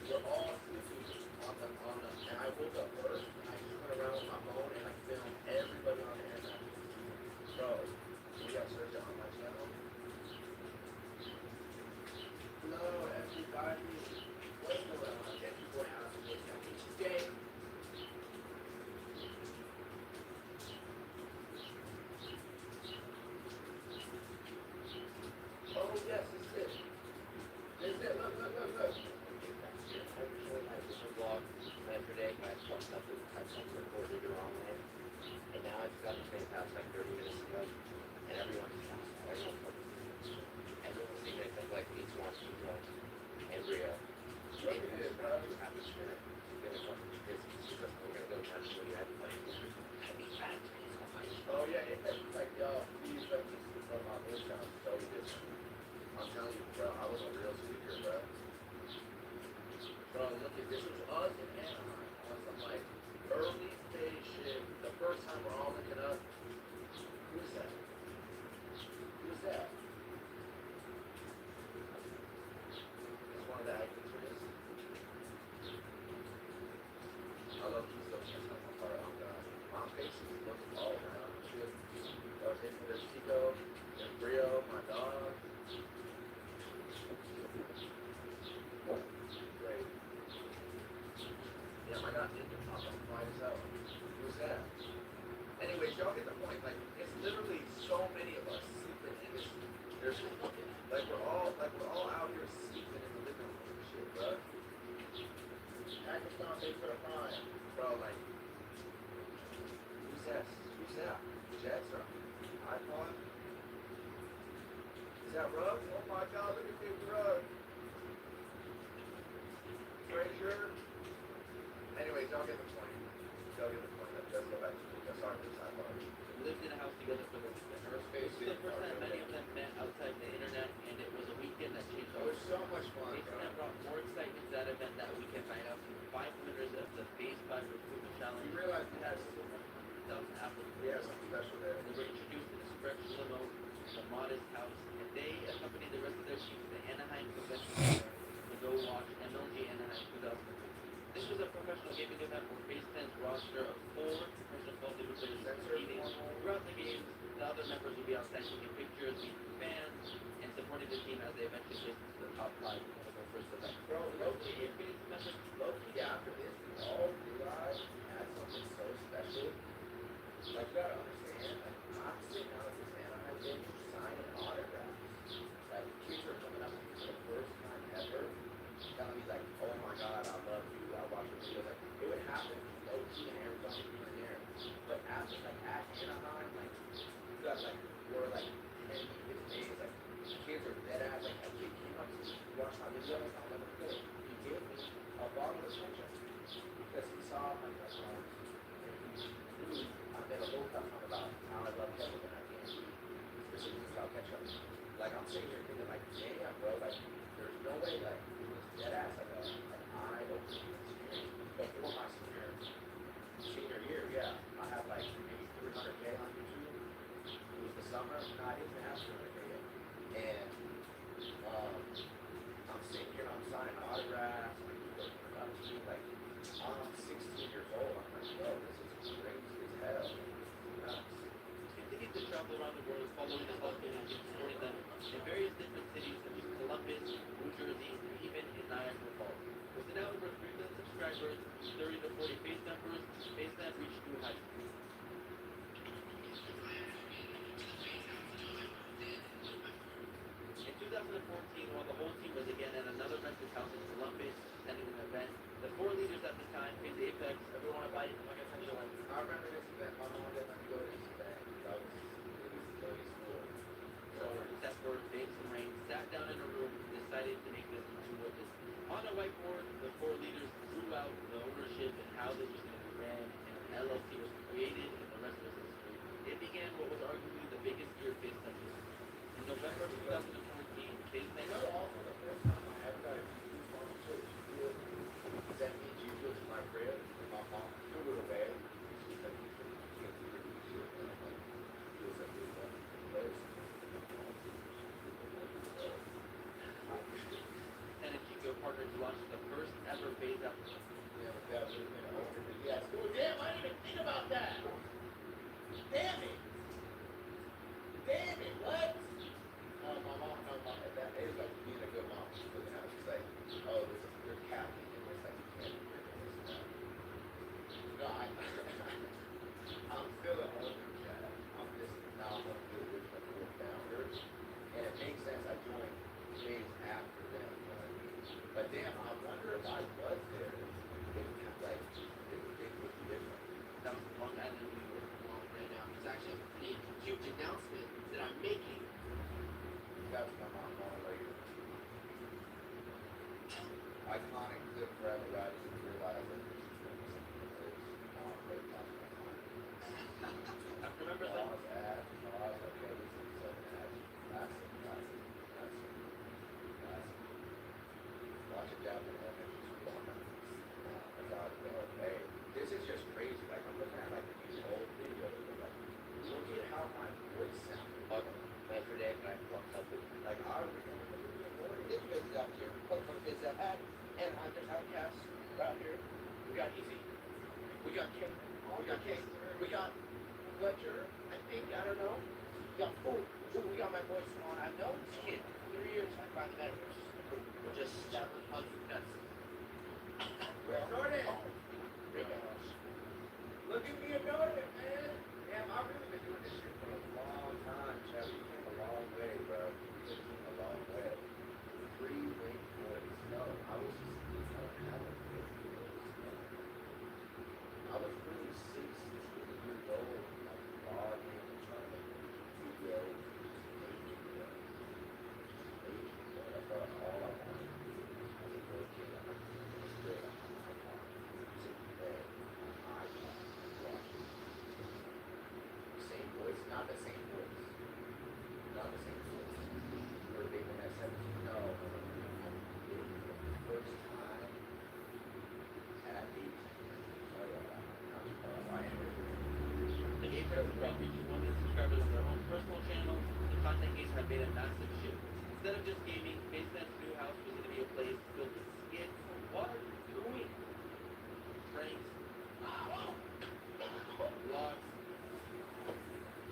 We're all sleeping and I woke up first and I just went around with my phone and I filmed everybody on the Anaheim. Bro, we got search on my channel. Hello, everybody. What's going on? Thank you for having me today. Oh, yes, it's this. It's it. Look. I recorded my official vlog yesterday. I fucked up and I recorded the wrong way. And now I just got the same past like 30 minutes ago. And everyone's passed. Everyone's seen it except like each one, and Rio. Atmosphere. We're gonna fucking be busy. We're gonna go down to where you had to play. Oh, yeah, it's like, y'all, please let me see from my voice sounds so different. I'm telling you, bro, I was a real speaker, bro. Bro, look at this. Was us in Anaheim on some, like, early stage shit. The first time we're all looking up. Who's that? Who's that? It's one of the acting twins. I love you so much. I'm part of my face is looking all around. There's Chico, there's Brio, my dog. Great. Yeah, my God, I'm fine as hell. Who's that? Anyways, y'all get the point. Like, it's literally so many of us sleeping in this. There's like we're all out here sleeping in the living room and shit, bro. Pakistan pays for the fine, bro. Like, who's that? Who's that? Jets or iPod? Is that Rug? Oh my God! Look at Big Rug. Frazier. Anyways, y'all get the point. Let's go back to the sorry for the sidebar. We lived in a house together for the First base. This is the first time many of them met outside the internet, and it was a weekend that changed It was so much fun, Jason bro. brought more excitement to that event that weekend by announcing 5 winners of the Phase 5 Recruitment Challenge. You realize we had some, 1,000 applicants. we had something special there. They were introduced in a stretch limo, a modest house, and they accompanied the rest of their team to the Anaheim Convention Center to go watch MLG Anaheim 2015. This was a professional gaming event where Base 10's roster of 4 professional ball players were competing throughout the games. The other members will be outside taking pictures, meeting fans, and supporting the team as they eventually get to the top 5 of their first event. Bro, Loki, after this, we all realized we had something so special. Like, you gotta understand, like, I'm sitting out at this Anaheim game, signing autographs. Like, kids are coming up to me for the first time ever, telling me, like, oh my God, I love you, I watch your videos. Like, it would happen to Loki and everybody in there. But after, like, at Anaheim, like, you got, like, we're, like, 10, 15 days, like, kids are dead ass, like, a kid came up to me, he watched my videos, I'll never forget it. He gave me a bottle of ketchup because he saw my restaurants. I made a whole time about how I love ketchup and I can't eat specifically about ketchup. Like, I'm sitting here thinking, like, damn, bro, like, there's no way, like, it was dead ass, like, eye-opening experience. Before my senior year, yeah, I had, like, maybe 300K on YouTube. It was the summer, no, I didn't have 300K yet. And, I'm sitting here, I'm signing autographs, like, people are coming up to me, like, I'm 16 years old, I'm like, yo, this is crazy as hell. Nuts. Continued to travel around the world following the Hawks and supporting them in various different cities such as Columbus, New Jersey, and even in Niagara Falls. With now over 3 million subscribers, 30 to 40 Base members, Base Net reached new heights. 1st, 2014, Baseman. You know, also the first time I ever got a YouTube from a church, you sent me Jesus to my crib, and my mom threw it away. She said, "You can't do it." And I'm like, "You said this one first." And a Chico partner to launch the first ever phase out. Yeah, but that would have been over. Yes. Oh, damn, I didn't even think about that. Damn it. Damn it, what? My mom, that is like being a good mom. She's looking at it, she's like, oh, this is your Catholic, and it's like, you can't do this. No, I'm still an older cat. I'm just now one of the original four founders. And it makes sense, I joined days after them, you know what I mean? But damn, I wonder if I was there, if like, if things would be different. That was Long Island, New York. Right now, it's actually a pretty huge announcement that I'm making. That's my mom going later. Iconic clip forever, right? You realize that this is I remember that. Pause, ad, pause, okay, this is so classic. Watch it down the limit. Hey, this is just crazy. Like, I'm looking at like these old videos and like, look at how my voice sounded. Every day when I walked up with Like, I remember the morning. This is up here. Is that ad? And I'm just outcast out here. We got Easy. We got King. We got King. We got Fletcher. I think, I don't know. We got we got my voice on. I've known this kid 3 years back by the metaverse. We're just establishing nuts. Jordan! Look at me and Jordan, man! Damn, I've really been doing this shit for a long time, Chevy. You came a long way, bro. You came a long way. Free-wing voice. No, I was just, I don't have a good voice. I was really 16 years old, like vlogging, trying to make videos, that's all I wanted. As a little kid, I was good. Same voice, not the same voice. Not the same voice. You were big when I said, no. First time at 18. The game has brought reaching 1 million subscribers on their own personal channel. The content games have made a massive shift. Instead of just gaming, Basement's new house was going to be a place filled with skits, what, doing, pranks, vlogs,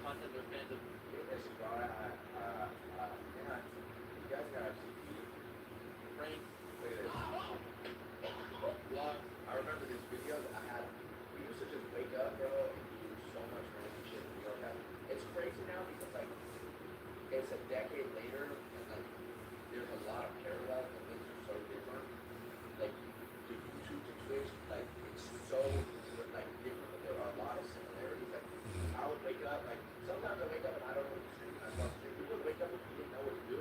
content their fans of. Listen, bro, you guys gotta see Pranks, look at this. vlogs. I remember these videos I had. We used to just wake up, bro, and do so much random shit. You know that? It's crazy now because like it's a decade later, and like there's a lot of parallels and things are so different. Like the YouTube to Twitch, like it's so like different, but there are a lot of similarities. Like I would wake up, like sometimes I wake up and I don't know what to stream. I saw stream. You would wake up and you didn't know what to do.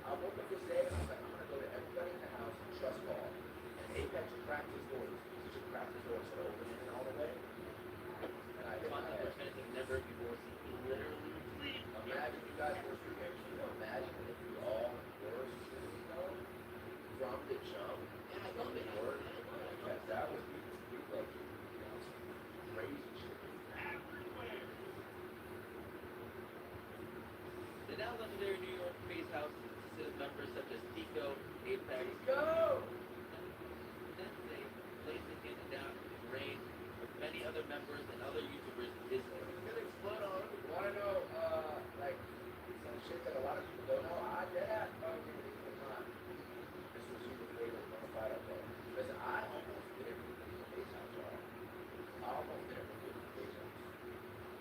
I woke up this day and I was like, I'm gonna go to everybody in the house and trust ball. And Apex cracked his doors. He just cracked his doors, so open it all the way. And I hit my Content head. their fans have never before seen. Literally, Imagine you guys were streaming. You know, imagine if you all were streaming, you know, from the jump. Yeah, I love it. Because that was we like, you know, crazy shit. the now legendary New York Phase House consisted of members such as Tico, Apex, Go! Sensei, Blazing and Down, Rain, with many other members and other YouTubers in Disney. It's gonna explode on. You wanna know, like, some shit that a lot of people don't know? I did. Oh, give me this time. This was super favorite one of fight up there. Listen, I almost did it for the Face House, y'all. I almost did it for the Face House.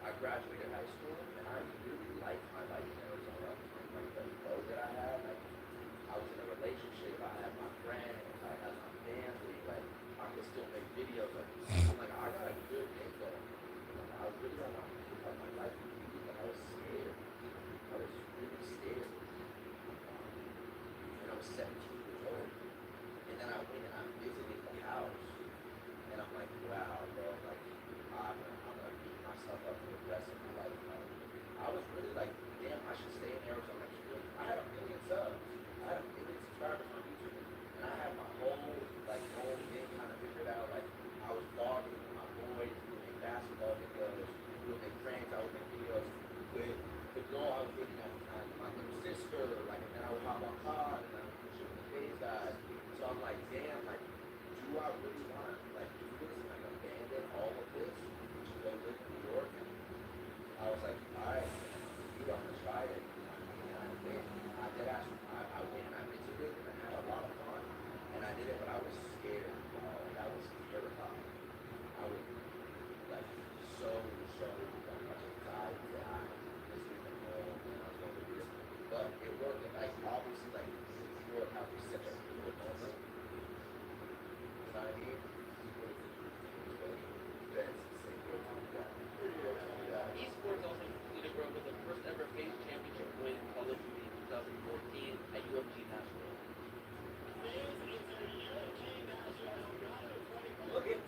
I graduated high school, and I really liked my life in Arizona. Like, the flow that I had, like, I was in a relationship, I had my friends, I had my family, like, I could still make videos. Like, I'm like, I got a good thing going. Like, I was really on my life, but I was scared. I was really scared. And I was 17 years old. And then I went and I visited the house. And I'm like, wow, bro, like, I'm gonna beat myself up for the rest of my life. I was really like, damn, I should stay in Arizona. I had a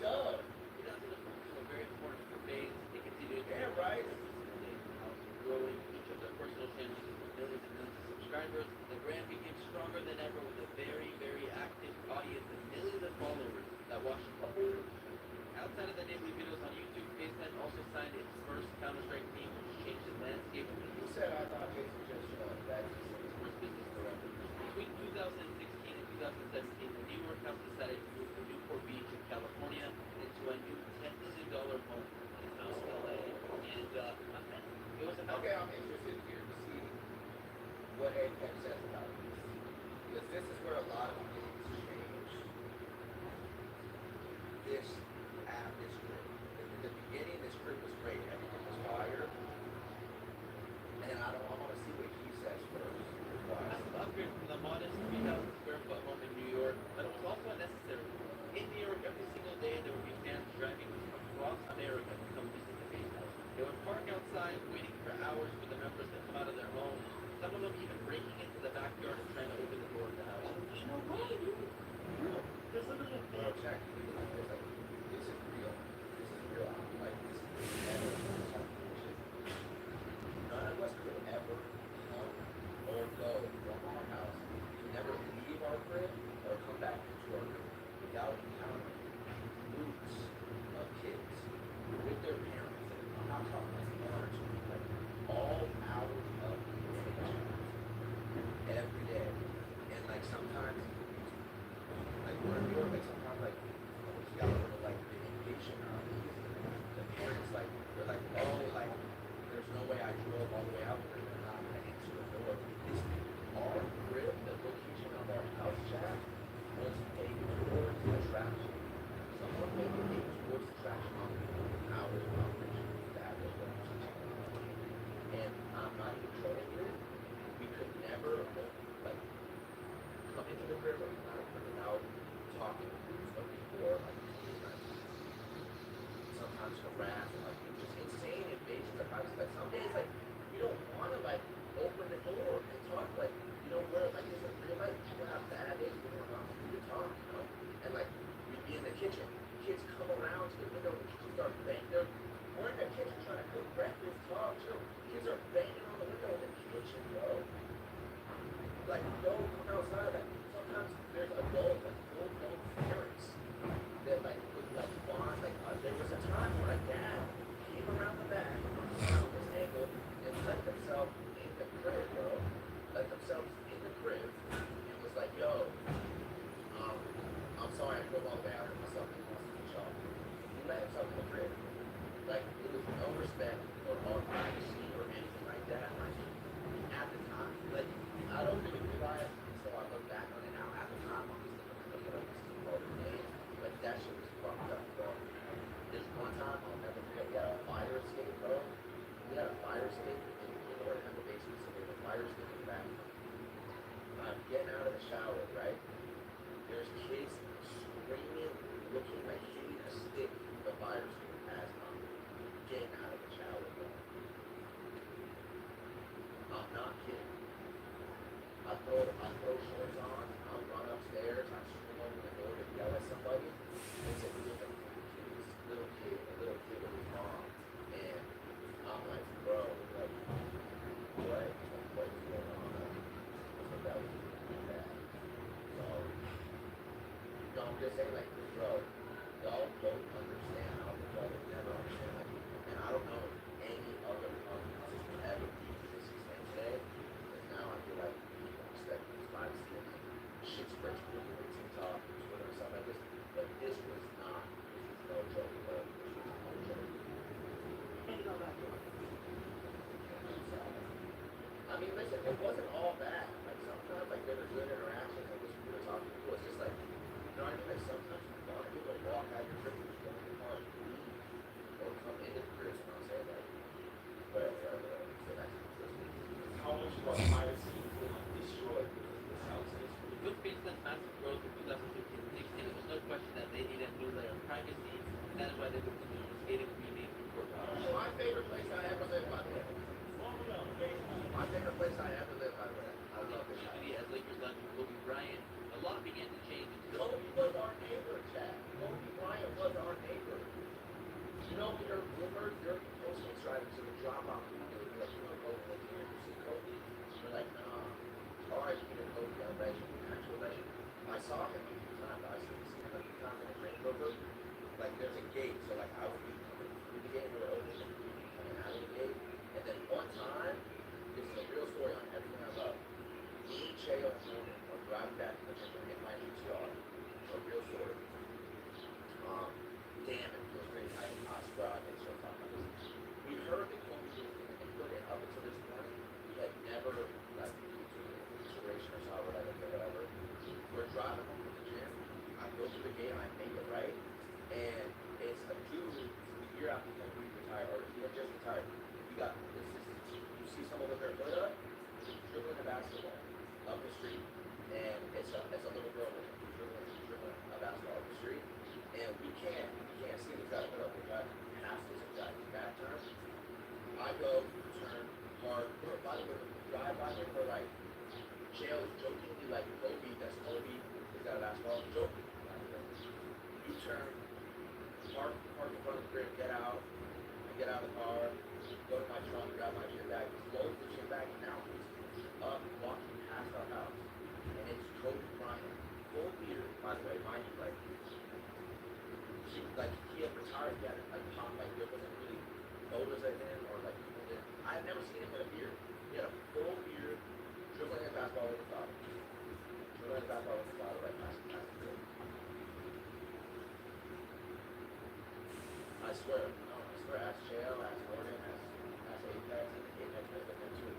Duh. 2014 were very important phase. They continued Damn right. growing each of their personal channels with millions and millions of subscribers. The brand became stronger than ever with a very, very active audience and millions of followers that watched the whole. Outside of the daily videos on YouTube, FaceTime also signed its first Counter-Strike team, which changed the landscape of the You said I thought Jason just that. sports business forever. Between 2016 and 2017, the New York House decided to move from Newport Beach in California into a new $10 million home in South LA. And it was about Okay, I'm interested here to see what Apex says about this. Because this is where a lot of things change. This app is great. In the beginning, this group was great. Everything was fire. And I want to see what he says first. an upgrade from the modest 3,000 square foot home in New York, but it was also unnecessary. In New York, every single day, there would be fans driving across America to come visit the Face House. They would park outside, waiting for hours for the members to come out of their homes. Some of them even breaking into the backyard and trying to open the door of the house. There's no way, dude. There's literally a big check. This is real. This is real. Like, this is never none of us could ever come or go from our house. We never leave our crib or come back into our crib without encountering groups of kids with their parents. And I'm not talking like one or two, like all hours of the day, every day. And like sometimes, like we're in New York, like sometimes like you got a little like the impatient around these. The parents like they're like, oh, like there's no way I drove all the way out there. They're not gonna answer the door. This our crib, the location of our house chat was aimed towards attraction. Someone made it aimed towards attraction on hours of operation. That was what was and I'm not even trolling you. We could never like come into the crib without talking to groups of people or like sometimes harass and like just insane invasions of privacy. Like some days like we don't want to like open the door and talk like where like is it real life people have bad days when we're not free to talk, and like we'd be in the kitchen, kids come around to the window and kids start banging. We're in the kitchen trying to cook breakfast, talk, chill. Kids are banging on the window in the kitchen, bro. Like, yo, come outside. Like, sometimes there's adults, like full-grown parents that like would like want like there was a time where a dad came around the back around this angle and let themselves in the crib, bro. Let themselves in the crib and was like, yo, I'm sorry I drove all the way out here myself and wants to be shot. He let himself in the crib. Like, it was no respect or our privacy or anything like that. Like, at the time, like, I don't really realize, so I look back on it now. At the time, I'm just looking at this all the name. Like, that shit was fucked up, bro. This one time, I'll never forget, we had a fire escape, bro. We had a fire escape in order to have a basement, so there's a fire escape in the back. I'm getting out of the shower, right? There's kids screaming, looking like hitting a stick with the fire escape as I'm getting out of the shower, bro. I'm not kidding. I throw shorts on, I'll run upstairs, I swing over the door to yell at somebody. It's a little kid with his mom. And I'm like, bro, like, what is going on? So that was really bad. So, I'm just saying, like, bro, y'all don't understand how y'all will never understand. Like, and I don't know if any other companies will ever be to this extent today. Because now I feel like people respect these privacy and like shit spreads quickly on TikTok and Twitter and stuff like this. But this was no joke, bro. This was no joke. I mean, listen, it wasn't all bad. Like, sometimes, like, there was good interaction, and we were talking to people. It's just like, you know what I mean? Like, sometimes you want people to walk out your crib and just go in the car and leave. Or come into the crib, you know what I'm saying? Like, whatever. So that's How much of our privacy was destroyed because this house is With Facebook's massive growth in 2015-16, there was no question that they needed a new layer of privacy, and that is why they moved to the gated community in Newport Beach. my favorite place I ever lived, by the way. My favorite place I ever lived, by the way. can't see the guy, but the guy passes a guy back turn. I go, turn, park, or by the way, drive by there for like, jail is jokingly like Kobe, that's Kobe, is that a basketball, joking. You turn, park in front of the crib, get out, I get out of the car, go to my trunk, grab my gym bag, close the gym bag, and now he's up, walking past our house, and it's Kobe Bryant, full beard, by the way, mind you, like, he had retired, he had like pop, like there wasn't really photos of him, or like people did. I had never seen him with a beard. He had a full beard, dribbling a basketball with his father. Dribbling a basketball with his father, right past the field. I swear, ask Chael, ask Gordon, ask Apex, and Apex has been there too.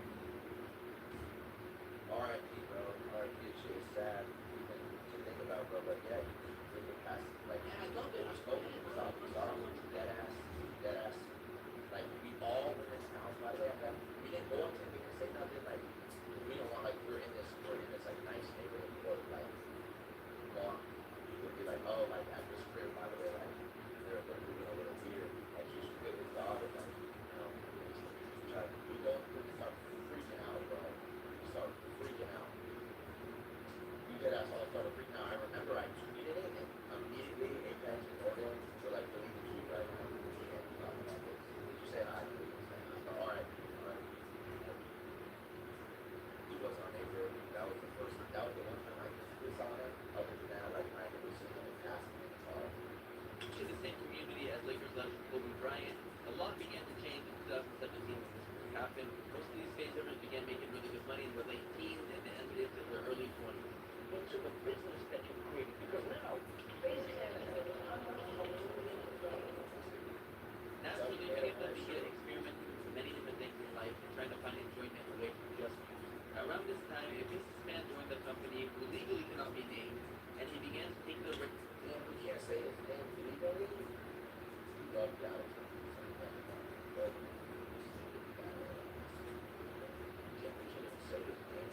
R.I.P. bro, R.I.P. Shit is sad even to think about, bro, but yeah, you really passed, like, yeah, I love it, I spoke to him, dead ass, like, we all were in this house, by the way, after that, we didn't go up to him, we didn't say nothing, like, we don't want, like, we're in this, like, nice neighborhood, or, like, long, we would be like, oh, like, at this crib, by the way, like, they're moving a little weird, like, he's with his daughter, like, you know, we start freaking out, bro, we start freaking out, we did ass all started freaking out, I remember I tweeted it, and immediately, Apex and Gordon were like, delete the tweet right now, we can't talk about this, did you say hi? Alright, he was our neighbor, that was the one time I really saw him, other than that, like, I never seen him pass me in the car. In the same community as Lakers legend Kobe Bryant, a lot began to change in 2017 when this happened. Most of these Pacers began making really good money in their late teens and ended into their early 20s. Into the business that you created, because now, Naturally, many of them began experimenting with many different things in life and trying to find enjoyment away from just music. Around this time, a businessman joined the company who legally cannot be named, and he began to take the risk. Yeah, we can't say his name legally. Love Dallas. We can't even say his name.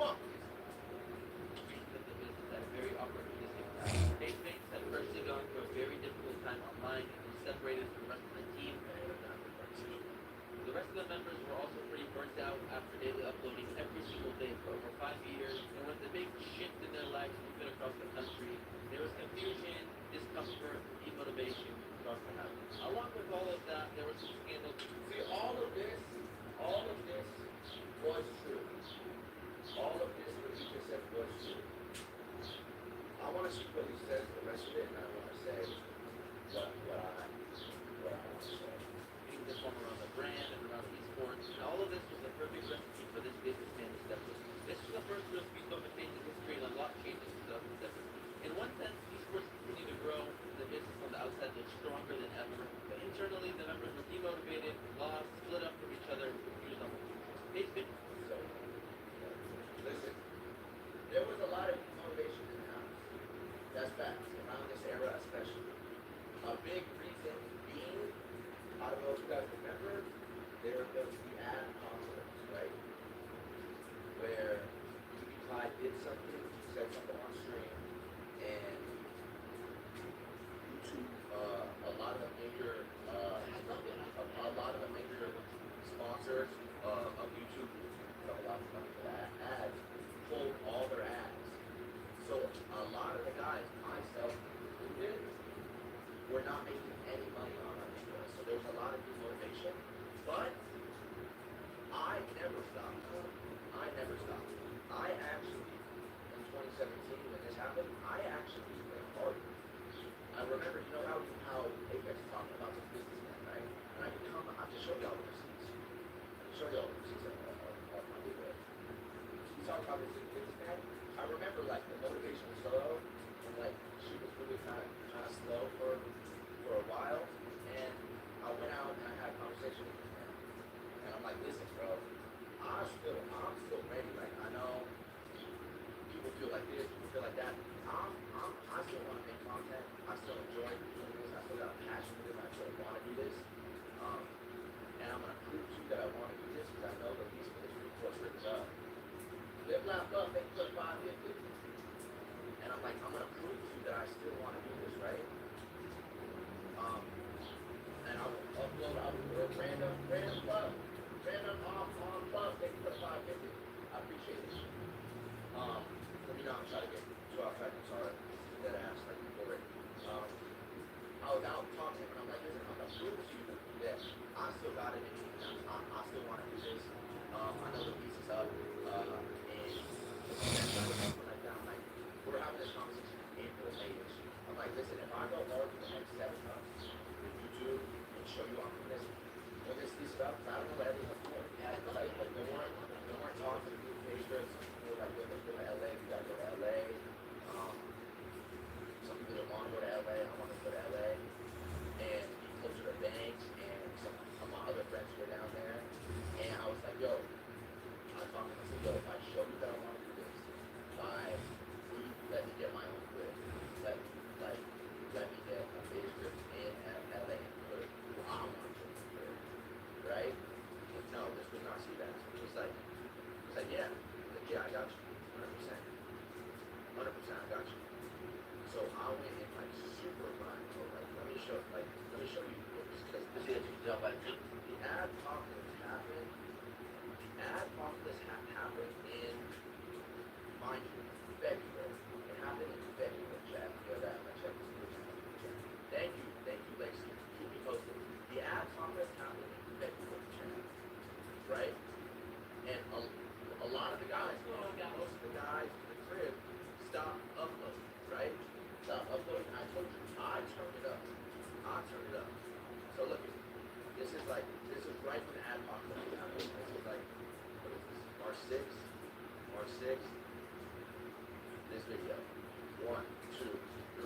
Fuck! The business at a very opportunistic time. Apex had personally gone through a very difficult time online and was separated from the rest of the team. The rest of the members were also pretty burnt out after daily uploading every single day for over 5 years, and with the big shift in their lives moving across the country, there was confusion, discomfort, demotivation across the house. Along with all of that, there were some scandals. See, all of this was true. All of this, what you just said, was true. I want to see what he says the rest of it, and I want to say what I want to say. Being this one around the brand and around esports, and all of this was the perfect recipe for this businessman to step in. This was the first real speed bump in Pacers history and a lot changed in 2007. In one sense, esports continued to grow, and the business on the outside looked stronger than ever, but internally, the members were demotivated, lost, split up from each other, and confused on what to do. So, listen, there was a lot of motivation in the house. That's facts, around this era especially. A big reason being, I don't know if you guys remember, there was the ad conference, right? Where Clyde did something, said something on stream, and YouTube, a lot of the major sponsors of YouTube, a lot of money for that ads, pulled all their ads. So a lot of the guys, myself included, were not making any money on our video. So there was a lot of demotivation. But I never stopped. I actually, in 2017 when this happened, I actually went hard. I remember, you know how Apex is talking about this businessman, right? And I can show y'all the receipts. Show y'all the receipts of my video. He's talking about this businessman. I remember like the motivation was slow, and like she was really kind of slow for a while. And I went out and I had a conversation with this man. And I'm like, listen, bro, I'm still ready. Like I know people feel like this, people feel like that. I still want to make content. I still enjoy doing this. I still got a passion for this. I still want to do this. And I'm gonna prove to you that I want to do this because I know that these for this report's written up. Live, laugh, love, make good 550. know I'm trying to get 12 seconds hard. That ass, like, before it. I was out talking, and I'm like, listen, I'm gonna prove to you that I still got it in me. I still want to do this. I know the piece is up. Like that, I'm like, we're having this conversation in April, May-ish. I'm like, listen, if I go hard for the next 7 months with YouTube and show you I'm doing this, when this piece up, I don't know what everyone's doing. Like, no more talking to people, pastors. Some people like, go to LA, you gotta go to LA. Some people don't want to go to LA, I want to go to LA. And be closer to banks, and some of my other friends were down there. And I was like, yo, I talked to myself, yo, if I show you that I want to do this, will you let me get my own crib? Let me get a base crib in LA and put it where I want to put the crib, right? But no, this was not see that. It was like, yeah, I got you, 100%. 100%, I got you. So I went in like super blind, so like, let me show you, because this is the adpocalypse happened. The adpocalypse happened in, mind you, February. It happened in February, Chad. You know that? I checked this. Thank you, Lacey. Keep me posted. The adpocalypse happened in February, Chad. Right? And a lot of the guys, most of the guys in the crib stopped uploading, right? Stop uploading. I told you, I turned it up. So look, this is right when the adpocalypse happened. This is like, what is this? March 6th. This video. 1, 2, 3.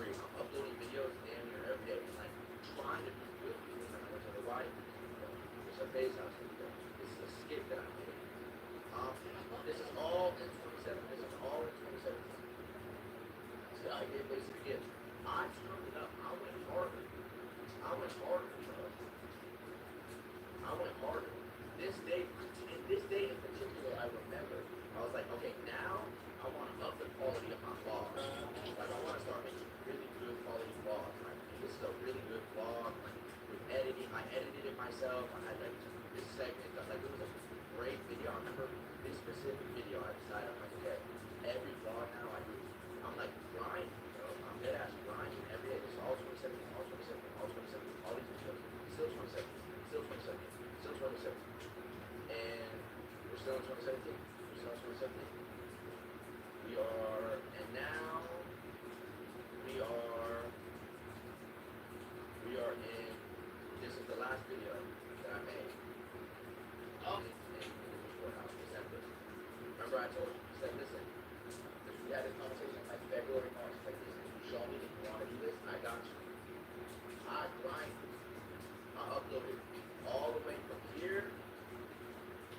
I'm uploading videos damn near every day. And like trying to be good. I went to Hawaii. There's a base house video. This is a skit that I made. This is all in 2017. So I did basically get. I turned it up. I went harder, bro. This day in particular, I remember. I was like, okay, now I want to up the quality of my vlogs. Like, I want to start making really good quality vlogs. Like, this is a really good vlog. Like, with editing, I edited it myself. I had like this segment. Like, it was a great video. I remember this specific video. I decided, I'm like, okay, every vlog now I do. I'm like grinding, bro. I'm dead ass grinding every day. This is all 2017, all 2017, all these videos. Still 2017. And we're still in 2017. We are in, this is the last video that I made. In the courthouse, December. Remember I told you, said, listen, we had this conversation like February, March, like, listen, you show me that you want to do this, I got you. I grind. I uploaded all the way from here,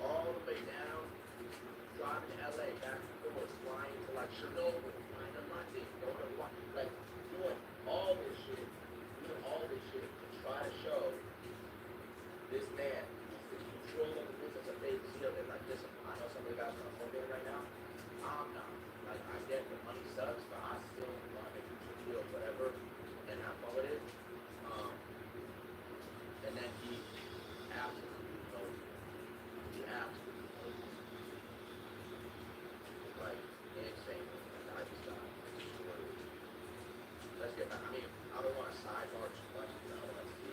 all the way down, driving to LA, back and forth, flying to like Chernobyl, flying to London, going to like doing all this shit to try to show this man who's in control of the business of Vegas. Like, listen, I know some of the guys are on phone there right now. I'm not. Like, I get the money sucks, but I still want to make YouTube videos, whatever, and have fun with it. And then he absolutely knows me. Like, insane. Like, I just got let's get back. I mean, I don't want to sidebar too much. I want to see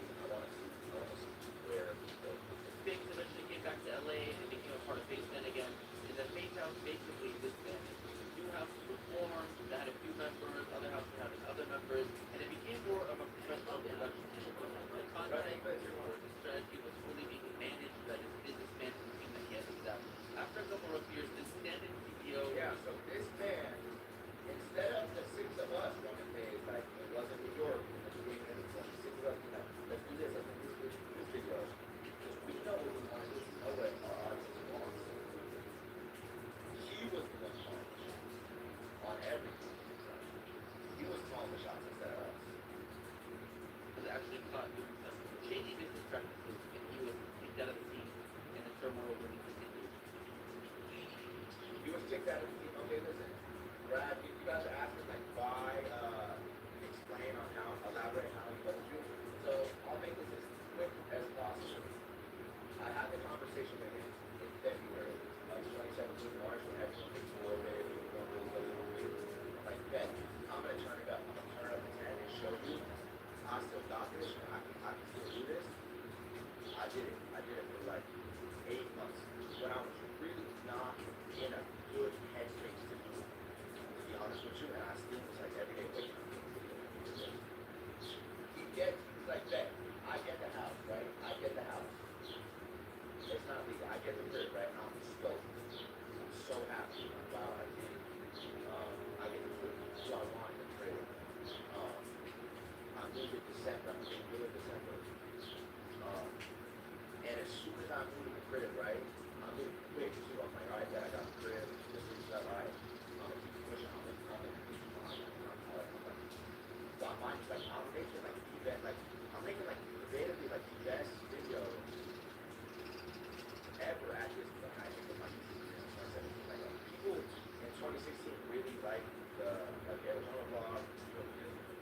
where he's going. Biggs eventually came back to LA and became a part of Face Band again. And then Face House basically disbanded. New House reformed, that had a few members, other houses had other members, and it became more of a professional production. The content strategy was fully being managed by this businessman team that he had set up. After a couple of years, this standing CEO. Yeah, so this man, instead of the 6 of us running days, like it was in New York, let's do this video. Because we know what we want to do, we know what our artists want. He was the one on everything. He was calling the shots instead of us. Was actually caught doing some shady business practices, and he was kicked out of the team, and the turmoil really continued. He was kicked out of the team. Okay, listen, Brad, you guys are asking like why, explain on how, elaborate how he told you. So I'll make this as quick as possible. I had the conversation with him in February of 2017, March, when everyone was forward, bet I'm gonna turn it up. I'm gonna turn it up to 10 and show you I still got this. And I can still do this. I did it. I did it for like 8 months when I was really not in a good headspace to do it. To be honest with you, and I still was like every day waking up. He gets like that. I get the house, right? I get the house. It's not legal. I get the crib, right? I'm stoked. I'm so happy. Wow, I did. I get the crib. So I want the crib. I moved in December. I'm in middle of December. And as soon as I moved in the crib, right? I moved quick too. I'm like, all right, Dad, I got the crib. This is stuff. All right. I'm gonna keep pushing. I'm gonna keep so I'm like, I'm making like the best, like I'm making like creatively like the best video ever at this point. I think of my YouTube videos. Like people in 2016 really like the Arizona vlog,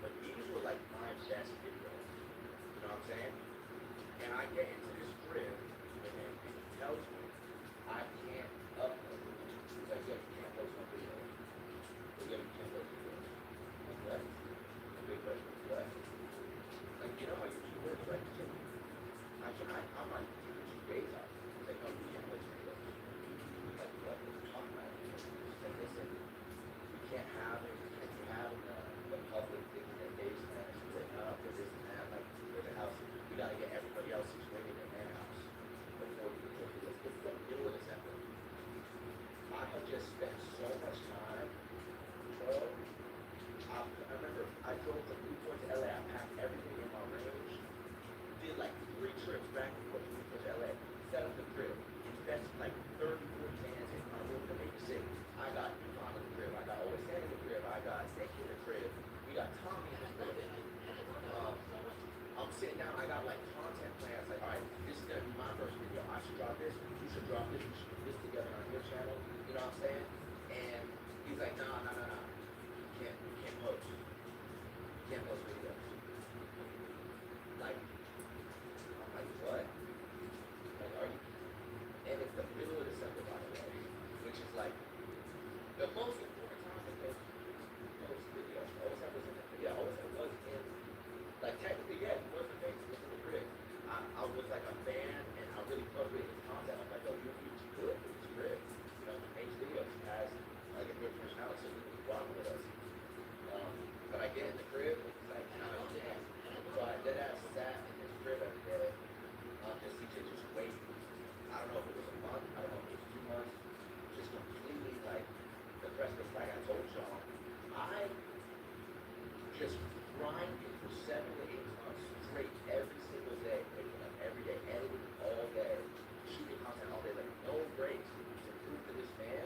but these were like my best videos. You know what I'm saying? And I get into this crib, and then he tells me I can't upload. He's like, yeah, you can't post no video. Yeah, you can't post video. Like what? The big question is what? Like, you know how YouTube works, right? I'm like, 2 days off. He's like, no, you can't post video. Like, what? What are you talking about? He's like, listen, we can't have it. We can't be having the public thinking that Dave's man is written up or this and that. Like, there's a house. We gotta get everybody else situated in their house before we can do this. It's the middle of December. I have just spent so much time, bro. I remember I drove from Newport to LA. I packed everything in my range. Did like 3 trips back and forth from Newport to LA. Set up the crib. Invested like 30, 40 bands in my room to make it sick. I got Yvonne in the crib. I got Always Sandy in the crib. I got Nicky in the crib. We got Tommy in the crib. I'm sitting down. I got like content plans. Like, all right, this is gonna be my first video. I should drop this. You should drop this. We should put this together on your channel. You know what I'm saying? And he's like, nah. You can't post. You can't post videos. Like, I'm like, what? Like, are you? And it's the middle of December, by the way, which is like the most important time to post videos. Always was in it. Yeah, always was in. Like, technically, yeah, he was the face. He was in the crib. I was like a fan, and I really fucked with his content. I'm like, yo, you're good with his crib. You know, he makes videos. He has like a good personality, so he can rock with us. But I get in the crib, it's like, damn. So I did have sat in his crib every day, just CJ just waiting. I don't know if it was a month, I don't know if it was 2 months, just completely like depressed. Because like I told y'all, I just grinded for 7 to 8 months straight every single day, waking up every day, editing all day, shooting content all day, like no breaks to prove to this man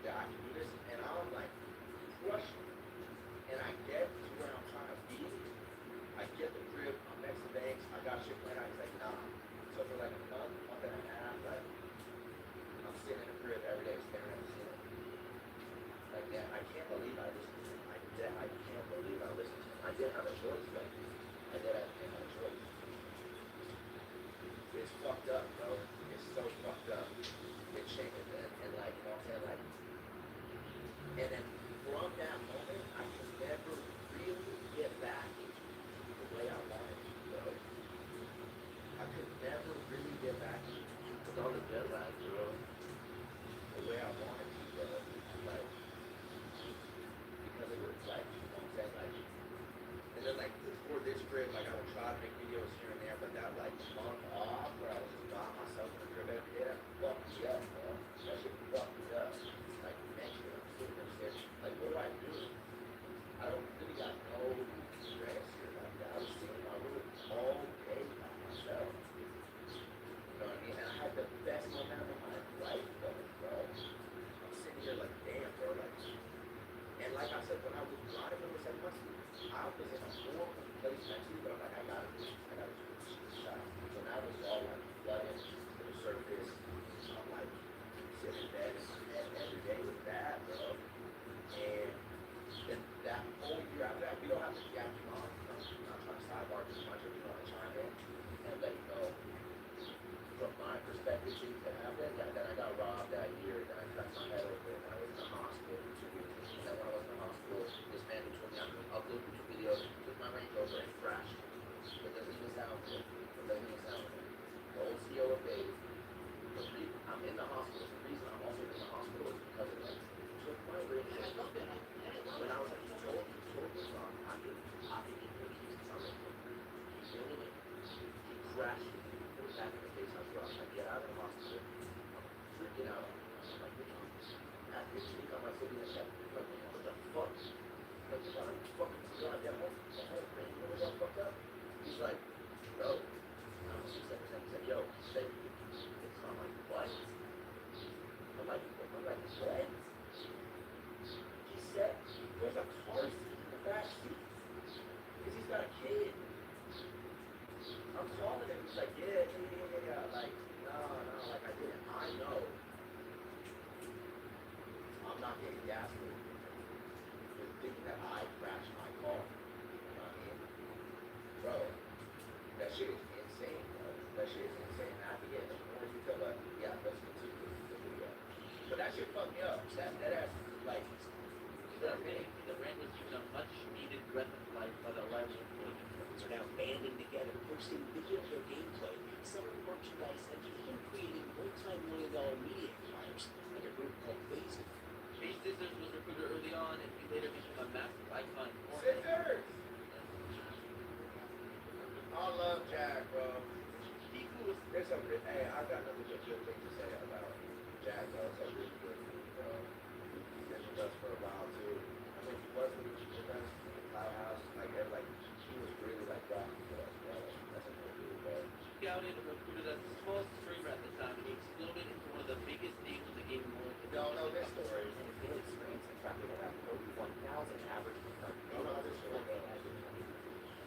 that I can do this. And I'm like crushing. And I get to where I'm trying to be. I get the crib, I'm next to Banks, I got shit planned out. He's like, nah. So for like a month and a half, like I'm sitting in the crib every day staring at the ceiling. Like, yeah, I can't believe I listened to him. I can't believe I listened to him. I didn't have a choice, but I didn't have a choice. It's fucked up, bro. It's so fucked up. It changed, and like, you know what I'm saying? Like, and then from that moment, I could never really get back the way I wanted to, bro. I could never really get back with all the deadlines, bro. The way I wanted to, bro. Like, because it was like, you know what I'm saying? Like, and then like before this crib, like I would try to make videos here and there, but that like month off where I was just by myself in the crib every day, that fucked me up, bro. That shit fucked me up. Like mentally, I'm sitting there saying, like, what do I do? I don't really got no stress here like that. I was sitting in my room all day by myself. You know what I mean? And I had the best momentum of my life going, bro. I'm sitting here like, damn, bro, like, and like I said, when I was grinding for 7 months, I was in a horrible place mentally, but I'm like, I gotta do this shot. So now it's all like flooding to the surface. I'm like sitting in bed in my head every day with that, bro. And then that whole year after that, we don't have to gap you on. I'm not trying to sidebar too much, or you want to chime in and let you know from my perspective things that happened. That I got robbed that year, then I cut my head open, and I was in the hospital for 2 weeks. And then when I was in the hospital, sound good. We're letting you sound good. The old CEO of Dave. I'm in the hospital. The reason I'm also in the hospital is because of that. Took my ring. And I love that. When I was like, told me wrong, I could get the keys to something. He crashed me. Put it back in the face. I was wrong. I get out of the hospital. I'm freaking out. I'm like, I could sneak on my city and check. Like, what the fuck? Like, I'm fucking goddamn home. The whole thing. You know what's all fucked up? He's like, bro. He said, yo, say, I'm like, what? I'm like, what? He said, there's a car seat in the back seat. Because he's got a kid. I'm calling him. He's like, yeah. Like, no, like I didn't. I know. I'm not getting gas for it. You're thinking that I crashed my car. You know what I mean? Bro, that shit is insane, bro. That shit is insane. I have to get more detail, but yeah, let's continue the video. But that shit fucked me up. That ass, like, The brand was given a much needed breath of life by the arrival of companies are now banding together, posting video of their gameplay, selling merchandise, and even creating multi-million-dollar media empires like a group called Phase. Phase Scissors was recruited early on, and he later became a massive icon. Scissors! I love Jack, bro. There's some good, hey, I've got nothing but good things to say about Jack, bro. It's a really good dude, bro. He's been with us for a while, too. I mean, he was with us in the Cloud House. Like, he was really, like, rocking for us, bro. That's a good dude, bro. Scouted and recruited as the smallest streamer at the time, and he exploded into one of the biggest names in the gaming world. Y'all know this story. And his game experience attracted around 31,000 average concurrent Y'all know this story, bro.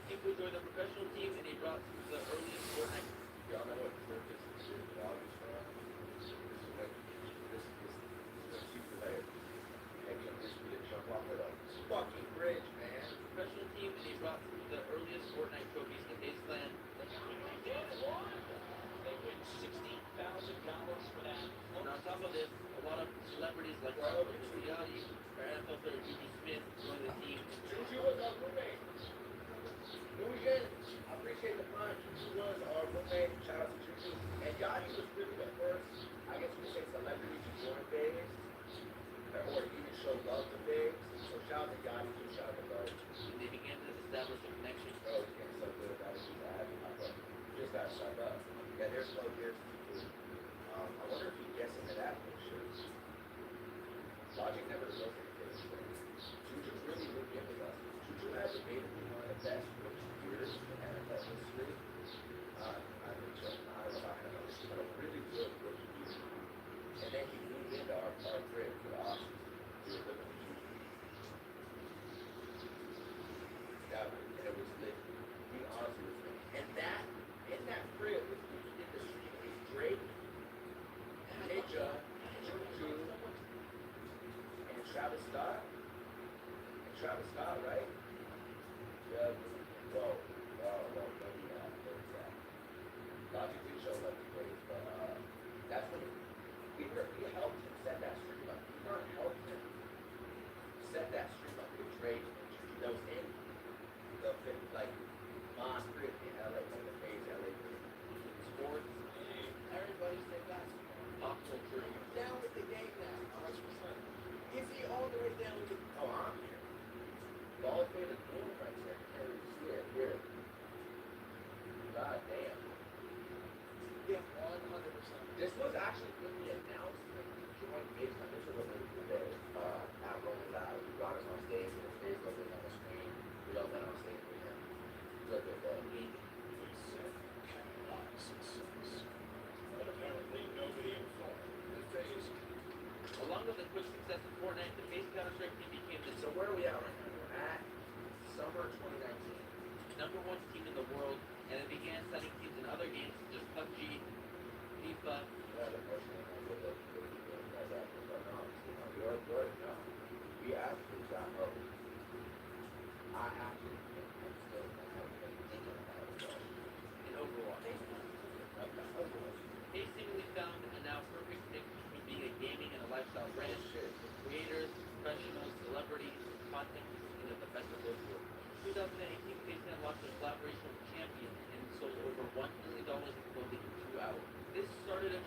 He would join the professional team, and he brought the earliest Fortnite. Y'all know what this dog is from? This is like, this super layer. And this would jump off of the fucking bridge, man. Professional team, and he brought the earliest Fortnite trophies to his clan. They win $60,000 for that. And on top of this, a lot of celebrities like Robert Giuliani or NFL player Juju Smith joined the team. Juju was our roommate. Louis, I appreciate the fun. Juju was our roommate. Shout out to Juju. And Yachty was really the first, I guess we could say, celebrity to join Vegas. Or even show love to Vegas. So shout out to Yachty too. Shout out to Love. And they began to establish a connection. Oh, it's getting so good about it. Just add my brother. Just got shut up. Yeah, there's no years to do. I wonder if he gets into that picture. Logic never goes into this thing. Juju really moved in with us. Juju has debatably one of the best rookie years in NFL history. I think so. I don't know about him, but a really good rookie year. And then he moved into our crib for the Oscars. We were living with Juju. And it was lit. He honestly was lit. And that, in that crib, was in the street with Drake, Ninja, Juju, and Travis Scott. And Travis Scott, right? Yeah. Whoa. Let me there's that. Logic did show Lucky Days, but that's when we helped him set that stream up. We weren't helping him set that stream up with Drake and Juju. That was in the like Mon crib in LA, like the phase LA crib. Sports. Everybody said basketball. Pop culture. Down with the game now. 100%. Is he all the way down with the I'm here. Ball played a goal right there. Can't really see it here. God damn. Yeah, 100%. This was actually when we announced that we joined Base. This was what we did at Rolling Loud. We brought us on stage and his face was on the screen. We all went on stage with him. Look at that. But apparently nobody informed the Phase. Along with the quick success of Fortnite, the Phase Counter-Strike team became the So where are we at right now? We're at summer 2019. #1 team in the world, and it began setting teams in other games such as PUBG, FIFA. Yeah, the first thing I did was you're good. No, we actually got hope. I actually think I'm still thinking about it. In Overwatch. They seemingly found a now perfect mix between being a gaming and a lifestyle brand. Creators, professionals, celebrities, content consisting of the best of both worlds. 2018, Faceland launched a collaboration with Champion and sold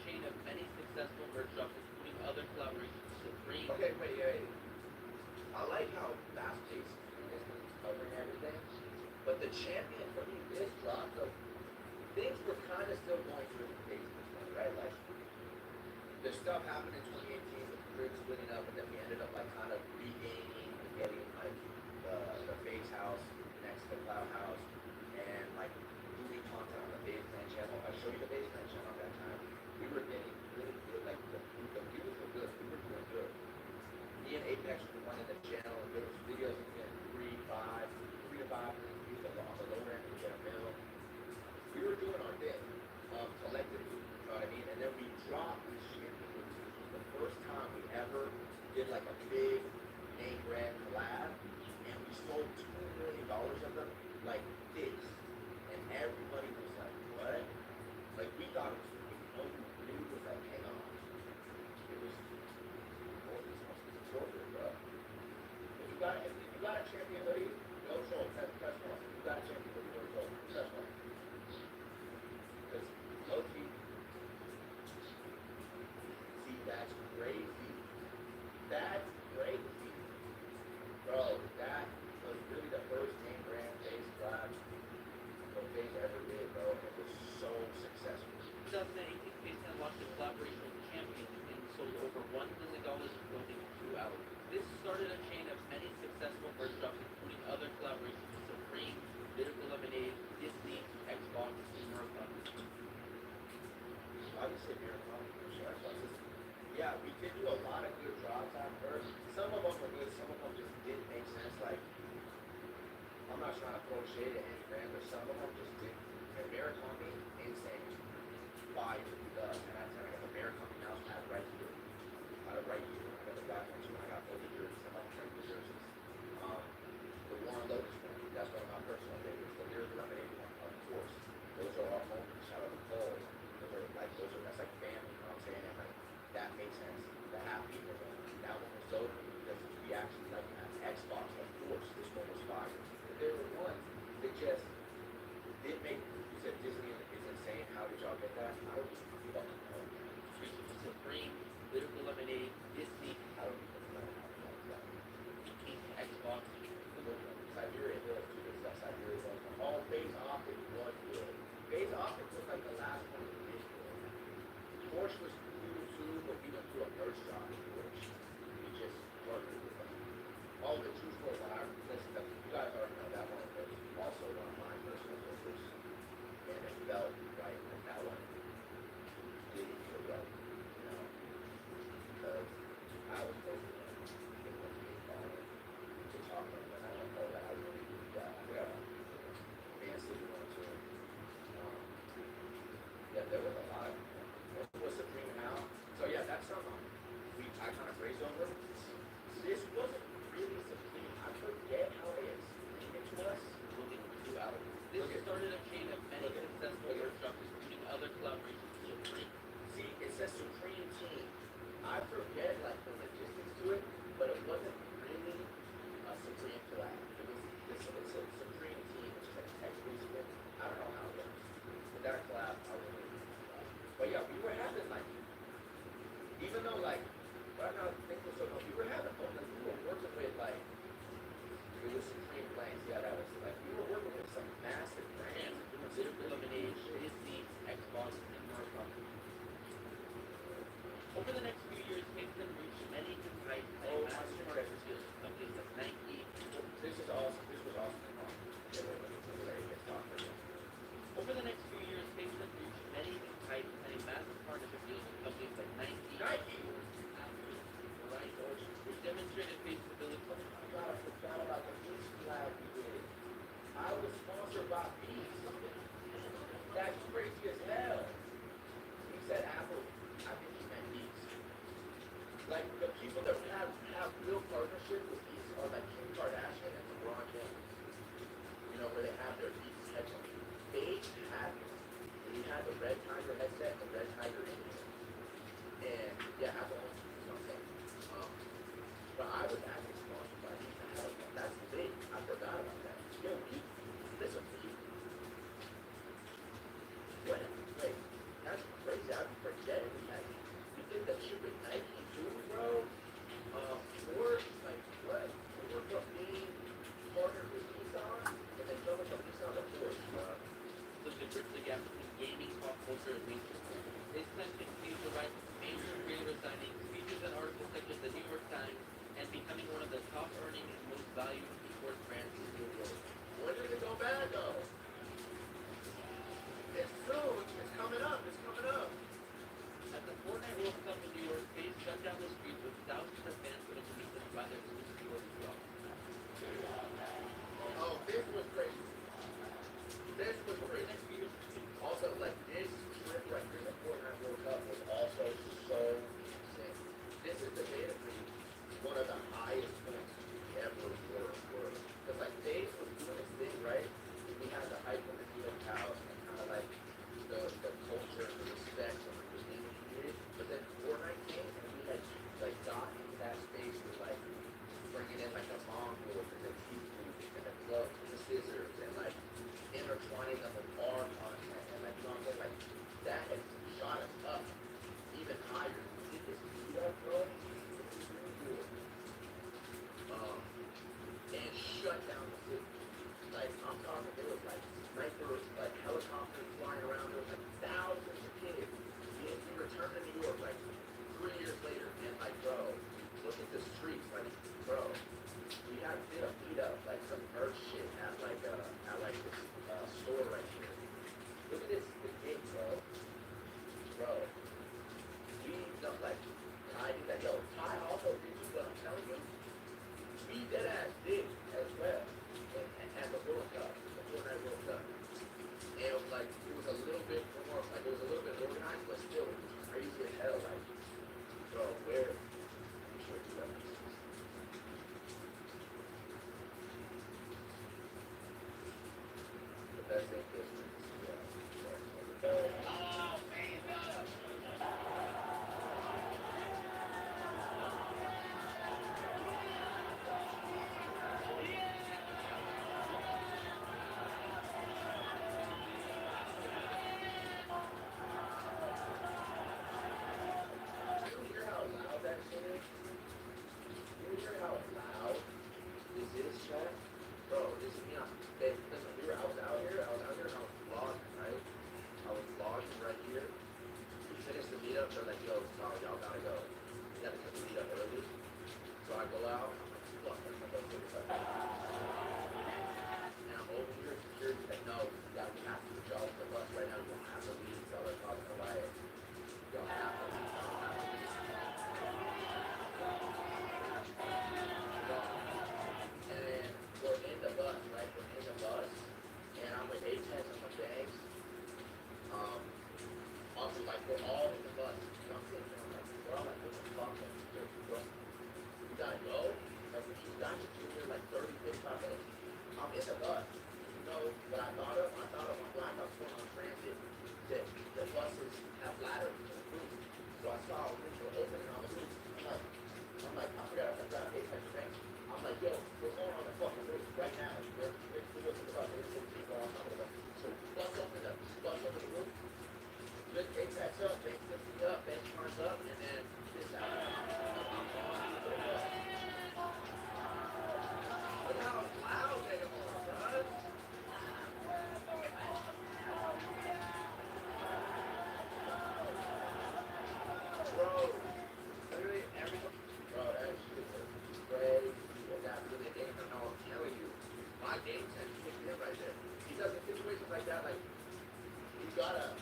chain of many successful merch drops, including other collaborations with Supreme. Okay, wait, yeah. I like how fast paced is covering everything, but the champion for me, this drop, though, things were kind of still going through the phases, right? Like, the stuff happened in 2018 with the grid splitting up, and then we ended up like kind of regaining and getting like the Phase House next to Cloud House, and like doing content on the Phase Clan channel. I showed you the Phase Clan channel at that time. We were getting really good, like the views were good. We were doing good. Me and Apex were running the channel, and there was videos of getting 3 to 5 million views on the lower end, we get a mill. We were doing our thing, collectively, you know what I mean? And then we dropped this shit. This was the first time we ever did like a big name brand collab, and we sold $2 million of them like this. And everybody was like, what? Like, we thought it was, it was like, hang on. It was, oh, this must be torture, bro. If you got a champion hoodie, go show it, press one. If you got a champion hoodie, go show it, press one. Because low-key, see, that's crazy. That's crazy. Bro, that was really the first name brand Phase collab what Phase ever did, bro. It was so successful. 2018, Phase Clan launched a collaboration with Champion and sold over $1 million of clothing in 2 hours. This started a chain of many successful merch drops, including other collaborations with Supreme, Lyrical Lemonade, Disney, Xbox, and Marathon. I would say Marathon. Yeah, we did do a lot of good drops at first. Some of them were good, some of them just didn't make sense. Like, I'm not trying to throw shade at any brand, but some of them just didn't. And Marathon made insane. Fire. And I got the Marathon mouse pad right here. Right here. I got the black ones, I got both the jerseys, I like the jerseys. The Warren Lotus one, that's one of my personal favorites. The Lyrical Lemonade one, of course. Those are all moments. Shout out to Cole. That's like family, you know what I'm saying? And like, that makes sense. The Happy was that one was dope because we actually like that. Xbox, of course, this one was fire. But there were ones that just didn't make, you said Disney is insane. How did y'all get that? I don't even fucking know. Supreme, Lyrical Lemonade, Disney, I don't even know how to know that. Xbox. Siberia Hills, too. It's that Siberia Hills. All Phase Optic was good. Phase Optic was like the last one that did good. Porsche was cool too, but we went through a merch drop in Porsche. We just partnered with them. All the True Sports that I listened to, you guys already know that one was also one of my personal favorites. And it felt right, and that one didn't feel right, you know, because I was supposed to get one big baller to talk about, but I don't know that I really do that. Yeah. Man City one too. Yeah, there was a lot. Was Supreme now? So yeah, that's something I kind of grazed over. This wasn't really Supreme. I forget how it explained it to us. Looking throughout. This started a chain of many successful merch drops, including other collaborations with Supreme. See, it says Supreme Team. I forget like the logistics to it, but it wasn't really a Supreme collab. It's a Supreme Team, which is like a text-based thing. I don't know how it works. But that collab, I really but yeah, we were having like, even though like, right now things were so good, we were having fun. Like, we were working with like, it was Supreme Blanks. Yeah, that was like, we were working with some massive brands. Lyrical Lemonade, Disney, Xbox, and Marathon. Over the next few years, Phase Clan reached many different and massive partnerships with companies like Nike. This was awesome. Over the next few years, Phase Clan reached many different and massive partnership deals with companies like Nike. Right, which I go out, I'm like, fuck, I'm gonna go to the and I'm over here, security like, no, you gotta be happy with y'all the bus right now. You don't have to leave until they're causing a riot. You don't have to leave. You don't have to leave. And then we're in the bus, right? We're in the bus, and I'm with Apex and my bags. Also, like, we're all in the bus. You know what I'm saying? I'm like, we're all like, what the fuck? Like, you gotta go? Like, you got to be here like 30, 55 minutes. I'm in the bus. You know what I thought of? I thought of my black bus going on transit that the buses have ladders to the roof. So I saw a window open and I was like, I forgot I got Apex thing. I'm like, yo, we're going on the fucking roof right now. We're going to the bus. There's 6 people on top of the bus. So bus open the roof. Lift Apex up, Ben lifts me up, Ben turns up, and then this out. I'm going into the bus. Look how loud they are, son. Bro, literally everybody. Bro, that shit was crazy. And that really ain't no, I'm telling you. My game sense kicked in right there. Because in situations like that, like, you gotta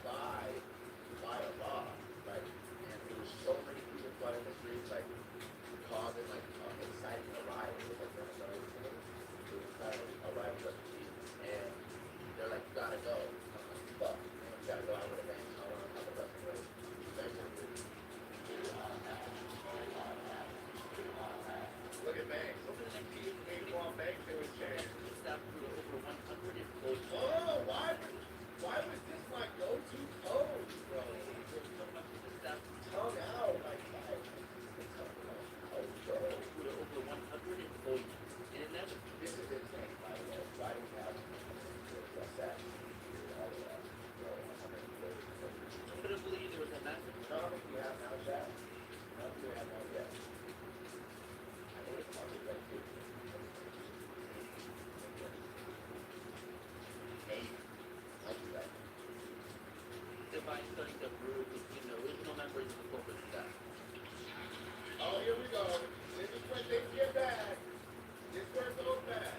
buy a law, like, and there was so many people flooding the streets, like, causing, like, inciting a riot, it was like, it was inciting a riot with the police, and they're like, you gotta go. I'm like, fuck, man, you gotta go out with a bang, I want to have a bus anyway. Look at Banks. Over the next few years, He go on Banks, it was changed. staff grew over 100 employees. Oh, why was this my go-to pose, bro? Tongue out, like, oh, bro. Grew to over 100 employees. And in that, This is insane, by the way. Why do we have what's that? inevitably, there was a massive None of you have now, Jack. None of you have now yet. I think it's probably like 50. Maybe. I do that. divide starting to brew between the original members of the corporate staff. Oh, here we go. This is when things get bad. This is where it goes bad.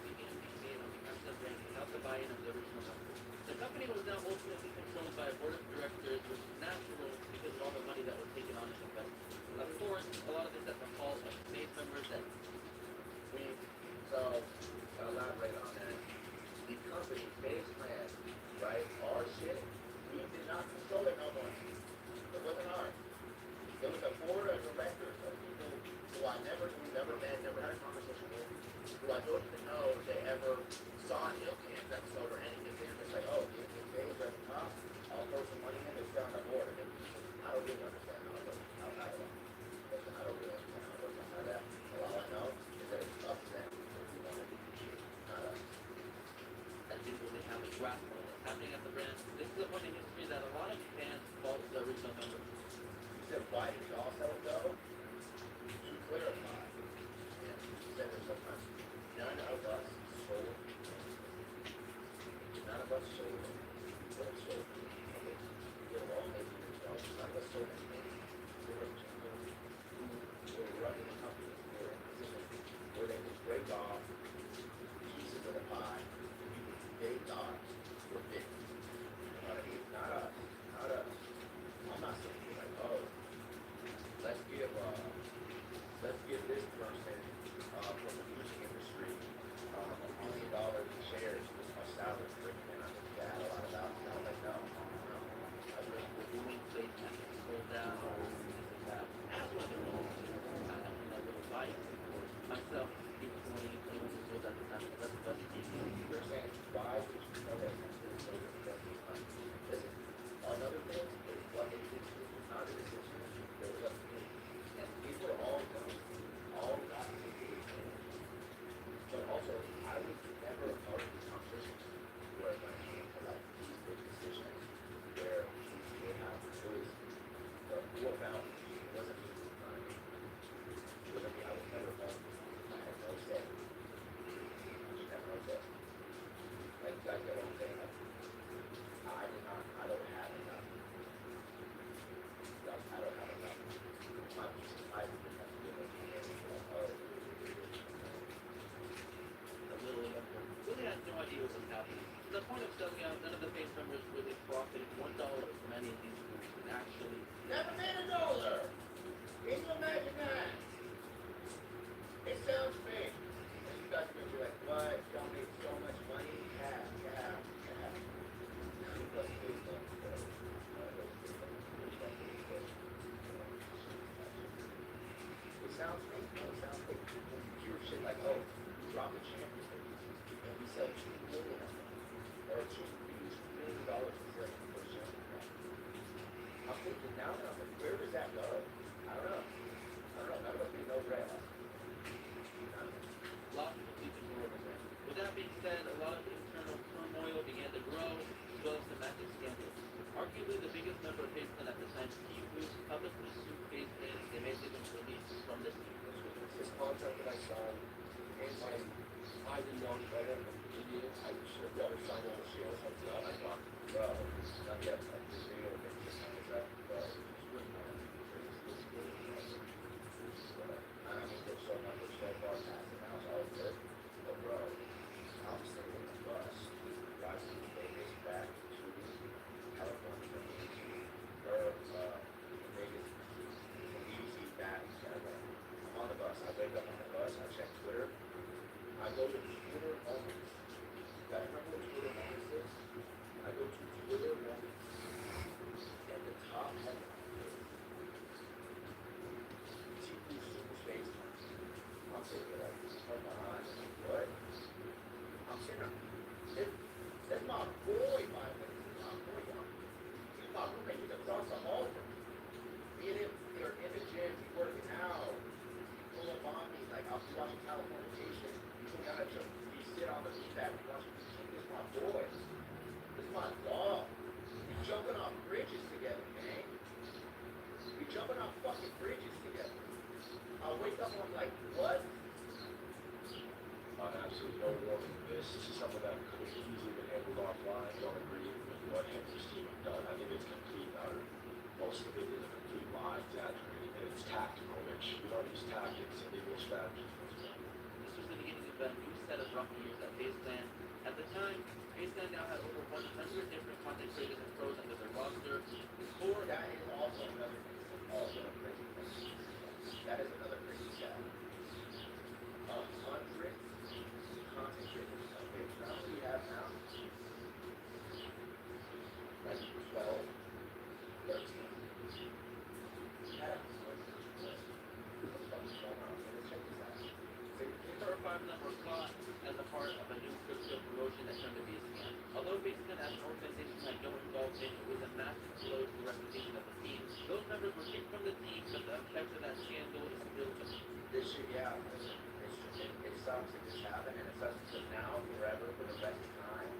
Began to be made on behalf of the brand without the buy-in of the original members. The company was now ultimately controlled by a board of directors, which is natural because of all the money that was taken on as investment. Of course, a lot of this at the fault of base members that So, to elaborate on that, the company, Base Plan, right, our shit, we did not control it no more. It wasn't ours. It was a board of directors of people who I never knew, never met, never had a conversation with, who I don't even know if they ever saw an Ilkins episode or anything. They're just like, oh, if Dave's at the top, I'll throw some money in and stay on the board. And I don't really understand how it works. I don't really understand how it works like that. But all I know is that it's up to them. Not us. that didn't really have a grasp on what's happening at the brand. This is a point in history that a lot of fans fault the original members. You said, why did y'all sell it though? To clarify, and you said this sometimes, none of us sold. None of us sold it. What it sold. Okay, we're all making it, y'all. None of us sold anything. We were people who were running the company. We were in a position where they could break off pieces of the pie. They thought were big. You know what I mean? Not us. Not us. I'm not saying like, oh, Never made $1. Can you imagine that? It sounds fake. And you guys are gonna be like, what? Y'all make so much money? Yeah. It sounds fake. No, it sounds fake. When you hear shit like, oh, we dropped the championship and we sell 2 million of them, or $2 million for the first show. I'm thinking now that I'm like, where does that go? I don't know. None of us be no red. Lots of people were over. With that being said, a lot of internal turmoil began to grow, as well as domestic scandals. Arguably the biggest member of Faceland at the time, Steve Bruce, publicly sued Faceland and they made him released from this team. His contract that I signed, and I didn't know any better than he did. I should have never signed on the shit. I was like, I thought, bro, not yet. Like, this video, this contract, bro. I mean, there's so much, so far past it now, so I was good. But bro, I'm sitting in the bus, driving from Vegas back to California, or Vegas, from UC back to California. I'm on the bus, I wake up on the bus, I check Twitter, I go to Twitter moments. You guys remember what Twitter moments is? I go to Twitter moments, and the top headline is TV Super Space. I'm sitting there like, oh my God, what? I'm sitting there, that's my boy, my boy. He's my roommate, he's across the hall from me. Me and him, they're in the gym, we working out. He pull up on me, like I'll be watching Californication. We sit on the beach back, we watch the TV. This is my boy. This is my dog. We jumping off bridges together, man. We jumping off fucking bridges together. I wake up and I'm like, what? On absolutely no warning of this. This is something that could have easily been handled offline. Don't agree with what Henry's team have done. I think it's complete and utter. Most of it is a complete lie, exaggerated, and it's tactical, which we don't use tactics and legal strategy. This was the beginning of a new set of rough years at Faceland. At the time, Faceland now had over 100 different content creators and pros under their roster. Core That is also another thing. Also a crazy thing. That is another crazy stat. 100 content creators on page. How many do you have now? Like 12, 13. Yeah. What the fuck is going on? Let's check this out. Four or five of them were caught as a part of a new crypto promotion that turned to be a scam. Although Faceland as an organization had no involvement, it was a massive blow to the reputation of the team. Those members were kicked from the team, but the effect of that scandal is still This shit, yeah, it sucks that this happened, and it sucks because now, forever, for the rest of time,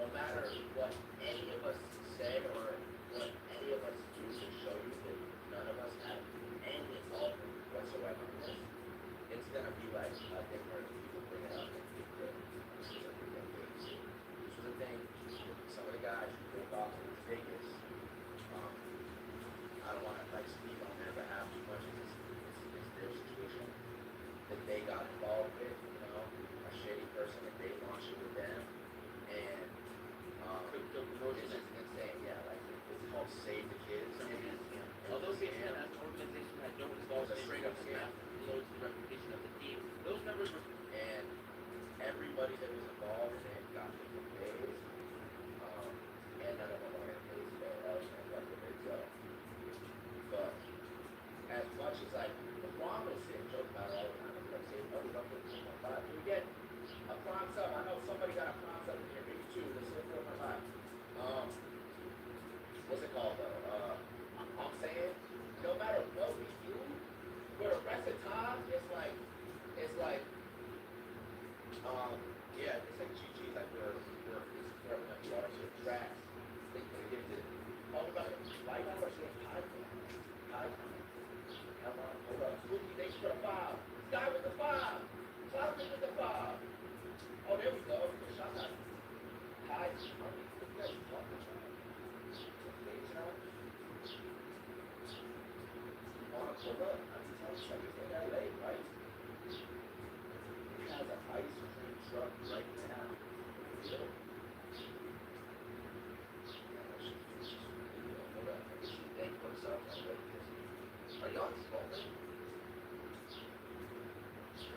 no matter what any of us say or what any of us do to show you that none of us have any involvement whatsoever in this, it's gonna be like a thing where people bring it up and get good. This was a thing with some of the guys who broke off in Vegas. I don't want to like speak on their behalf too much. It's their situation that they got involved with. You know, a shady person that they launched it with them, and crypto promotion. it's just insane. Yeah, like it's called Save the Kids. Although Faceland as an organization had no involvement, It's a straight up it was a scam. massive blow to the reputation of the team. Those members were And everybody that was involved in it got different pays, and none of them are getting paid today. That was kind of like the big deal. But as much as like LeBron was sitting joke about it all the time, like saying, "Oh, we're up to 4.5. Can we get a prime sub? I know somebody got a prime sub in here, maybe 2. Let's hit 4.5. What's it called though? I'm saying, no matter what we do, for the rest of the time, it's like, yeah, it's like GG, like we're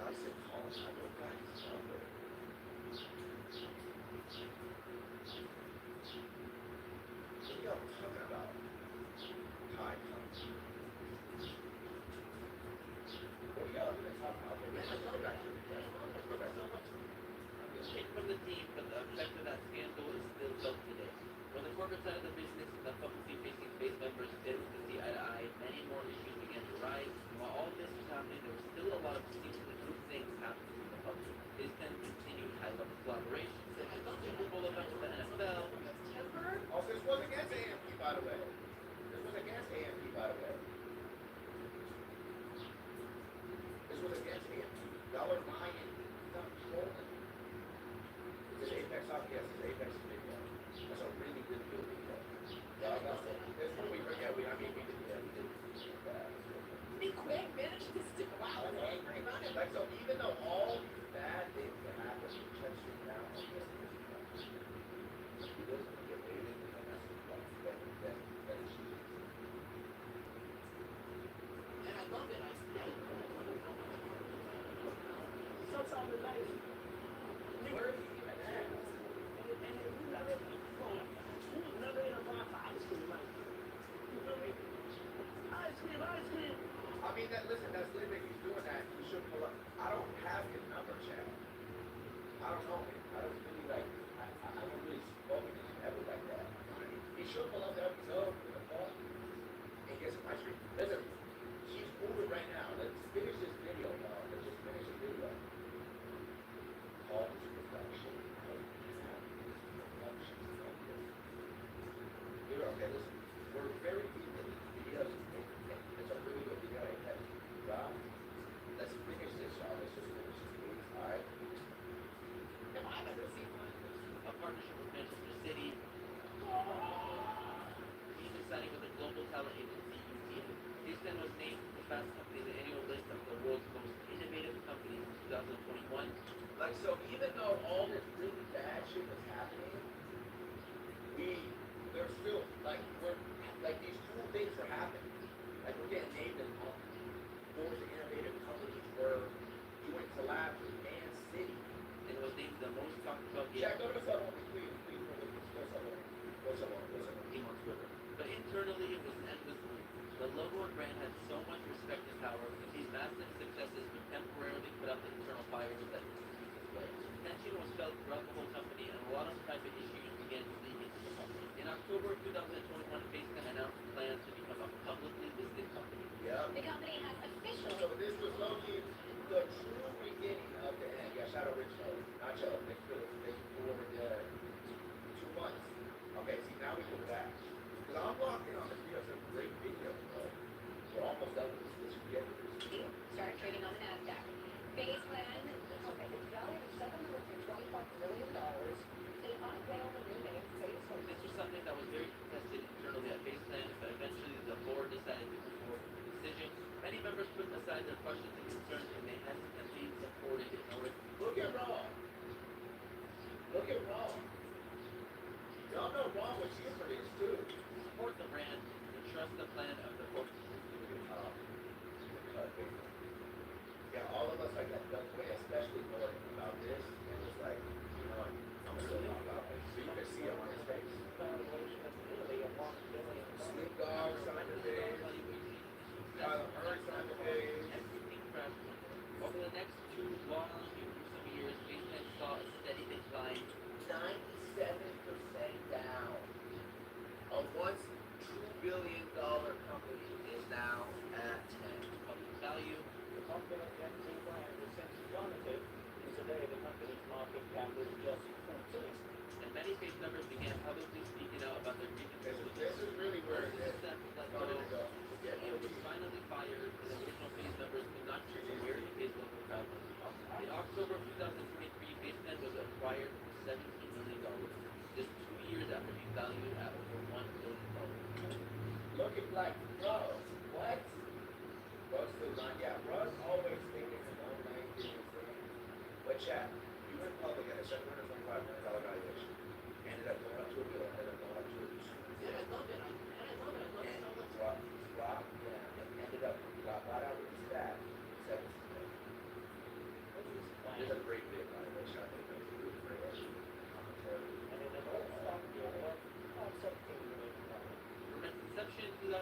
I said, Colin, I know Guy's number. So yo, I'm talking about high company. What y'all gonna talk about? Let's go back to the game. Let's go back to the game. Take from the team, but the effect of that scandal is still felt today. When the corporate side of the business and the publicly facing space members failed to see eye to eye, many more issues began to rise. And while all this was happening, there was still a lot of secretly good things happening in the public. This then continued high-level collaboration. Super Bowl event with the NFL. Oh, this was against AMP, by the way. This was against AMP, by the way. This was against AMP. Y'all are lying. Stop trolling. Is it Apex Hockey? Yes, it's Apex video. That's a really, really good video. Y'all got it. This one we did, we did. Be quick, finish this. Wow, I'm angry about it. Like, so even though all these bad things that happen, he shuts you down. He doesn't get paid, and that's that is And I love it. Sometimes it's like, where is he even at? and we never in a bar for ice cream, like, you feel me? Ice cream, ice cream. I mean, listen, that's literally he's doing that. He should pull up. I don't have his number, Chad. I don't know him. I don't really like. I don't really spoken to him ever like that. He should pull up the episode with a phone and get some ice cream. Listen, she's moving right now. Let's finish this video, dog. Let's just finish the video. Call this production. Okay, listen. We're very deep in these videos. It's a really good video. Rob, let's finish this, y'all. Let's just finish this, please. All right? If I've ever seen one. A partnership with Manchester City. Even signing with the global talent agency UTA. Houston was named the Fast Company in the annual list of the world's most innovative companies in 2021. Like, so even though all this really bad shit was happening, there's still, like, these cool things are happening. Like, we're getting named as most innovative companies. We're doing collabs with Man City. And was named the most talked about game. Jack, go to the phone, please. Go somewhere. Game on Twitter. But internally, it was endless. The logo and brand had so much respect and power that these massive successes would temporarily put out the internal fires that display. Tension was felt throughout the whole company, and a lot of private issues began to leak into the company. In October of 2021, Facebook announced plans to become a publicly listed company. Yeah. The company has officially. So this was Loki, the true beginning of the end. Yeah, shout out Rich Lowe. Not Joe. Nick Phillips. They over the 2 months. Okay, see, now we go back. Because I'm locked in on this video. It's a great video, bro. We're almost done with this. Let's get with this video. Started trading on the NASDAQ. Base plan, the company valued at $725 million. They unveiled a new name, Facebook. This was something that was very contested internally at Baseline, but eventually the board decided to move forward with the decision. Many members put aside their questions and concerns, and they hesitantly supported it. Look at Raw. Look at Raw. Y'all know Raw was here for this, too. Support the brand and trust the plan of the board. Yeah, all of us like that felt way, especially knowing about this. And it's like, you know, I'm still talking about it. So you can see it on his face. Snoop Dogg signed the page. Tyler Perry signed the page. Everything crashed. Over the next 2 long, gruesome years, Baseline saw a steady decline. 97% down. A once $2 billion company is now at 10. Public value. The company MT brand was since plummeted, and today the company's market cap is just 14. And many face members began publicly speaking out about their grievances. This is really where it is. Let go. He was finally fired, and the original face members could not choose where to his local crowd. In October of 2023, Baseline was acquired for $17 million, just 2 years after being valued at over $1 billion. Looking like, bro, what? Russ still not, yeah, Russ always thinking his own thing, doing his thing. But chat, you went public at a $725 million valuation. Ended up going up to $1 billion, ended up going up to $1 billion. Yeah, I love it. I love it so much. Rob, yeah, ended up, got bought out with his dad, 7 million.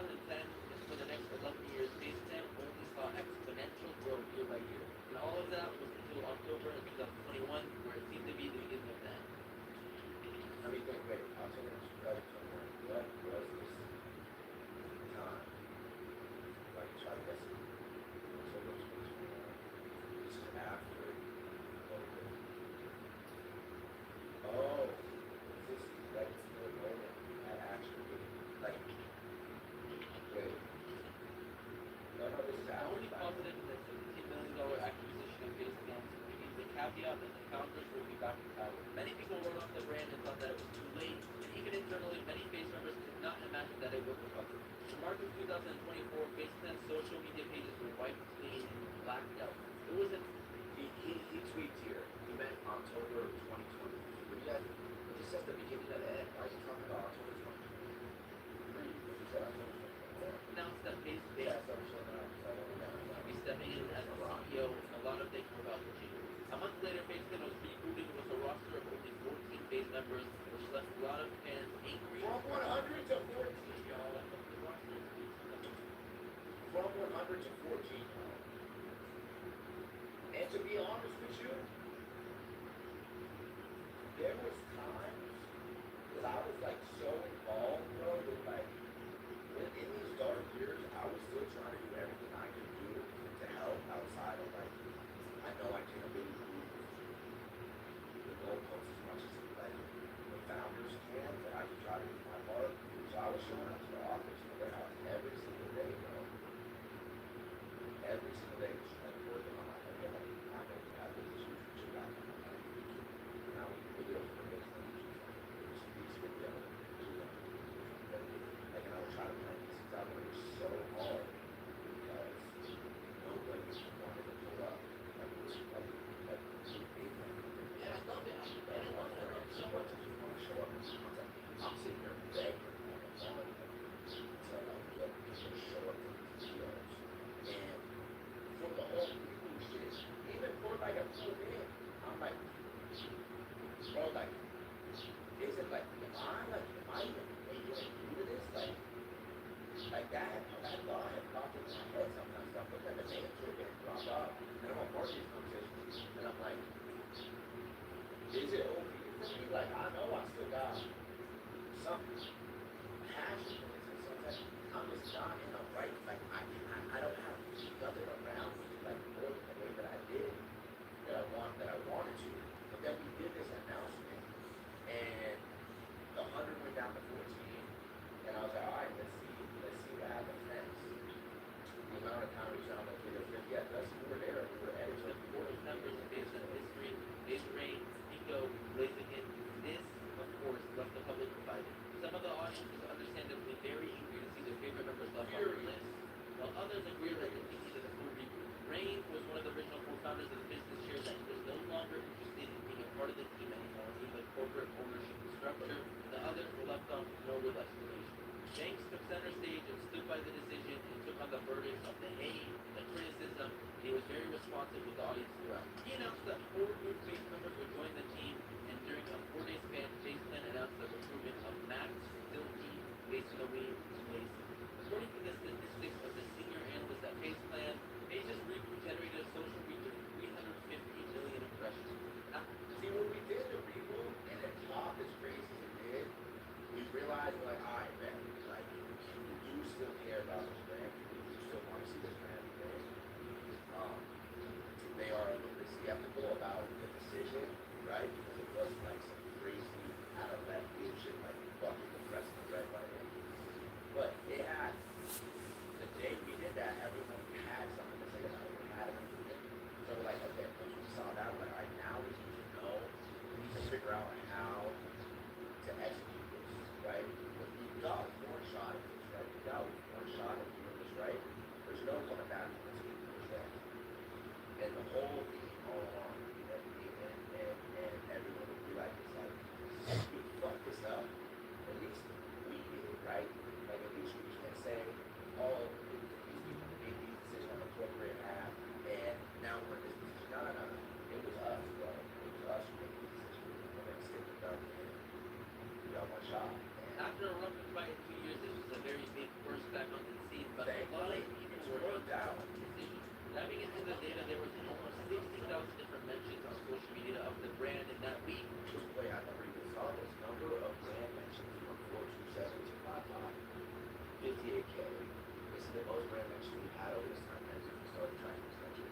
2010 for the next 11 years, Space Jam only saw exponential growth year by year. And all of that was until October of 2021, where it seemed to be the beginning of that. I mean, wait, October 2021, what was this time? Like, try to guess it. October 2021. This is after COVID. Oh, is this like the moment I actually, like, wait. No, this is The after. only positive is the $17 million acquisition of Space Jam means the caveat that the founders will be back in power. Many people wrote off the brand and thought that it was too late, and even internally, many Face members could not imagine that it would recover. In March of 2024, Face Jam's social media pages were wiped clean and blacked out. It wasn't. He tweets here. He meant October 2020. But you guys, this says the beginning of the end. Why are you talking about October 2023? You said October 2024. Announced that Face Yeah, so I'm showing up. So I don't know. will be stepping in as the CEO, and a lot of things were about to change. A month later, Face Jam was rebooted with a roster of only 14 Face members, which left a lot of fans angry. From 100 to 14, y'all. The roster is From 100 to 14, y'all. And to be honest with you, there was times, because I was like so involved, bro, with like, in these dark years, I was still trying to do everything I could do to help outside of like, I know I can't really move the goalposts as much as like the founders can, but I can try to do my part. So I was showing up to the office in the warehouse every single day, bro. Every single day, just like working on my head. Like, I know we have this huge picture back in my head. Now we videos for this thing, just these videos, like, and I was trying to plan these things out, but it was so hard because nobody wanted to pull up. Like, it was like, yeah, I love it. I love it so much. I just want to show up and see what's up. I'm sitting here begging on the phone to let people show up to these videos. And for the whole reboot shit, even for like a full minute, I'm like, bro, like, is it like, am I even able to do this? Like that thought had popped into my head sometimes. So I'm looking at the names who are getting dropped off, and I'm on part of these conversations, and I'm like, is it OP for me? Like, I know I still got some passion for this, and sometimes I'm just not in the right, like, I don't have nothing around me, like, work the way that I did, that I wanted to. But then we did this announcement, and the 100 went down to 14, and I was like, all right, let's see what happens next. The amount of time we was on the video, yeah, that's, we were there, we were editing, we were numbers based on history, base range, Nico, Blaziken. This, of course, left the public divided. Some of the audience is understandably very angry to see their favorite members left off the list, while others agree that they needed a full reboot. Rain was one of the original co-founders of the business, shared that he was no longer interested in being a part of the team anymore due to the corporate ownership structure. The others were left off with no real explanation. Banks took center stage and stood by the decision and took on the burdens of the hate, the criticism, and he was very responsive with the audience throughout. He announced that 4 new Face members would join the team, and during a 4-day span, Face Plan announced the recruitment of Max Silky, based in the Wayne Place. According to the statistics of the senior analyst at Face Plan, Face's reboot generated a social reach of 350 million impressions. See, when we did the reboot and it popped as crazy as it did, we realized, like, all right, man, like, people do still care about this brand. People do still want to see this brand win. They are a little bit skeptical about the decision, right? Because it wasn't like some crazy out of left field shit, like fucking the president, right? Like, doubt. Diving into the data, there was almost 60,000 different mentions on social media of the brand in that week. Wait, I never even saw this number of brand mentions from 427 to 55. 58K. This is the most brand mentions we've had over this time since we started tracking this country.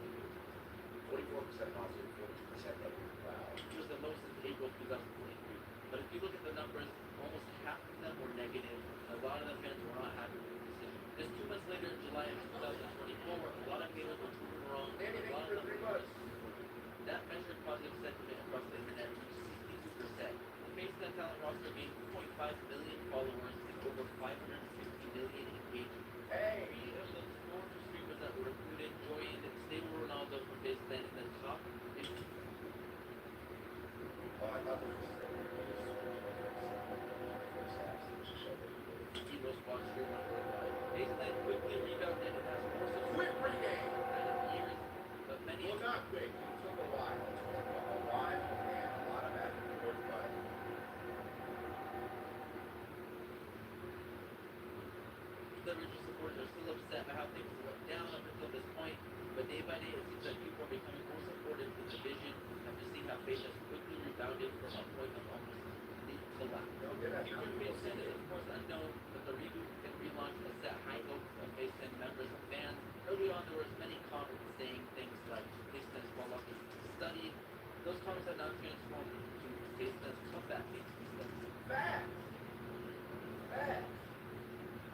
44% positive, 42% negative. Wow. Which was the most since April 2023. But if you look at the numbers, almost half of them were negative. A lot of the fans were not happy with the decision. Just 2 months later, in July of 2024, a lot of haters were proven wrong. Danny, A lot thank you of for 3 numbers. months. That measured positive sentiment across the internet reached 62%. The FaceTime talent roster gained 2.5 million followers and over 550 million engagement. Hey! 3 of those 400 streamers that were included joined Stable Ronaldo from FaceTime in the top 50. Oh, I thought this was The most watched streamer worldwide. FaceTime quickly rebounded and has more Quick subscribers rename! than years, but many Well, not quick. It took a while. It took a while and a lot of back and forth, but the original supporters are still upset by how things went down up until this point, but day by day it seems like people are becoming more supportive of the vision after seeing how Face has quickly rebounded from a point of almost complete collapse. no, they're not Future coming Face close. 10 is of course unknown, but the reboot and relaunch has set high hopes of Face 10 members and fans. Early on there was many comments saying things like Face 10's fall off is studied. Those comments have now transformed into Face 10's comeback makes me study. Fast! Fast!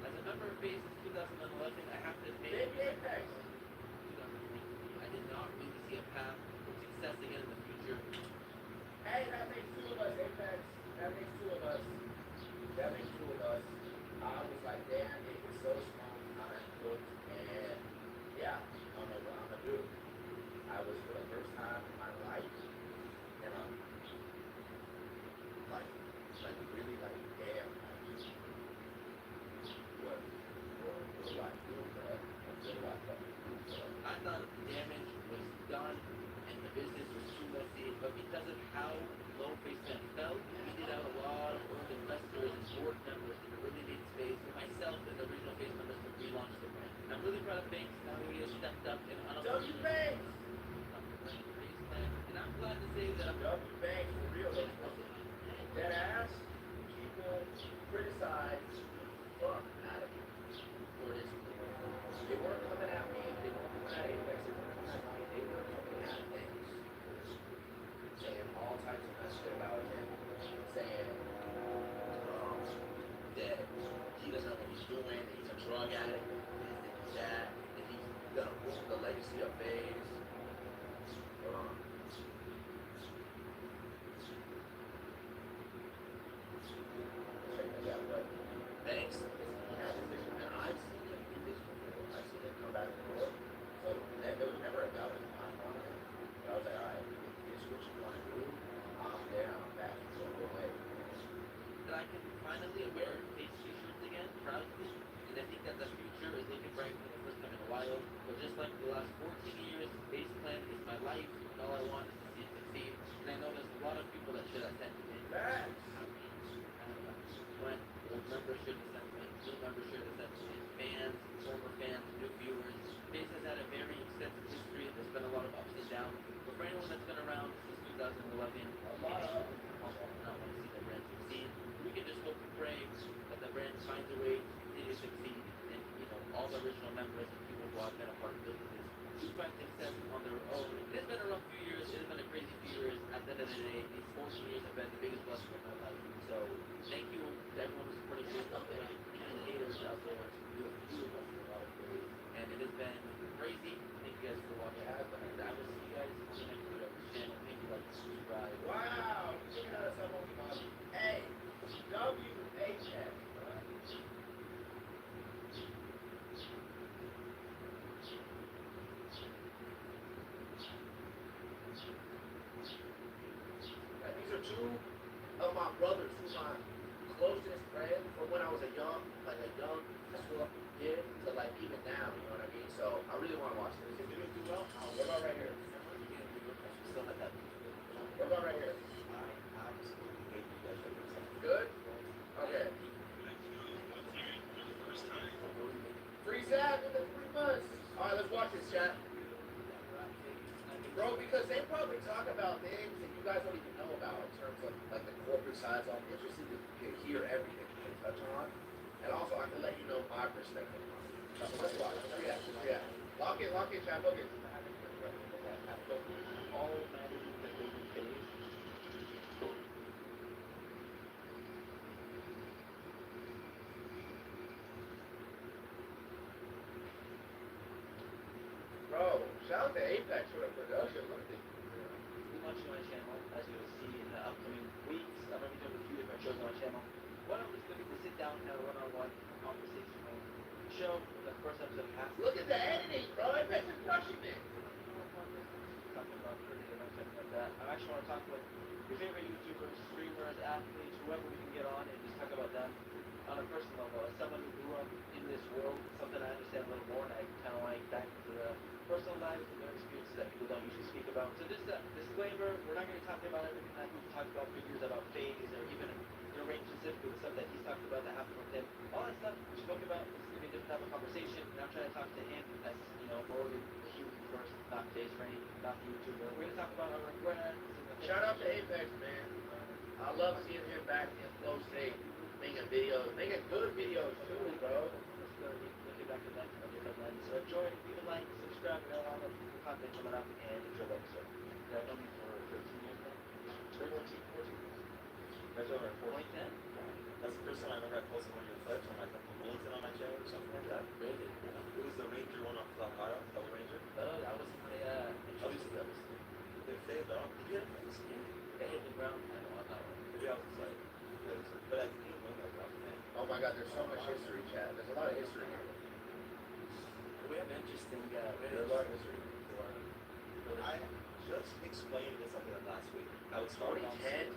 As a member of Face since 2011, I have to admit, Big Apex! I did not really see a path for success again in the future. Hey, that makes 2 of us, Apex. That makes 2 of us. That makes 2 of us. I was like, damn, it was so small, how that looked, and yeah, I don't know what I'm gonna do. I was for the first time in my life, and I'm like really like, damn, what do I do, bro? What do I fucking do, bro? I thought the damage was done and the business was too messy, but because of how low Face 10 felt, we did have a lot of early investors and board members in the really made space for myself and the original Face members to relaunch the brand. And I'm really proud of Banks now he has stepped up and W Banks! And I'm glad to say that I'm W Banks, for real though. Dead ass, people criticize the fuck out of me for this. They weren't coming at me, they weren't coming at Apex, they weren't coming at me, they were coming at things. Saying all types of mess shit about him, saying that he doesn't know what he's doing, that he's a drug addict, this, that, that he's gonna ruin the legacy of FaZe. Thanks. I've seen him do this before. I've seen him come back and forth. So there was never a doubt in my mind. But I was like, alright, if this is what you want to do, I'm there, I'm back. So go ahead. that I can finally wear Face t-shirts again proudly, and I think that the future is looking bright for the first time in a while. But just like the last 14 years, Face Plan is my life, and all I want is to see it succeed. And I know there's a lot of people that share that sentiment. When old members share the sentiment, new members share the sentiment, fans, former fans, new viewers. Face has had a very extensive history. There's been a lot of ups and downs. But for anyone that's been around since 2011, not want to see the brand succeed, we can just hope and pray that the brand finds a way to continue to succeed, and all the original members and people who have been a part of building this do find success on their own. It has been a rough few years. It has been a crazy few years. At the end of the day, these 14 years have been the biggest blessing of my life. So thank you to everyone who's supporting Face out there, and the haters out there. You have fueled us in a lot of ways, and it has been crazy. Thank you guys for watching. And I will see you guys on the next video of this channel. Thank you, like, subscribe. Wow, you looking at us up on the Hey, WHS, bro. Now, these are 2 of my brothers, 2 of my closest friends from when I was a young kid to like even now, you know what I mean? So I really want to watch this. If you do well, what about right here? What about right here? Good? Okay. Free Zap in the 3 months. Alright, let's watch this, chat. Bro, because they probably talk about things that you guys don't even know about in terms of like the corporate side. So I'm interested to hear everything they touch on. And also I can let you know my perspective on it. So let's watch. Let's react. Let's react. Lock in, chat. Look it. All managing the big days. Bro, shout out to Apex for the production. Look at this. We launch my channel, as you will see in the upcoming weeks. I'm going to be doing a few different shows on my channel. One of them is going to be to sit down and have a one-on-one conversational show. The first episode has Look at the editing, bro. Apex is crushing it. talking about crypto and something like that. I actually want to talk with your favorite YouTubers, streamers, athletes, whoever we can get on and just talk about them on a personal level. As someone who grew up in this world, something I understand a little more, and I kind of like dive into the personal lives and their experiences that people don't usually speak about. So just a disclaimer, we're not going to talk about everything that we've talked about, figures about FaZe, or even the range specifically, the stuff that he's talked about that happened with him. All that stuff we spoke about is going to be a different type of conversation, and I'm trying to talk to him as, you know, more the human first, not FaZe Rain, not the YouTuber. We're going to talk about our regrets. Shout out to Apex, man. I love seeing him back in Flow State, making videos, making good videos too, bro. Let's get back to that. So enjoy, leave a like, subscribe, and all the content coming up, and enjoy the episode. I've known you for 13 years now. 14. That's over 2010? That's the first time I ever had posted one of your clips on like a bulletin on my channel or something like that. Really? It was the Ranger one off Cloud High, Double Ranger. That was my introduced to those. They say that on the They hit the ground. I know, I'm not one. maybe I was just like, but I didn't know that was man. Oh my god, there's so much history, chat. There's a lot of history here. We have interesting, There's a lot of history. I just explained this something last week. I was starting 2010?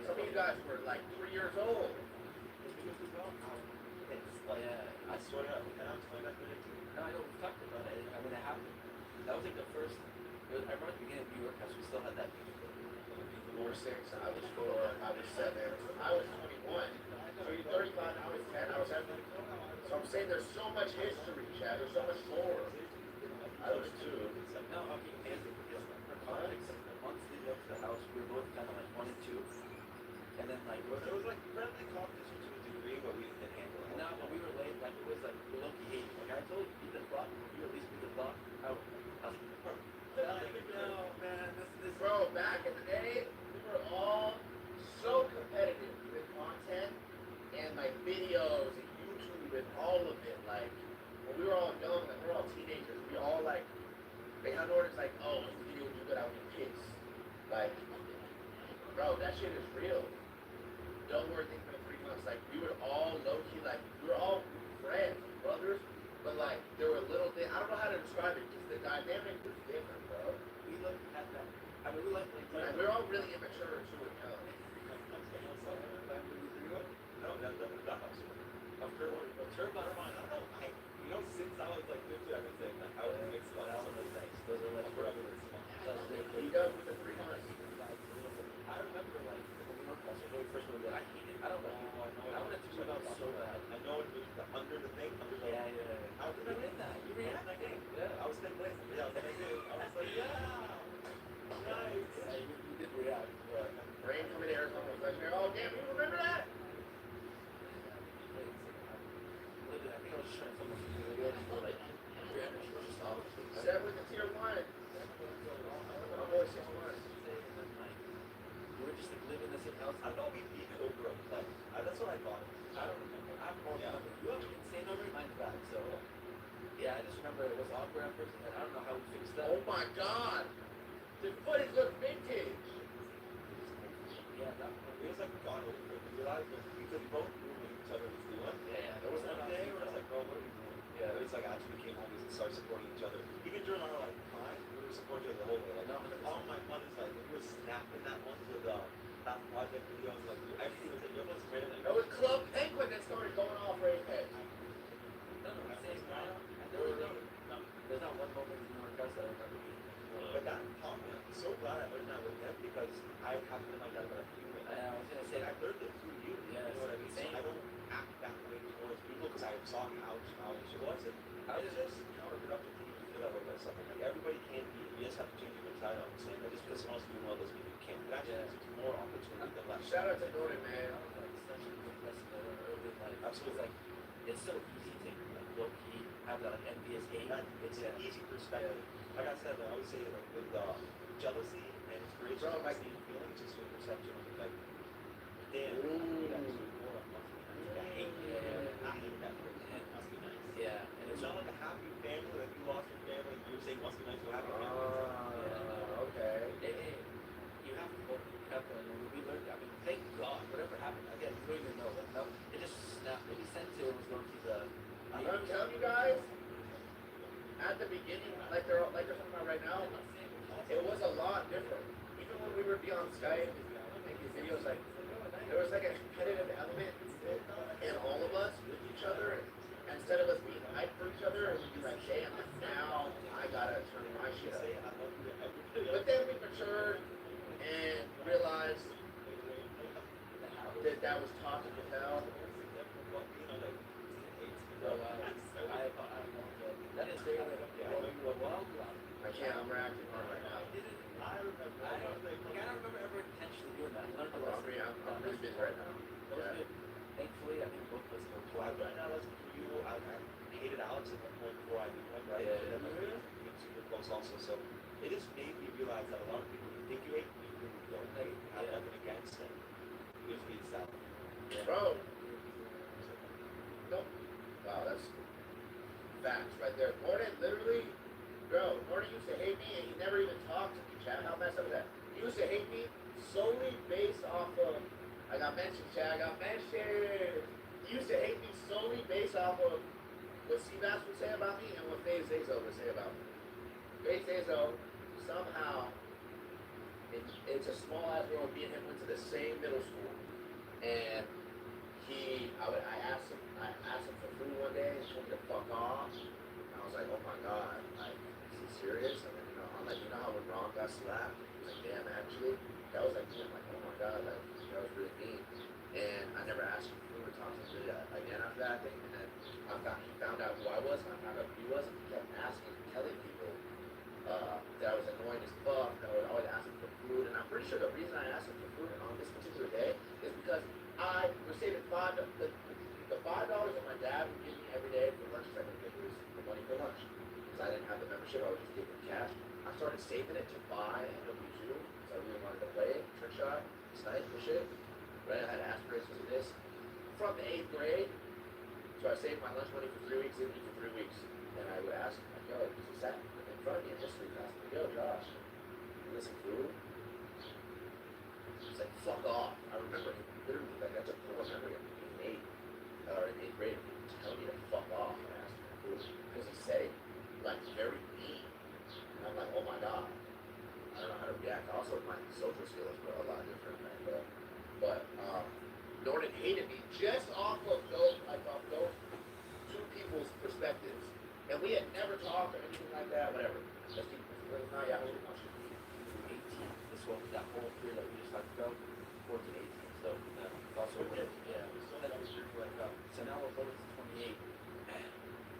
Some of you guys were like 3 years old. It's like, Yeah. I swear to God, and I'm 29 minutes. No, I know, we've talked about it. I mean, it happened. That was like the first, I remember at the beginning of New York House, we still had that music. You were 6, I was 4, I was 7, I was 21. So you're 35, I was 10, I was 7. So I'm saying there's so much history, Chad. There's so much lore. I was 2. No, okay, and for context, once we left the house, we were both kind of like 1 and 2. And then like, It was like friendly competition to a degree, but we didn't handle it. no, when we were late, like it was like low-key hating. Like I told you, beat the clock, you at least beat the clock. I was like, no, man, this. Bro, back in the day, we were all so competitive with content and like videos and YouTube and all of it. Like when we were all young, like we were all teenagers, we all like they had orders like, oh, if the video would do good, I would get pissed. Like, bro, that shit is real. Don't worry, think for the 3 months. Like we were all low key, like we were all friends, brothers, but like there were little things. I don't know how to describe it because the dynamic was different, bro. We looked at that. I mean, we like Like we're all really immature too and young. No, that house. I'm sure what it turned out mine. I don't know. Since I was like 15, I've been saying like I was mixed up some of the things. Those are like forever. He does with the 3 months. I remember like when we were when we first moved in, I hated. I don't know. I wanted to move out so bad. I know it was under the thing. Under the Yeah. I was in that. You were in that game. Yeah. I was in place. Yeah, I was in that game. I was like, yeah. Nice. Yeah, you did react. Rain coming to Arizona was legendary. Oh damn, you remember that? Literally, I think I was trying to for like 300 shorts off. 7 with the tier 1. My boy 6 months. We were just like living in the same house. I know we beat Cobra. Like, that's what I thought. I don't remember. I have more than you have an insane over mine's back, so yeah, I just remember it was awkward at first, and I don't know how we fixed that. Oh my god. The footage looks vintage. Yeah, that one. It was like gone over. We realized because both moving each other was doing. Yeah, There was one day where I was like, bro, what are we doing? Yeah, it was like actually came home and started supporting each other. Even during our like time, we were supporting each other the whole way. Like, all my fun is like we were snapping that one to the that project videos. Like everything was like, everyone's great. That was Club Penguin that started going off right there. No, same time. There's not one moment in New York House that I remember being. But that taught me. I'm so glad I learned that with them because I have to like that about human. I was gonna say I learned it through you. Yeah, You know what I mean? So same. I don't act that way towards people because I saw how it was. And I was just counterproductive matches, it's more opportunity than less. Shout out to Norton, man. Absolutely. Like, it's so easy to like low key have that like envious game. It's an easy perspective. Like I said, I would say like with jealousy and inspiration, Bro, like- same feelings, just with perception. Like, damn, Ooh. that's more of must be nice. I hate I hate that phrase. Must be nice. Yeah, and It's not like a happy family, like you lost your family, you were saying must be nice to a happy family. Okay. you have to work. You have to. We learned. I mean, thank God, whatever happened. Again, we don't even know. Like, no, it just snapped. Maybe Sensei was going through the. I'm telling you guys, at the beginning, like they're talking about right now, it was a lot different. Even when we would be on Skype making videos, like there was like a competitive element in all of us with each other. Instead of us being hyped for each other, it would be like, damn, now I gotta turn my shit up. But then we matured and realized that was toxic as hell. That is very like, well, I can't, I'm reacting hard right now. I don't remember ever intentionally doing that. I learned a lesson. I'm really busy right now. That was good. Thankfully, I think both of us were Well, right now, that's you. I hated Alex at one point before I knew him, right? Yeah. And then we became super close also. So it just made me realize that a lot of people you think you hate, you really don't hate. Have nothing against them. You just need salad. Bro. Nope. Wow, that's facts right there. Gordon literally, bro, Gordon used to hate me and he never even talked to me, Chad. How messed up is that? He used to hate me solely based off of, I got mentioned, Chad, I got mentioned. He used to hate me solely based off of what Seabass would say about me and what FaZe Zazo would say about me. FaZe Zazo, somehow, it's a small ass world, me and him went to the same middle school. And I asked him for food one day, and he told me to fuck off. And I was like, oh my god, like, is he serious? And then, I'm like, you know how when Ron got slapped? He was like, damn, actually, that was like me. I'm like, oh my god, like, that was really mean. And I never asked him for food or talked to him again after that thing. And then he found out who I was, and I found out who he was, and he kept asking, telling people that I was annoying as fuck, that I would always ask him for food. And I'm pretty sure the reason I asked him for food on this particular day is because I was saving the $5 that my dad would give me every day for lunch. I would give him the money for lunch because I didn't have the membership. I would just give him cash. I started saving it to buy NW2 because I really wanted to play it, trick shot, snipe and shit. Right? I had aspirations of this from the 8th grade. So I saved my lunch money for 3 weeks, didn't eat for 3 weeks, and I would ask him, like, yo, because he sat in front of me in history class, like, yo, Josh, you listen food? He's like, fuck off. I remember him literally, like, that's a core memory of being 8th grade, telling me to fuck off when I asked him for food. Because he said it, like, very mean. And I'm like, oh my god. I don't know how to react. Also, my social skills were a lot different, man. But Norton hated me just off of those two people's perspectives. And we had never talked or anything like that, whatever. Let's keep it. No, yeah, 18. This one, that whole year that we just talked about, 14, 18. So it's also yeah. So that was like so now we're both 28.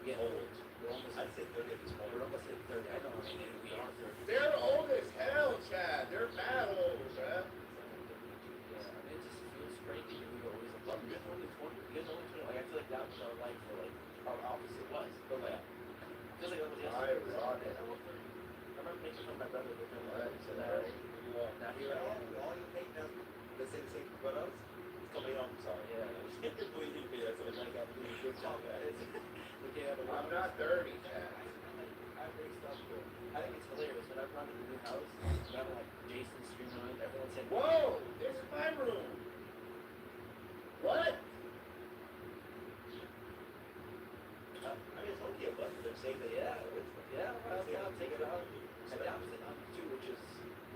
We get old. We're almost. I'd say 30 at this point. We're almost at 30. I know. I mean, we are 30. They're old as hell, Chad. They're mad old, Chad. Yeah, I mean, it just feels crazy. We were always like, you guys are only 20. You guys are only 20. Like I feel like that was our life for like our opposite was. But like, it feels like that was yesterday. I remember making fun of my brother with him. So now here I am. All you hate now, let's say the same for us. It's coming up, sorry. Yeah. Bleeding me, that's what I got to do. Good job, guys. I'm not 30, Chad. I think it's hilarious when I've run to the new house. We have like Jason streaming on it. Everyone's saying, Whoa, this is my room. What? I mean, it's okay, but they're saying that, I'll take it out. And the opposite on too, which is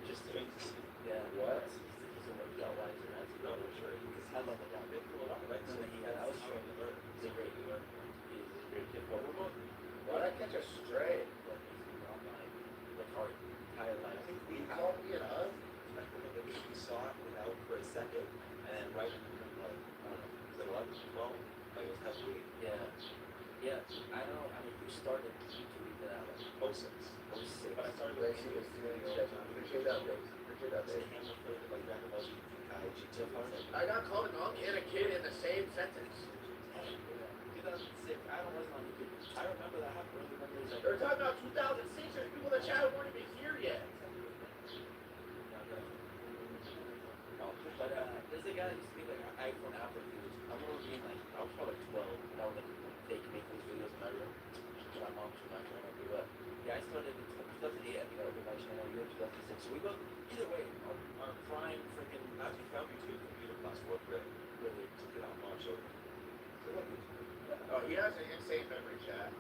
just strange to see. yeah. What? He's a workout wiser. That's No, I'm sure. because I love the guy. Right, so I was showing him. He's a great kid. Why'd I catch a stray? Like our entire life. I think we You have called me an us? we saw it without for a second, and then right when we were like, I don't know, was it 11, 12? Like it was heavily Yeah. I know. I mean, you started YouTube that out like 06. '06. But I started Lacey was doing it. Appreciate that, Lacey. kid that day. I got called an unk and a kid in the same sentence. 2006. I wasn't on YouTube. I remember that happened. I remember it was like. They're talking about 2006. There's people in the chat who weren't even here yet. But there's a guy that used to make like iPhone Apple videos. I remember being like, I was probably like 12, and I would like fake make those videos in my room. My mom was not trying to do that. Yeah, I started in 2008. I think I opened my channel. You were 2006. So we both, either way, our prime freaking. I actually found me too computer class fourth grade. Really took it out much over. Oh, he has an insane memory, chat.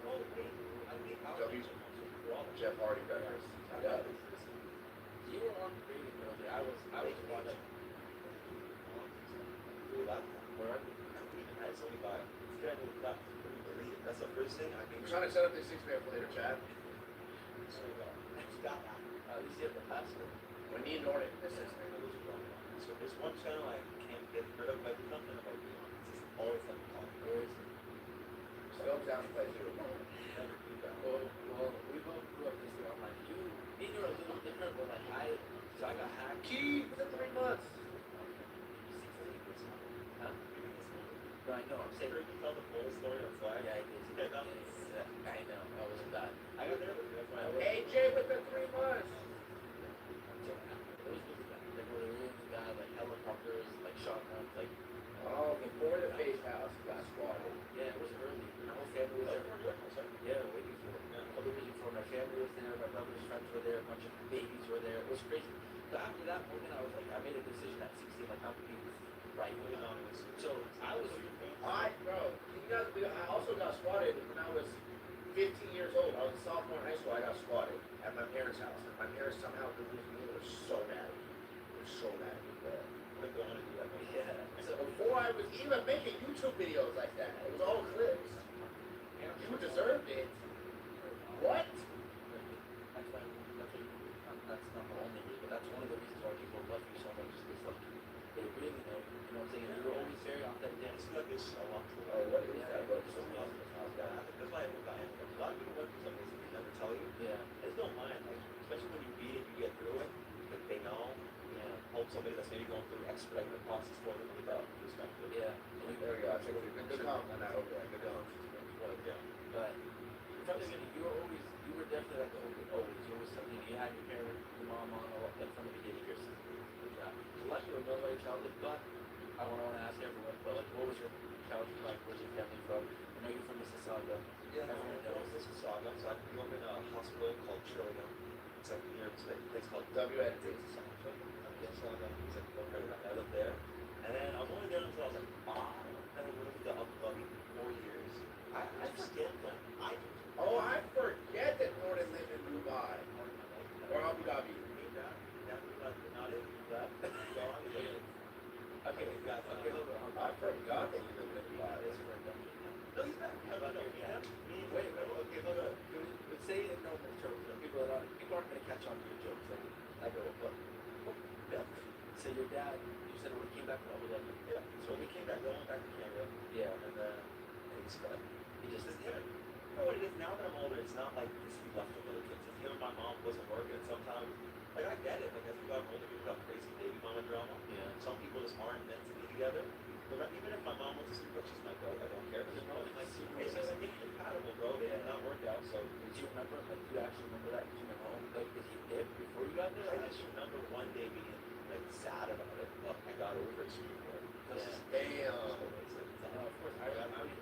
W. Jeff Hardy reference. Yeah. You were on the radio earlier. I was watching. Where it's only by that's the first thing I can. We're trying to set up this 6-man for later, chat. At least you have the password. We need Norton. This is. So there's one channel I can't get rid of, like nothing about me. It's just always like Where is it? Still down to play through. Well, we both grew up this way. I'm like, me and you are a little different, but like I got hacked. Key for 3 months. Huh? No, I know. I'm saying. you tell the full story of why. Yeah, I did. I know. I was that. I got there. That's why I was. AJ with the 3 months. It was really bad. Like, where they were in the guy, like helicopters, like shotguns, like. Oh, before the face house got squatted. Yeah, it was early. My whole family was there. Yeah, way before. A little bit before. My family was there. My brother's friends were there. A bunch of babies were there. It was crazy. But after that moment, I was like, I made a decision at 16, like, I'm going to be right. So I was. Bro, I also got squatted when I was 15 years old. I was a sophomore in high school. I got squatted at my parents' house. And my parents somehow believed me. They were so mad at me. They were so mad at me, bro. Yeah. So before I was even making YouTube videos like that, it was all clips. You deserved it. What? That's not the only reason, but that's one of the reasons why people love you so much. Is like they really know. You know what I'm saying? You're always very authentic. It's like this a lot. Oh, what is that? That's why I moved out. A lot of people went through something they never tell you. Yeah. There's no mind, like, especially when you beat it, you get through it. Like they know. Yeah. Hope somebody that's maybe going through expedite the process for them without perspective. Yeah. There we go. I think good comment on that over there. Good comment. Yeah. But from the beginning, you were definitely like the always. You always something. You had your parents, your mom on, like from the beginning. Your sister. Like you know about your childhood, but I want to ask everyone. But like, what was your childhood like? Where's your family from? I know you're from Mississauga. Yeah, everyone knows Mississauga. So I grew up in a hospital called Trillium. It's like near a place called WNT. Mississauga. It's like I lived there. And then I was only there until I was like 5. And then we moved to Abu Dhabi for 4 years. I forget that. I forget that Norton lived in Dubai. Or Abu Dhabi. Okay, we got I forgot that you lived in Dubai. No, he's not. How about that? Wait, okay, hold on. But say it in normal terms. People aren't going to catch on to your jokes. Like, I go, look. So your dad, you said when he came back from Abu Dhabi. Yeah. So when we came back, we went back to Canada. Yeah. And he just is there. You know what it is? Now that I'm older, it's not like this he left with other kids. It's him and my mom wasn't working sometimes. Like, I get it. Like, as we got older, we got crazy baby mama drama. Yeah. Some people just aren't meant to be together. But even if my mom wants to sleep with, she's my girl. I don't care. It's just like incompatible, bro. They did not work out. So, do you remember, like, you actually remember that? Did you remember home? Like, did he live before you got there? I just remember one day being, like, sad about it. But I got over it super quick. Damn. Of course, I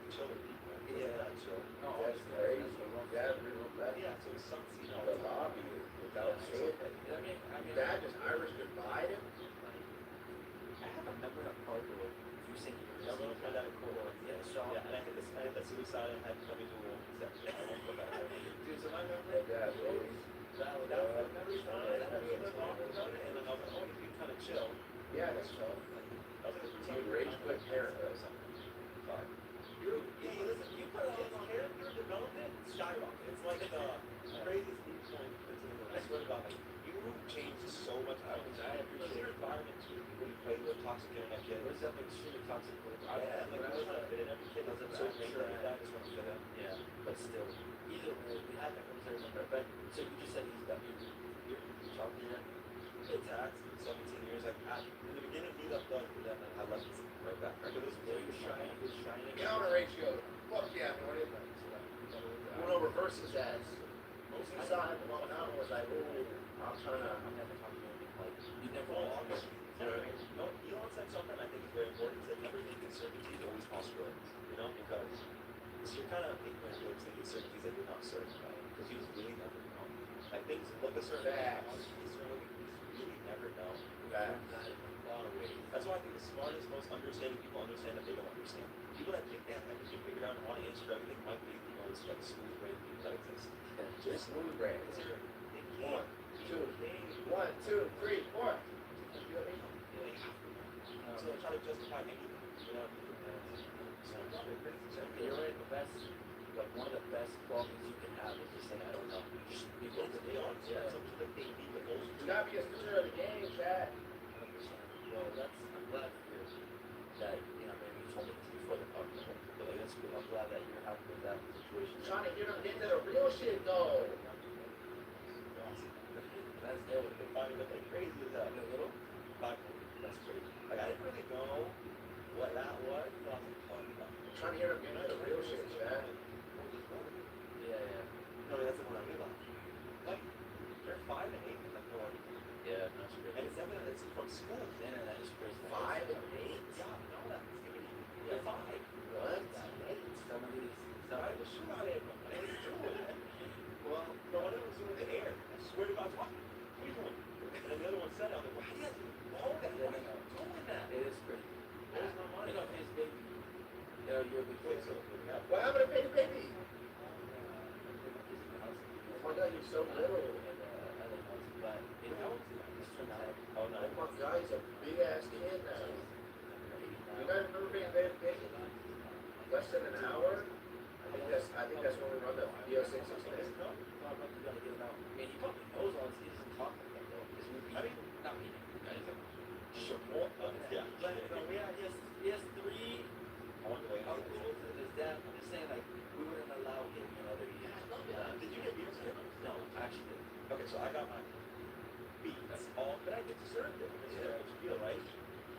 chill with people. Yeah. Not chill. No, that's crazy. That's real bad. Yeah, so it's some, you know, The lobby without saying that. I mean, Dad just Irish goodbye to him. I have a memory of Parker with you saying you were I'm gonna try that in court. Yeah, so Yeah, and I hit the suicide and had to come into a conception. I won't go back there. dude, so my memory Dad, always. That was the memory from it. And then I was like, oh, you kind of chill. Yeah, that's tough. I was like, You raised good parents. You put on character development, skyrocket. It's like the craziest thing point. I swear to God, like, you change so much. I appreciate your environment too. People you play with, toxic internet kids. What's that like extremely toxic? Yeah, like I was trying to fit in every kid. I was so sure that is what I'm fit in. Yeah, but still, either way, we had that conversation. But so you just said he's got you talking to him. versus as I saw him walking out and was like, ooh, I'm trying to. I'm never talking to him. Like, you never know. No, Elon said something I think is very important. He said never think uncertainty is always possibilities. You know, because you're kind of ignorant to thinking certainties that you're not certain about. Because you just really never know. Like things look a certain way, you really never know. Facts. A lot of ways. That's why I think the smartest, most understanding people understand that they don't understand. People that think they have everything figured out and want to answer everything might be the most like smooth brain people that exist. Just smooth brain. They One, can't. 2, 3, 4. So they try to justify anything. You know what I mean? So I'm not a crazy example. You're right. The best, like one of the best qualities you can have is just saying, I don't know. You just be able to be honest. Yeah, something that they need the most. You gotta be a student of the game, Chad. Well, I'm glad to hear that, you know, maybe you told me this before the podcast, but like, that's cool. I'm glad that you're happy with that situation. I'm trying to get them into the real shit, though. That's dope. But they're crazy as that. A little? That's crazy. Like, I didn't really know what that was. But I was like, I'm trying to hear them get into the real shit, Chad. Yeah. no, that's the one I realized. Like, they're 5 and 8. Like, no one. Yeah, that's great. And it's evident it's from school. The internet is crazy. 5 and 8? Yeah, no, that's scary. They're 5. What? Some of these, I was shoot out at them. What are you doing? Well, no, one of them was doing the air. I swear to God, what are you doing? And then the other one said, I was like, why do you have to know that? Why are you doing that? it is crazy. Where's my money? You know, his baby. You know, you're a big Wait, face. so, yeah. What happened to baby? Oh my God, you're so little. But it helps. It's traumatic. Oh, no. Oh my God, he's a big ass kid now. You guys remember being baby? Less than an hour? I think that's when we run the VO6 extend. No, I'm not gonna get him out. I mean, he probably knows all this. He doesn't talk like that though. Because we I mean, not me. sure. Well, yeah. But he has 3 I want to wait. uncles and his dad. I'm just saying, like, we wouldn't allow him another year. Did you get beers here? No, I actually didn't. Okay, so I got my beats all, but I get deserved it because you know what you feel, right?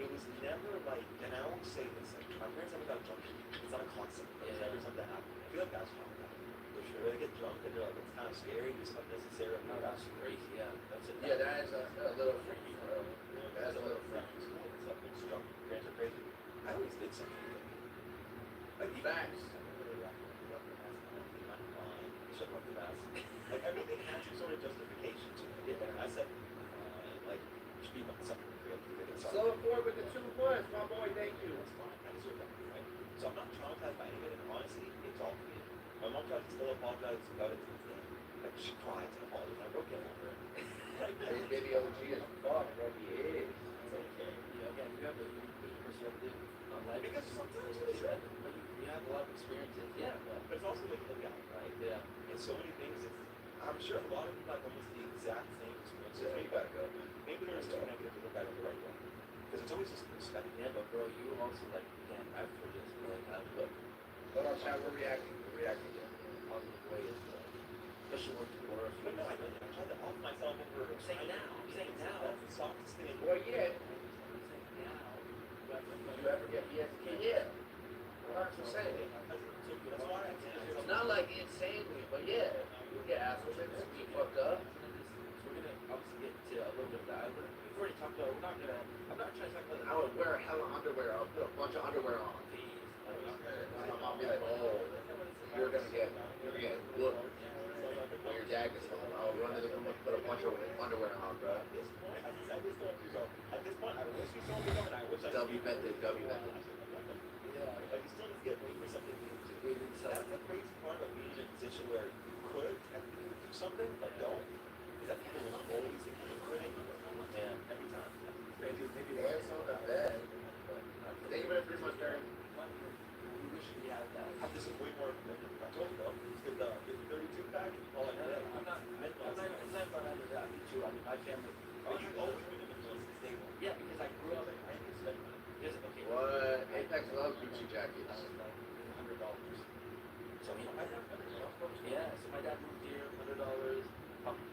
It was never like, and I always say this, like, my parents never got drunk. It's not a concept. It's never something that happened. I feel like that's how for sure. They get drunk and they're like, it's kind of scary, it's unnecessary. No, that's crazy. Yeah, that's it. Yeah, that is a little freaky, bro. That's a little freaky. It's like, it's drunk. Parents are crazy. I always did something. Like, Facts. Like everything has some sort of justification to it. I said, like, should be something creative. Slow it forward with the 2 points, my boy. Thank you. That's fine. I deserve that, right? So I'm not traumatized by any of it, and honestly, it's all for me. My mom tried to still apologize about it to this day. Like, she cried and apologized. I'm okay over it. Hey, baby OG is fuck, bro. He is. It's okay. Yeah, again, you have a unique perspective on life. Because sometimes you should, but you have a lot of experiences. Yeah, but it's also like a guy, right? yeah. And so many things, I'm sure a lot of people have almost the exact same experiences. Yeah, you gotta go. Maybe there's too negative to look at it the right way. Because it's always just perspective. Yeah, but bro, you also like, again, I've heard this, but like, look, Hold on, chat. We're reacting. We're reacting. positive way is, especially working for us. But no, I didn't. I tried to off myself over. I'm saying now. That's the softest thing. Well, yeah. I'm saying now. You ever get BSK? Yeah. 100%. That's why I did. It's not like insanely, but yeah. You get assholes and just get fucked up. So we're gonna obviously get to a little bit of that. We've already talked about. I'm not trying to talk about. I would wear hella underwear. I'll put a bunch of underwear on. I'll be like, oh, you're gonna get looked when your dad gets home. I'll run to the room and put a bunch of underwear on, bro. At this point, I wish you told me no, and I wish I W method, W method. Yeah, like you still just get waiting for something new to do. So that's the crazy part of being in a position where you could technically do something, but don't. Is that people will always think you couldn't. Yeah, every time. Maybe Dance on the bed. Think of it 3 months, Barry. We wish we had that. have this way more. I told you though, get the 32 pack. All like that. I'm not about under that. Me too. I mean, my family. But you've always been in the most stable. Yeah, because I grew up. Because okay. What? Apex loves Gucci jackets. $100. So you know, yeah. So my dad moved here, $100.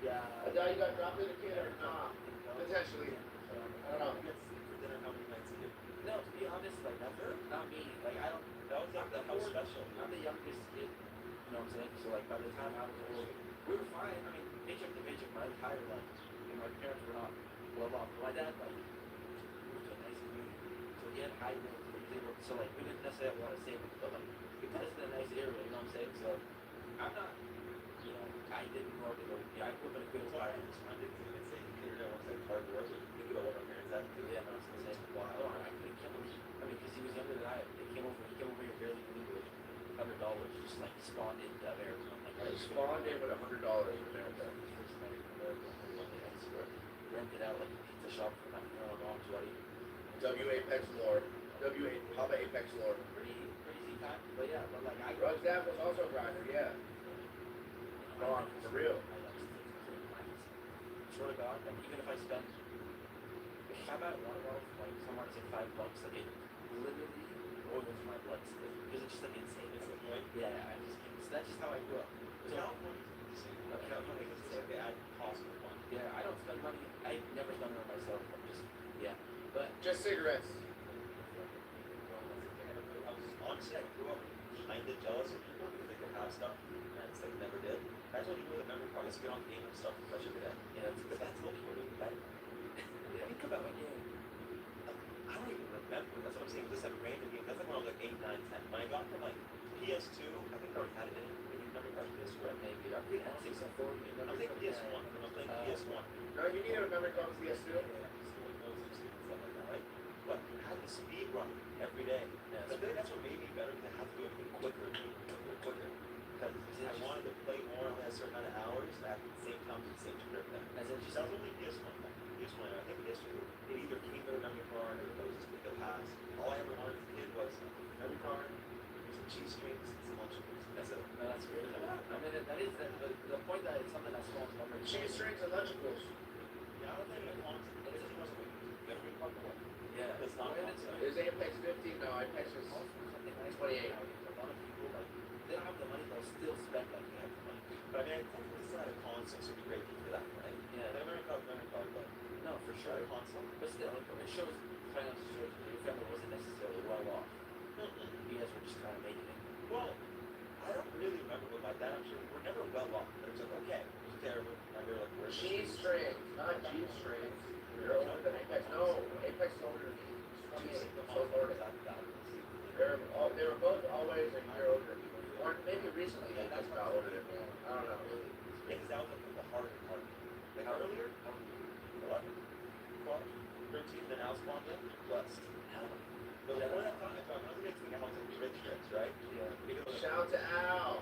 Yeah. I thought you got dropped in the kid or not? Potentially. I don't know. You get to sleep for dinner how many nights a year? No, to be honest, like never. Not me. Like I don't. That was like that. How special. I'm the youngest kid. You know what I'm I'm saying? So like by the time I was old, we were fine. I mean, paycheck to paycheck my entire life. And my parents were not well off. My dad like moved to a nice community. So he had high bills. So like we didn't necessarily have a lot of savings, but like we put us in a nice area, you know what I'm saying? So I'm not, you know, I didn't grow up in a, I grew up in a good environment. I didn't even say the kid that wants to hard work. Think about what our parents had to do. Yeah, I was gonna say, wow, I couldn't kill him. I mean, because he was younger than I am. He came over here barely knew English. $100, just like spawned into America. Like, I spawned in with $100 in America. First night in America. I swear. Rented out like a pizza shop for my mom's wedding. W Apex Lord. Papa Apex Lord. Pretty crazy time. But yeah, but like I Rug's dad was also a grinder, yeah. Come on, for real. Swear to God, like even if I spend, if I'm at Waterworld for like somewhere to say $5, like it literally oils my blood because it's just like insane. It's like, yeah, I just can't. So that's just how I grew up. So California is like the ad possible one. yeah, I don't spend money. I never spend it on myself. I'm just yeah, but Just cigarettes. Honestly, I grew up kind of jealous of people because they could have stuff and it's like never did. That's what you do with a memory card. Let's get on game and stuff, fresh every day. yeah, But that's what people do. Right? think about it. Yeah. I don't even remember. That's what I'm saying. Just like random game. That's like when I was like 8, 9, 10. When I got from like PS2, I think I already had it in it. Maybe memory card PS2. Maybe I'm playing N64. I'm thinking PS1. I'm playing PS1. No, you need a memory card for PS2. But I had to speed run every day. Yeah, But then that's what made me better because I had to do everything quicker. Because I wanted to play more or less certain amount of hours at the same time with the same script. As in That was only PS1. PS1. I think PS2. It either came with a memory card or it was just with the pass. All I ever wanted as a kid was a memory card, some cheese strings, and some lunchables. That's it. No, that's weird. I mean, that is the point that it's something that's small memory. Cheese strings and lunchables. Yeah, I don't think it was. It wasn't a memory card. Yeah, It's not. Is Apex 15? No, Apex is something nice. 28. A lot of people like they don't have the money, they'll still spend like they have the money. But I mean, I think this is not a console, so it'd be great for that, right? Yeah. Memory card, but No, for sure. a console. But still, it shows financial shows that your family wasn't necessarily well off. You guys were just kind of making it. Well, I don't really remember with my dad. I'm sure we're never well off. But it was like, okay, it was terrible. I remember like we're Cheese strings, not cheese strings. You're older than Apex. No, Apex is older than me. 28. So older. They were both always a year older. Or maybe recently Apex got older than me. I don't know. Yeah, because that was like the harder part. Like earlier, 11, 12, 13, then Al spawned in, blessed. But before that time, I thought another big thing I was like rich tricks, right? Yeah. Because Shout out to Al.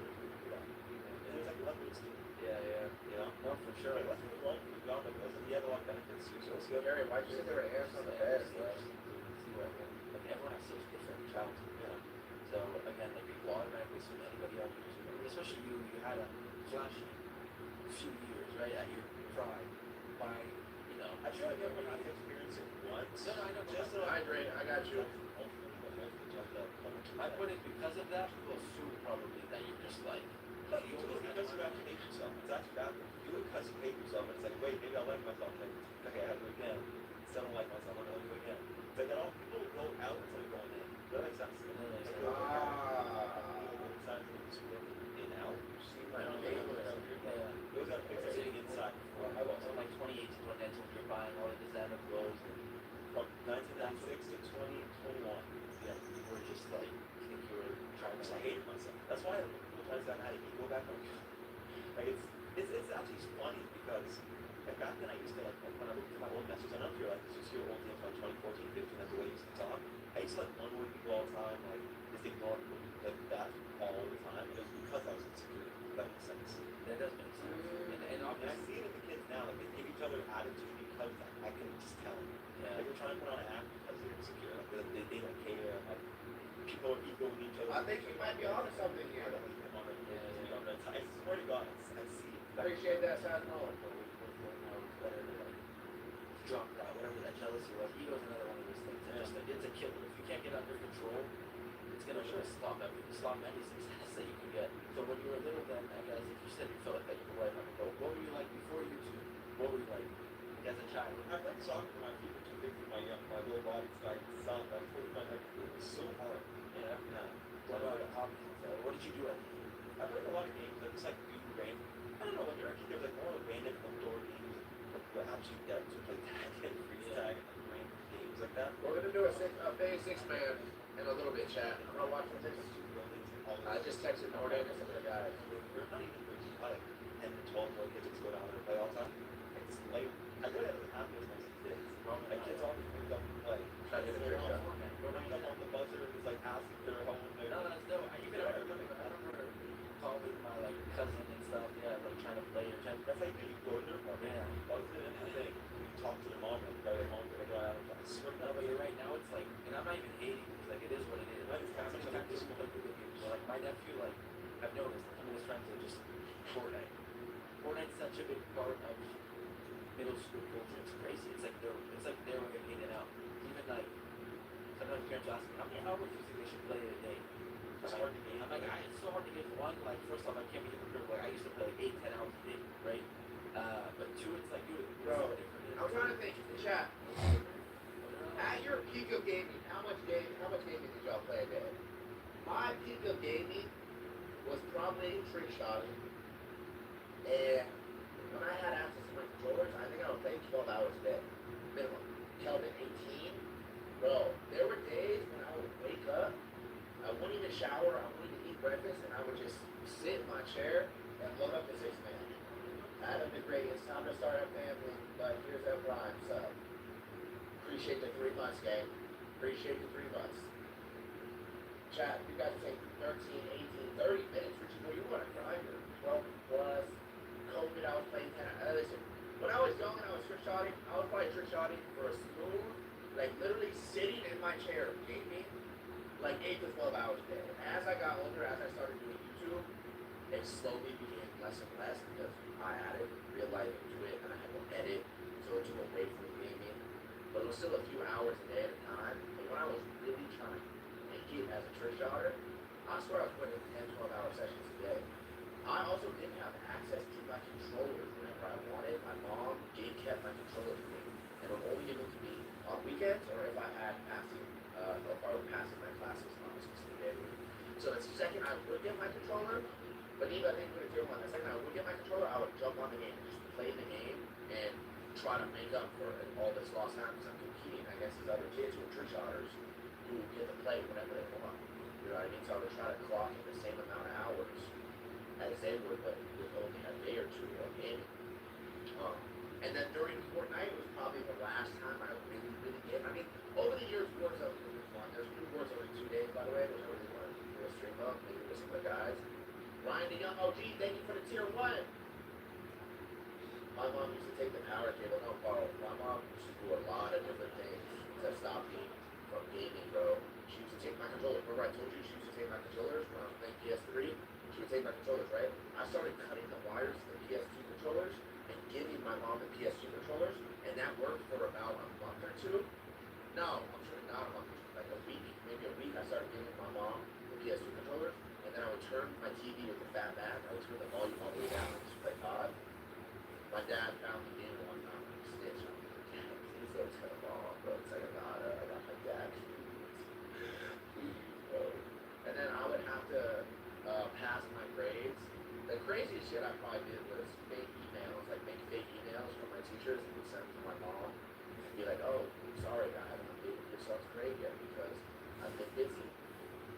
it was like levels, Yeah, yeah. you know? No, for sure. Like, wasn't it wrong for the like, he had a lot of benefits too, so it's good. Gary, why'd you sit there and ants on the bed? Like everyone has such different childhood, you know. So again, like people automatically assume anybody on YouTube, especially you had a flash few years, right, at your prime by, you know. I feel like everyone has to experience it once. No, I know, Just so Hydrate, I got you. I put it because of that, people assume probably that you're just like, No, you do it because you have to hate yourself. It's actually backwards. You do it because you hate yourself. And it's like, wait, maybe I like myself. Like, okay, I have to do it again. Still don't like myself. I'm going to do it again. It's like, all people go out instead of going in. Does that make sense? In out. My neighbor. You always got to fix everything inside. I was from like 2018 when that's when you're buying all the designer clothes and From 1996 to 2021. yeah, you were just like, I think you were trying to I hated myself. That's why sometimes I'm mad at you. Go back on. Like it's actually funny because like back then I used to like when I looked at my old messages, I don't know if you're like this, you see your old things from 2014, 15, that's the way you used to talk. I used to like one-word people all the time, like just ignore people like that all the time. It was because I was insecure. If that makes sense. that does make sense. And And I obviously, see it in the kids now, like they give each other attitude because I can just tell. yeah. Like they're trying to put on an act because they're insecure. Like they don't care. Like people are equal with each other. I think you might be onto something here. I swear to God, I see. Appreciate that, Sad Nolan. Drop that, whatever that jealousy was. Ego's another one of those things. It's a killer. If you can't get under control, it's gonna stop any success that you can get. So when you were little, then I guess if you said you felt like that you were right on the boat, what were you like before YouTube? What were you like as a child? I played soccer when my feet were too big for my little body. So I sucked. I put my neck. It was so hard. Yeah. Yeah. What about hobbies? What did you do at We're gonna do a phase 6-man in a little bit, chat. I'm not watching this. I just texted Norden and some of the guys. We're not even like 10 to 12 more kids go down there and play all the time. It's like, I go down to the campus most of the days. Like, kids always bring up and play. Try to get a trick shot. Bring up on the buzzer and it's like asking their home. No, that's dope. I remember calling my like cousin and stuff. Yeah, like trying to play or trying. That's like when you go in there, Yeah. buzz it in and then you talk to the mom and go home and they go out and try to swim. No, but you're right. Now it's like, and I'm not even hating because like it is what it is. Right, it's kind of Sometimes it's more like video games. So, like my nephew, like I've noticed some of his friends are just Fortnite. Fortnite's such a big part of middle school culture. It's crazy. It's like they're like in and out. Even like sometimes parents ask me, how many hours do you think they should play a day? It's hard to get. I'm like, it's so hard to get one. Like, first off, I can't be hypocritical. Like, I used to play like 8-10 hours a day, right? But two, it's like, dude, it's Bro, so different. I'm trying to think. Chat. At your peak of gaming, how much gaming did y'all play a day? My peak of gaming was probably trick shotting. And when I had access to my controllers, I think I would play 12 hours a day. Minimum. Kelvin 18. Bro, there were days when I would wake up, I wouldn't even shower, I wouldn't even eat breakfast, and I would just sit in my chair and load up the 6-man. Adam the Great, it's time to start a family, but here's that prime, so. Appreciate the 3 months, gang. Appreciate the 3 months. Chat, you guys take 13, 18, 30 minutes, which you know you want to grind your 12 plus. COVID, I was playing 10. Listen, when I was young and I was trick shotting, I was probably trick shotting for a smooth, like literally sitting in my chair, gaming, like 8 to 12 hours a day. And as I got older, as I started doing YouTube, it slowly became less and less because I added real life into it and I had to edit, so it took away from gaming. But it was still a few hours a day at a time. But when I was really trying to make it as a trick shotter, I swear I was putting in 10, 12 hour sessions a day. I also didn't have access to my controllers whenever I wanted. My mom kept my controllers with me and would only give them to me on weekends or if I had passing, if I was passing my classes on a specific day. So the second I would get my controller, but even I think with the one, the second I would get my controller, I would jump on the game and just play the game and try to make up for all this lost time because I'm competing against these other kids who are trick shotters who get to play whenever they want. You know what I mean? So I would try to clock in the same amount of hours as they would, but with only a day or two of gaming. And then during Fortnite, it was probably the last time I really, really game. I mean, over the years, Warzone was really fun. There's new Warzone in 2 days, by the way, which I really want to do a stream of, maybe with some of the guys. Ryan the Young OG, thank you for the tier 1. My mom used to take the power cable. No, Carl. My mom used to do a lot of different things to stop me from gaming, bro. She used to take my controllers. Remember I told you she used to take my controllers when I was playing PS3? She would take my controllers, right? I started cutting the wires to the PS2 controllers and giving my mom the PS2 controllers, and that worked for about a month or two. No, I'm sure not a month or two, like a week, maybe a week. I started giving my mom the PS2 controllers, and then I would turn my TV with the fat back. I would turn the volume all the way down and just play COD. My dad found the game one time and he snitched on me. He said it's kind of wrong, bro. It's like I got my dad. And then I would have to pass my grades. The craziest shit I probably did was fake emails, like make fake emails from my teachers and would send them to my mom and be like, oh, sorry, I haven't updated your son's grade yet because I've been busy.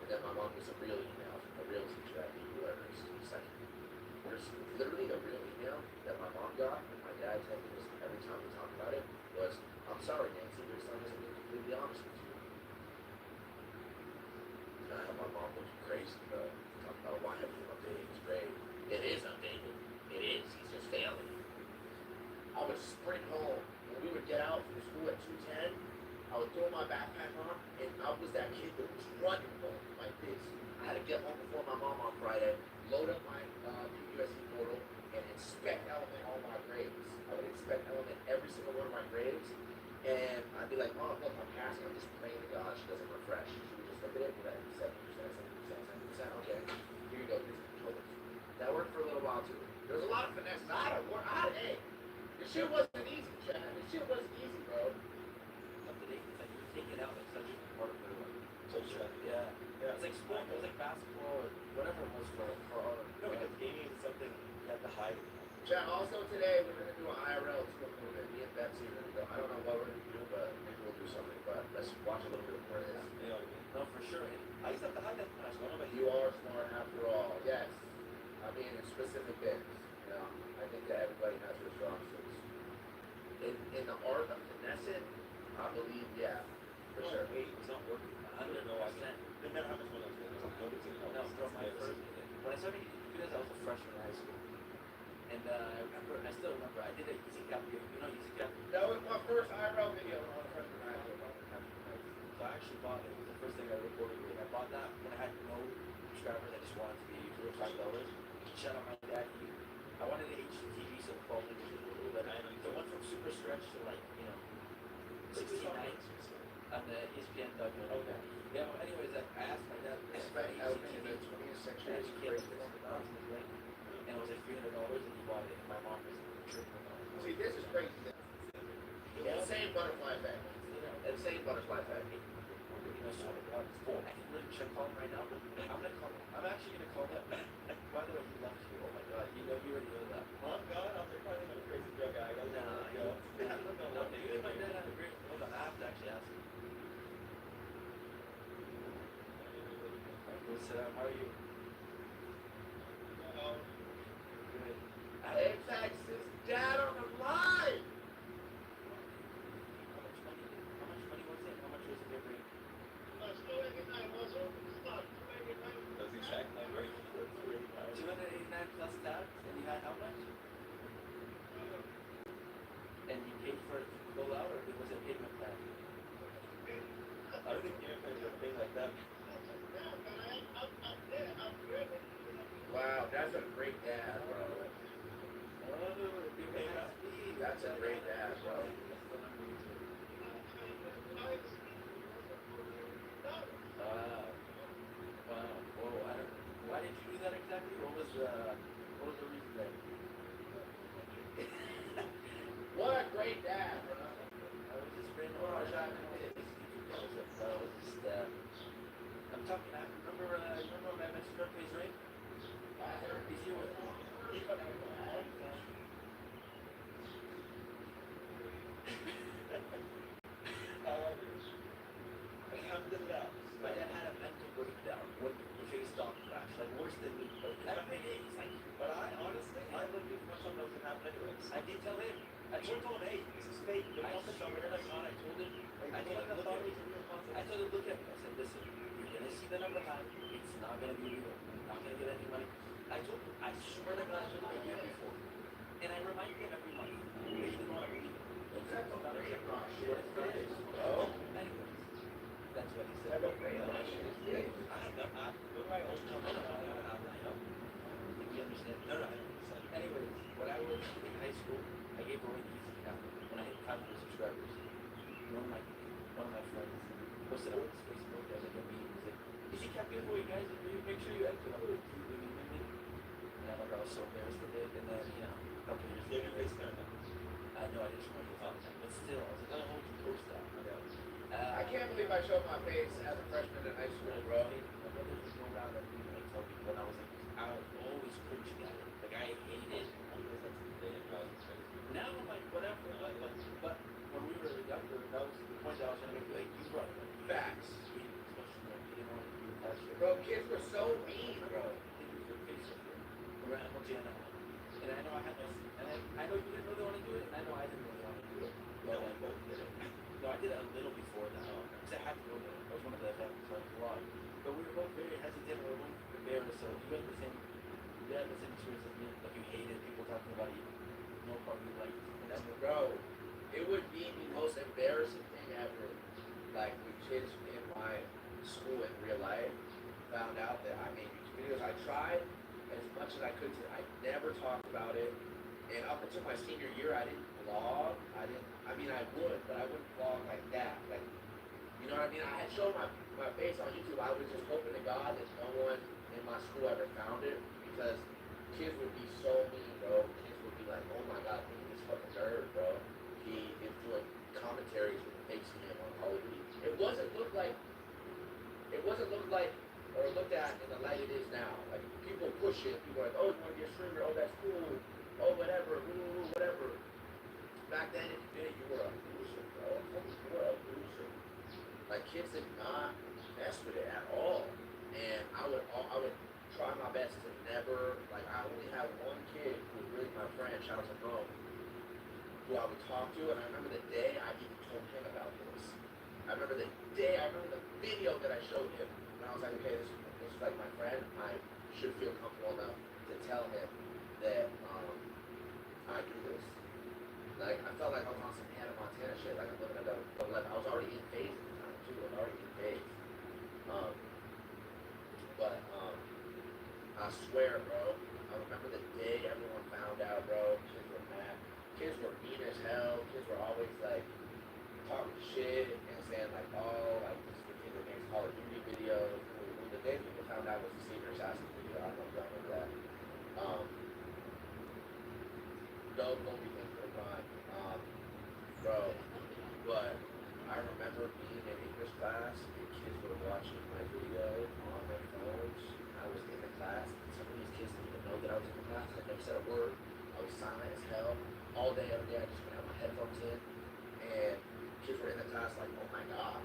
And then my mom gets a real email from a real teacher at the learners. It's like, there's literally a real email that my mom got and my dad texted us every time we talked about it was, I'm sorry, Nancy, your son isn't being completely honest with you. My mom was crazy, bro. Talking about why haven't you updated his grade? It is updated. It is. He's just failing. I would sprint home. When we would get out from school at 2:10, I would throw my backpack on, and I was that kid that was running home like this. I had to get home before my mom on Friday, load up my USC portal, and inspect Element all my grades. I would inspect Element every single one of my grades, and I'd be like, Mom, look, I'm passing. I'm just praying to God she doesn't refresh. She would just look at it and be like, 70%, 70%, 70%, okay. Here you go, here's the controllers. That worked for a little while, too. There was a lot of finesse. I had a, this shit wasn't easy, Chad. This shit wasn't easy, bro. Up to date, it's like you're taking out like such a part of their Culture. Yeah. It's like sport, it was like basketball or whatever it was for No, because gaming is something you have to hide. Chad, also today we're gonna do an IRL tour movement. Me and Betsy are gonna go. I don't know what we're gonna do, but maybe we'll do or something, but let's watch a little bit more of this. You know what I mean? No, for sure. And I used to have to hide that from high school. I don't know about You are smart after all. Yes. I mean, in specific things. You know, I think that everybody has their strong suits. In the art of finessing, I believe, yeah, for sure. Wait, it's not working. 100%. No matter how much money I spend, it's not noticing. No, bro, my first, when I started making computers, I was a freshman in high school. And I still remember, I did a Easy Cap video. You know Easy Cap? That was my first IRL video on the freshman high school. So I actually bought it. It was the first thing I recorded with. I bought that when I had no subscribers. I just wanted to be $5. Shout out my dad. I wanted an HDTV, so the quality was a little better. So it went from super stretch to like, 69 on the ESPN documentary. Okay. Yeah, well, anyways, I asked my dad, In the 20th century, it's crazy. and it was like $300, and he bought it, and my mom was tripping on it. See, this is crazy. Insane butterfly effect. Insane butterfly effect. I can literally check call him right now. I'm gonna call him. I'm actually gonna call him. By the way, he loves you. Oh my god, you already know that. Oh God, I'm probably not a crazy drug guy. No, you and my dad had a great. Hold on, I have to actually ask him. What's up? How are you? Good. Apex is dead on the line. How much money was it? How much was it every? Does he check my rate? 289 plus tax, and you had how much? And you paid for it to go out, or was it payment plan? I don't think you're going to pay like that. Wow, that's a great dad, bro. That's a great dad, bro. Wow. Whoa, why did you do that exactly? What was the reason there? What a great dad, bro. I was just random. I'm talking. I remember when I mentioned Dark Phase Rain? He's here with me. My dad had a mental breakdown when he faced off crash, like worse than me. Every day he's like, But I honestly, I believe if something doesn't happen anyways. I did tell him. I told him, hey, This is fake. I told him, I told him, look at me. I said, listen, you're gonna see the number high. It's not gonna be real. You're not gonna get any money. I told him, I swear to God, I told him a year before. And I remind him every month. But he didn't want to believe it. Oh, Anyways, that's what he said. I have no, what do I own? You understand? No, I don't understand. Anyways, when I was in high school, I gave away the Easy Cap when I hit 500 subscribers. One of my friends posted on his Facebook as like a meme. He's like, Easy Cap giveaway, guys. Make sure you enter. And I remember I was so embarrassed with it. And then, a couple years You have later, your face there now. I know I didn't want to all the time, but still, I was like, oh, you post that. I can't believe I showed my face as a freshman in high school, bro. My brother would go around and like tell people when I was like, I was always cringing at it. Like I hated it. Now I'm like, whatever. But when we were younger, that was the point that I was trying to make. Like, you brought it up. Facts. You didn't want to do that shit. Bro, kids were so mean, bro. Around Montana. And I know I had this, and I know you didn't really want to do it, and I know I didn't really want to do it. But I both did it. No, I did it a little before that. Because I had to go there. That was one of the events, so I vlogged. But we were both very hesitant, we were both embarrassed, so you had the same experience as me. Like you hated people talking about you. No part you liked. And that's what, Bro, it would be the most embarrassing thing ever. Like, when kids in my school in real life found out that I made YouTube videos. I tried as much as I could to. I never talked about it. And up until my senior year, I didn't vlog. I would, but I wouldn't vlog like that. Like, you know what I mean? I had shown my face on YouTube. I was just hoping to God that no one in my school ever found it, because kids would be so mean, bro. Kids would be like, oh my God, look at this fucking nerd, bro. He is doing commentaries with the fake him on Call of Duty. It wasn't looked like or looked at in the light it is now. Like, people push it. People are like, oh, you want to be a streamer? Oh, that's cool. Oh, whatever. Ooh, whatever. back then, if you did it, you were a loser, bro. You were a loser. Like, kids did not mess with it at all. And I would try my best to never, like, I only had one kid who was really my friend, shout out to Mo, who I would talk to, and I remember the day I even told him about this. I remember the video that I showed him, and I was like, okay, this is like my friend, I should feel comfortable enough to tell him that I do this. Like, I felt like I was on some Hannah Montana shit, like I'm living at double life. I was already in phase at the time, too. I was already in phase. I swear, bro, I remember the day everyone found out, bro. Kids were mad. Kids were mean as hell. Kids were always, like, talking shit and saying, like, oh, like, this is the kid that makes Call of Duty videos. The day people found out was the Senior Assassin video. I don't know if y'all remember that. Don't be thinking for the crime. Bro, but I remember being in English class and kids were watching my video on their phones. I was in the class, and some of these kids didn't even know that I was in the class. I never said a word. I was silent as hell. All day, every day, I just would have my headphones in. And kids were in the class like, oh my god,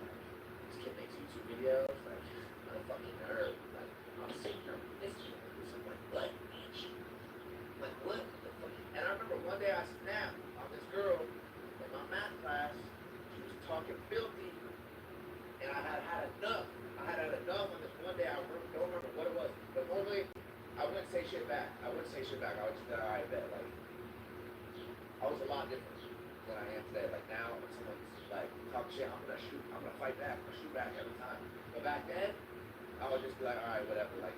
this kid makes YouTube videos? Like, I'm a fucking nerd. Like, I'm sitting here listening to this. I'm like, what, bitch? Like, what the fuck? And I remember one day I snapped on this girl in my math class. She was talking filthy. And I had enough. I had enough on this one day. I don't remember what it was. But normally, I wouldn't say shit back. I would just be like, alright, bet. Like, I was a lot different than I am today. Like, now, when someone's like, talk shit, I'm gonna shoot. I'm gonna fight back. I'm gonna shoot back every time. But back then, I would just be like, alright, whatever. Like,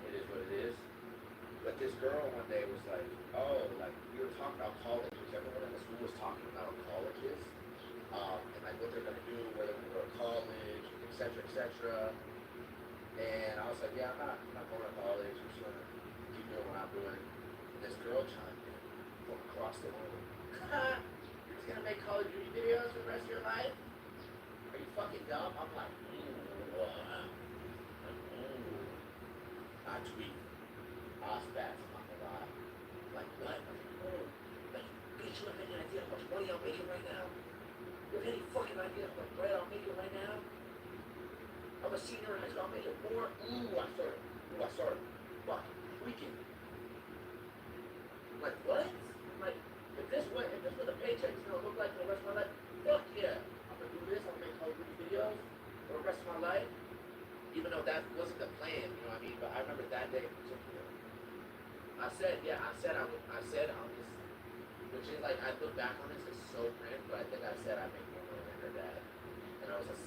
it is what it is. But this girl one day was like, oh, like, we were talking about colleges. Everyone in the school was talking about colleges. And like what they're gonna do, whether we go to college, etc. And I was like, yeah, I'm not going to college. I'm just gonna keep doing what I'm doing. And this girl chimed in from across the room. You're just gonna make Call of Duty videos for the rest of your life? Are you fucking dumb? I'm like, I tweet. Osbats, I'm not gonna lie. Like, what? Like, bitch, you have any idea how much money I'm making right now? You have any fucking idea how much bread I'm making right now? I'm a senior in high school, I'm making more. I started fucking freaking. I'm like, what? I'm like, if this was a paycheck, it's gonna look like for the rest of my life, fuck yeah. I'm gonna do this, I'm gonna make Call of Duty videos for the rest of my life. Even though that wasn't the plan, you know what I mean? But I remember that day in particular. I said on this, which is like, I look back on this, it's so cringe, but I think I said I make more money than her dad. And I was a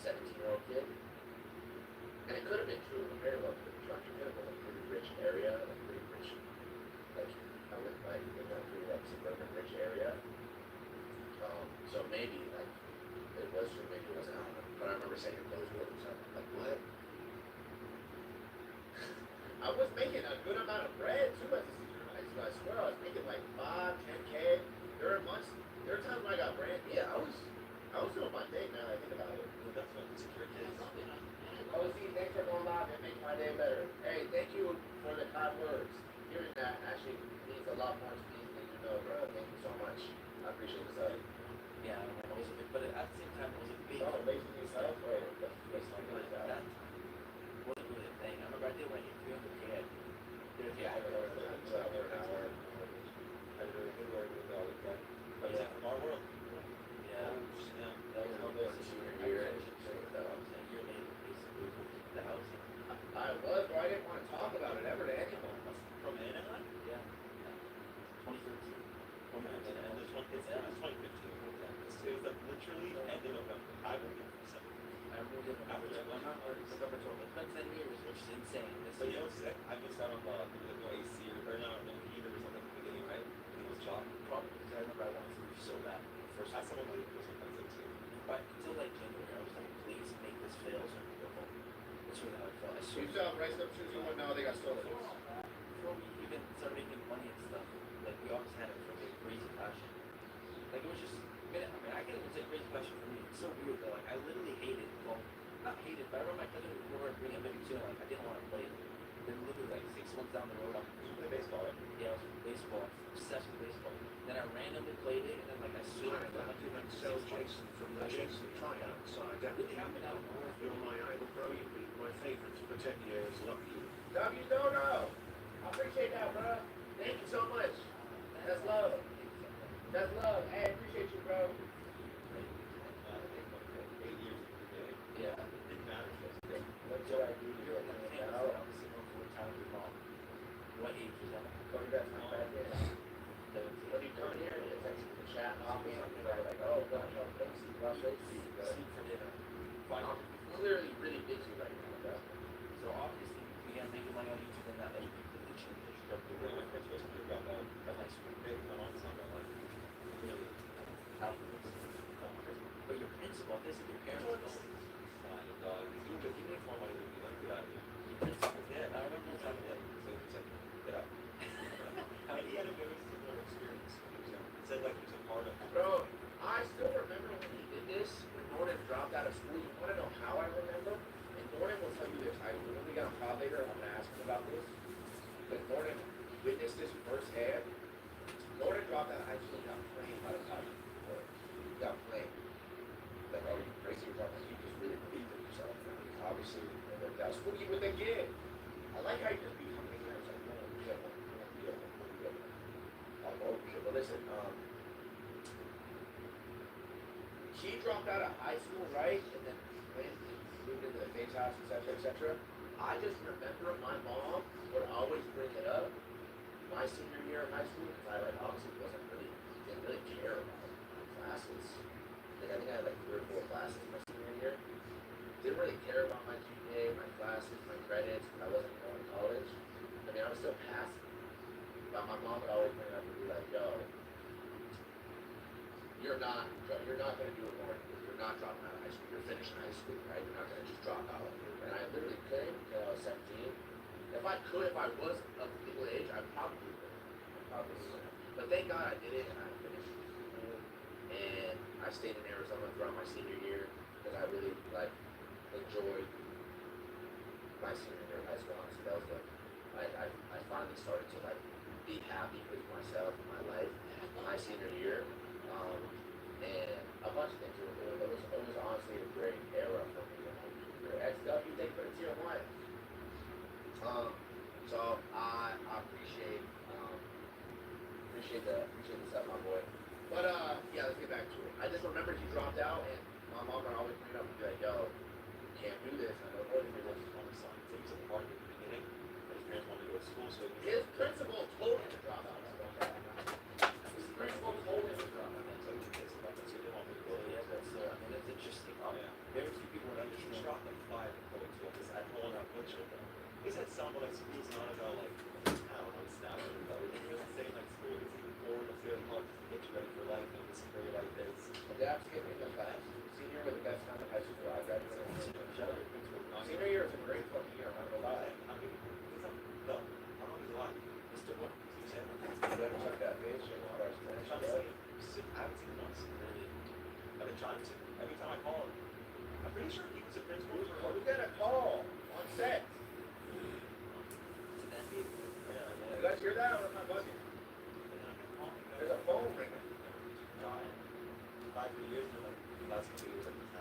17-year-old kid. And it could have been true, it very well could have been true. I could have been a pretty rich area, like pretty rich, like, I lived like in a pretty like suburban rich area. So maybe like, it was true, maybe it wasn't, I don't know. But I remember saying those words, I'm like, what? I was making a good amount of bread too as a senior in high school. I swear I was making like 5, 10K. There were times when I got brand. Yeah, I was doing my thing now that I think about it. That's what secure kids. OC, thanks for going live and making my day better. Hey, thank you for the kind words. Hearing that actually means a lot more to me than you know, bro. Thank you so much. I appreciate this. Yeah, it was a big, but at the same time, it was a big. Oh, basing yourself? Wait, that's something like that. That wasn't really a thing. I remember I did when I hit 300K. Yeah, I know it's over an hour. I really good work with all the time. But yeah, from our world. Yeah. That was my best senior year. The house. I was, but I didn't want to talk about it ever to anyone. From Anaheim? Yeah. 2013. From Anaheim. And this one, it's 2015. It was like literally end of November. I moved in for 7 years. I moved in November 12th. It's been 10 years, which is insane. So you know what's sick? I missed out on no AC or not, no heater or something at the beginning, right? It was chalk. Probably because I remember I wanted to move so bad. First I saw my was expensive too. But until like January, I was like, please make this fail so I can go home. That's really how I felt. I You still have rice up shoes and now they got stolen. Before we even started making money and stuff, like we always had it from a crazy passion. Like it was just, I can't even say crazy passion for me. It's so weird though. Like I literally hated, well, not hated, but I remember my cousin would bring up maybe 2, like I didn't want to play it. Then literally like 6 months down the road, I'm You play baseball, right? yeah, I was playing baseball, obsessed with baseball. Then I I randomly played it, and then like I stood I up to got like you and so Sel Jason from the Jason tryout side. That really happened out of nowhere. You're my idol, bro. You've been my favorite for 10 years. Love you. W Dono. I appreciate that, bro. Thank you so much. That's love. That's love. Hey, I appreciate you, bro. Yeah. What should I do here? What age was that? Call you back back in. When you come here, it's like the chat off me. I'm like, oh, gosh, I'm crazy. I'm crazy. Sleep for dinner. I'm literally really busy right now, bro. So obviously you began making money on YouTube, and that like completely changed. Really outwards. But your principal, this is your parents. Your principal, yeah, I remember talking to him. He had a very similar experience. He said like he was a part of Bro, I still remember when he did this, when Norton dropped out of school. You want to know how I remember? And Norton will tell you this. When we get on pod later, I'm going to ask him about this. But Norton witnessed this firsthand. Norton dropped out of high school and got framed by the cops. He got framed. Like, oh, you crazy? You're talking. You just really believed in yourself. I mean, obviously, that was spooky with the kid. I like how you just be coming here. It's like, no, we got one. But listen, he dropped out of high school, right? And then went and moved into the Faye's house, etc., etc. I just remember my mom would always bring it up my senior year of high school because I like obviously didn't really care about my classes. Like I think I had like 3 or 4 classes my senior year. Didn't really care about my GPA, my classes, my credits. I wasn't going to college. I mean, I was still passing. But my mom would always bring it up and be like, yo, you're not going to do it more. You're not dropping out of high school. You're finishing high school, right? You're not going to just drop out. And I literally couldn't until I was 17. If I was of legal age, I probably would. But thank God I did it and I finished school. And I stayed in Arizona throughout my senior year because I really enjoyed my senior year of high school. Honestly, that was I finally started to be happy with myself and my life my senior year, and a bunch of things. It was honestly a great era for me. XW, thank you for the tier 1. So I appreciate the stuff, my boy. But yeah, let's get back to it. I just remember he dropped out, and my mom would always bring it up and be like, "Yo, you can't do this." I don't know if it was his own son. he was a part of the beginning, but his parents wanted to go to school, so his principal told him to drop out. His principal told him to drop out. so he gets about that, so they want me to go. Yeah, that's interesting. Very few people would understand. He dropped like 5 points with this at home on picture. He said something like school's not about like, I don't know, staff or whatever. He wasn't saying like school is important, it's very hard to get you ready for life, and this is very like this. They have to get me the best. Senior was the best time of high school I graduated. Senior year was a great fucking year, I'm not gonna lie. I mean, he's a, no, how long is a lot? Mr. What? You said? You ever took that bitch and all that I'm stuff? trying to say, I haven't seen him once. I've been trying to. Every time I call him, I'm pretty sure he was a principal for We got a call on set. You guys hear that or am I buzzing? There's a phone ringing. 5 years, and like, the last couple years, I've been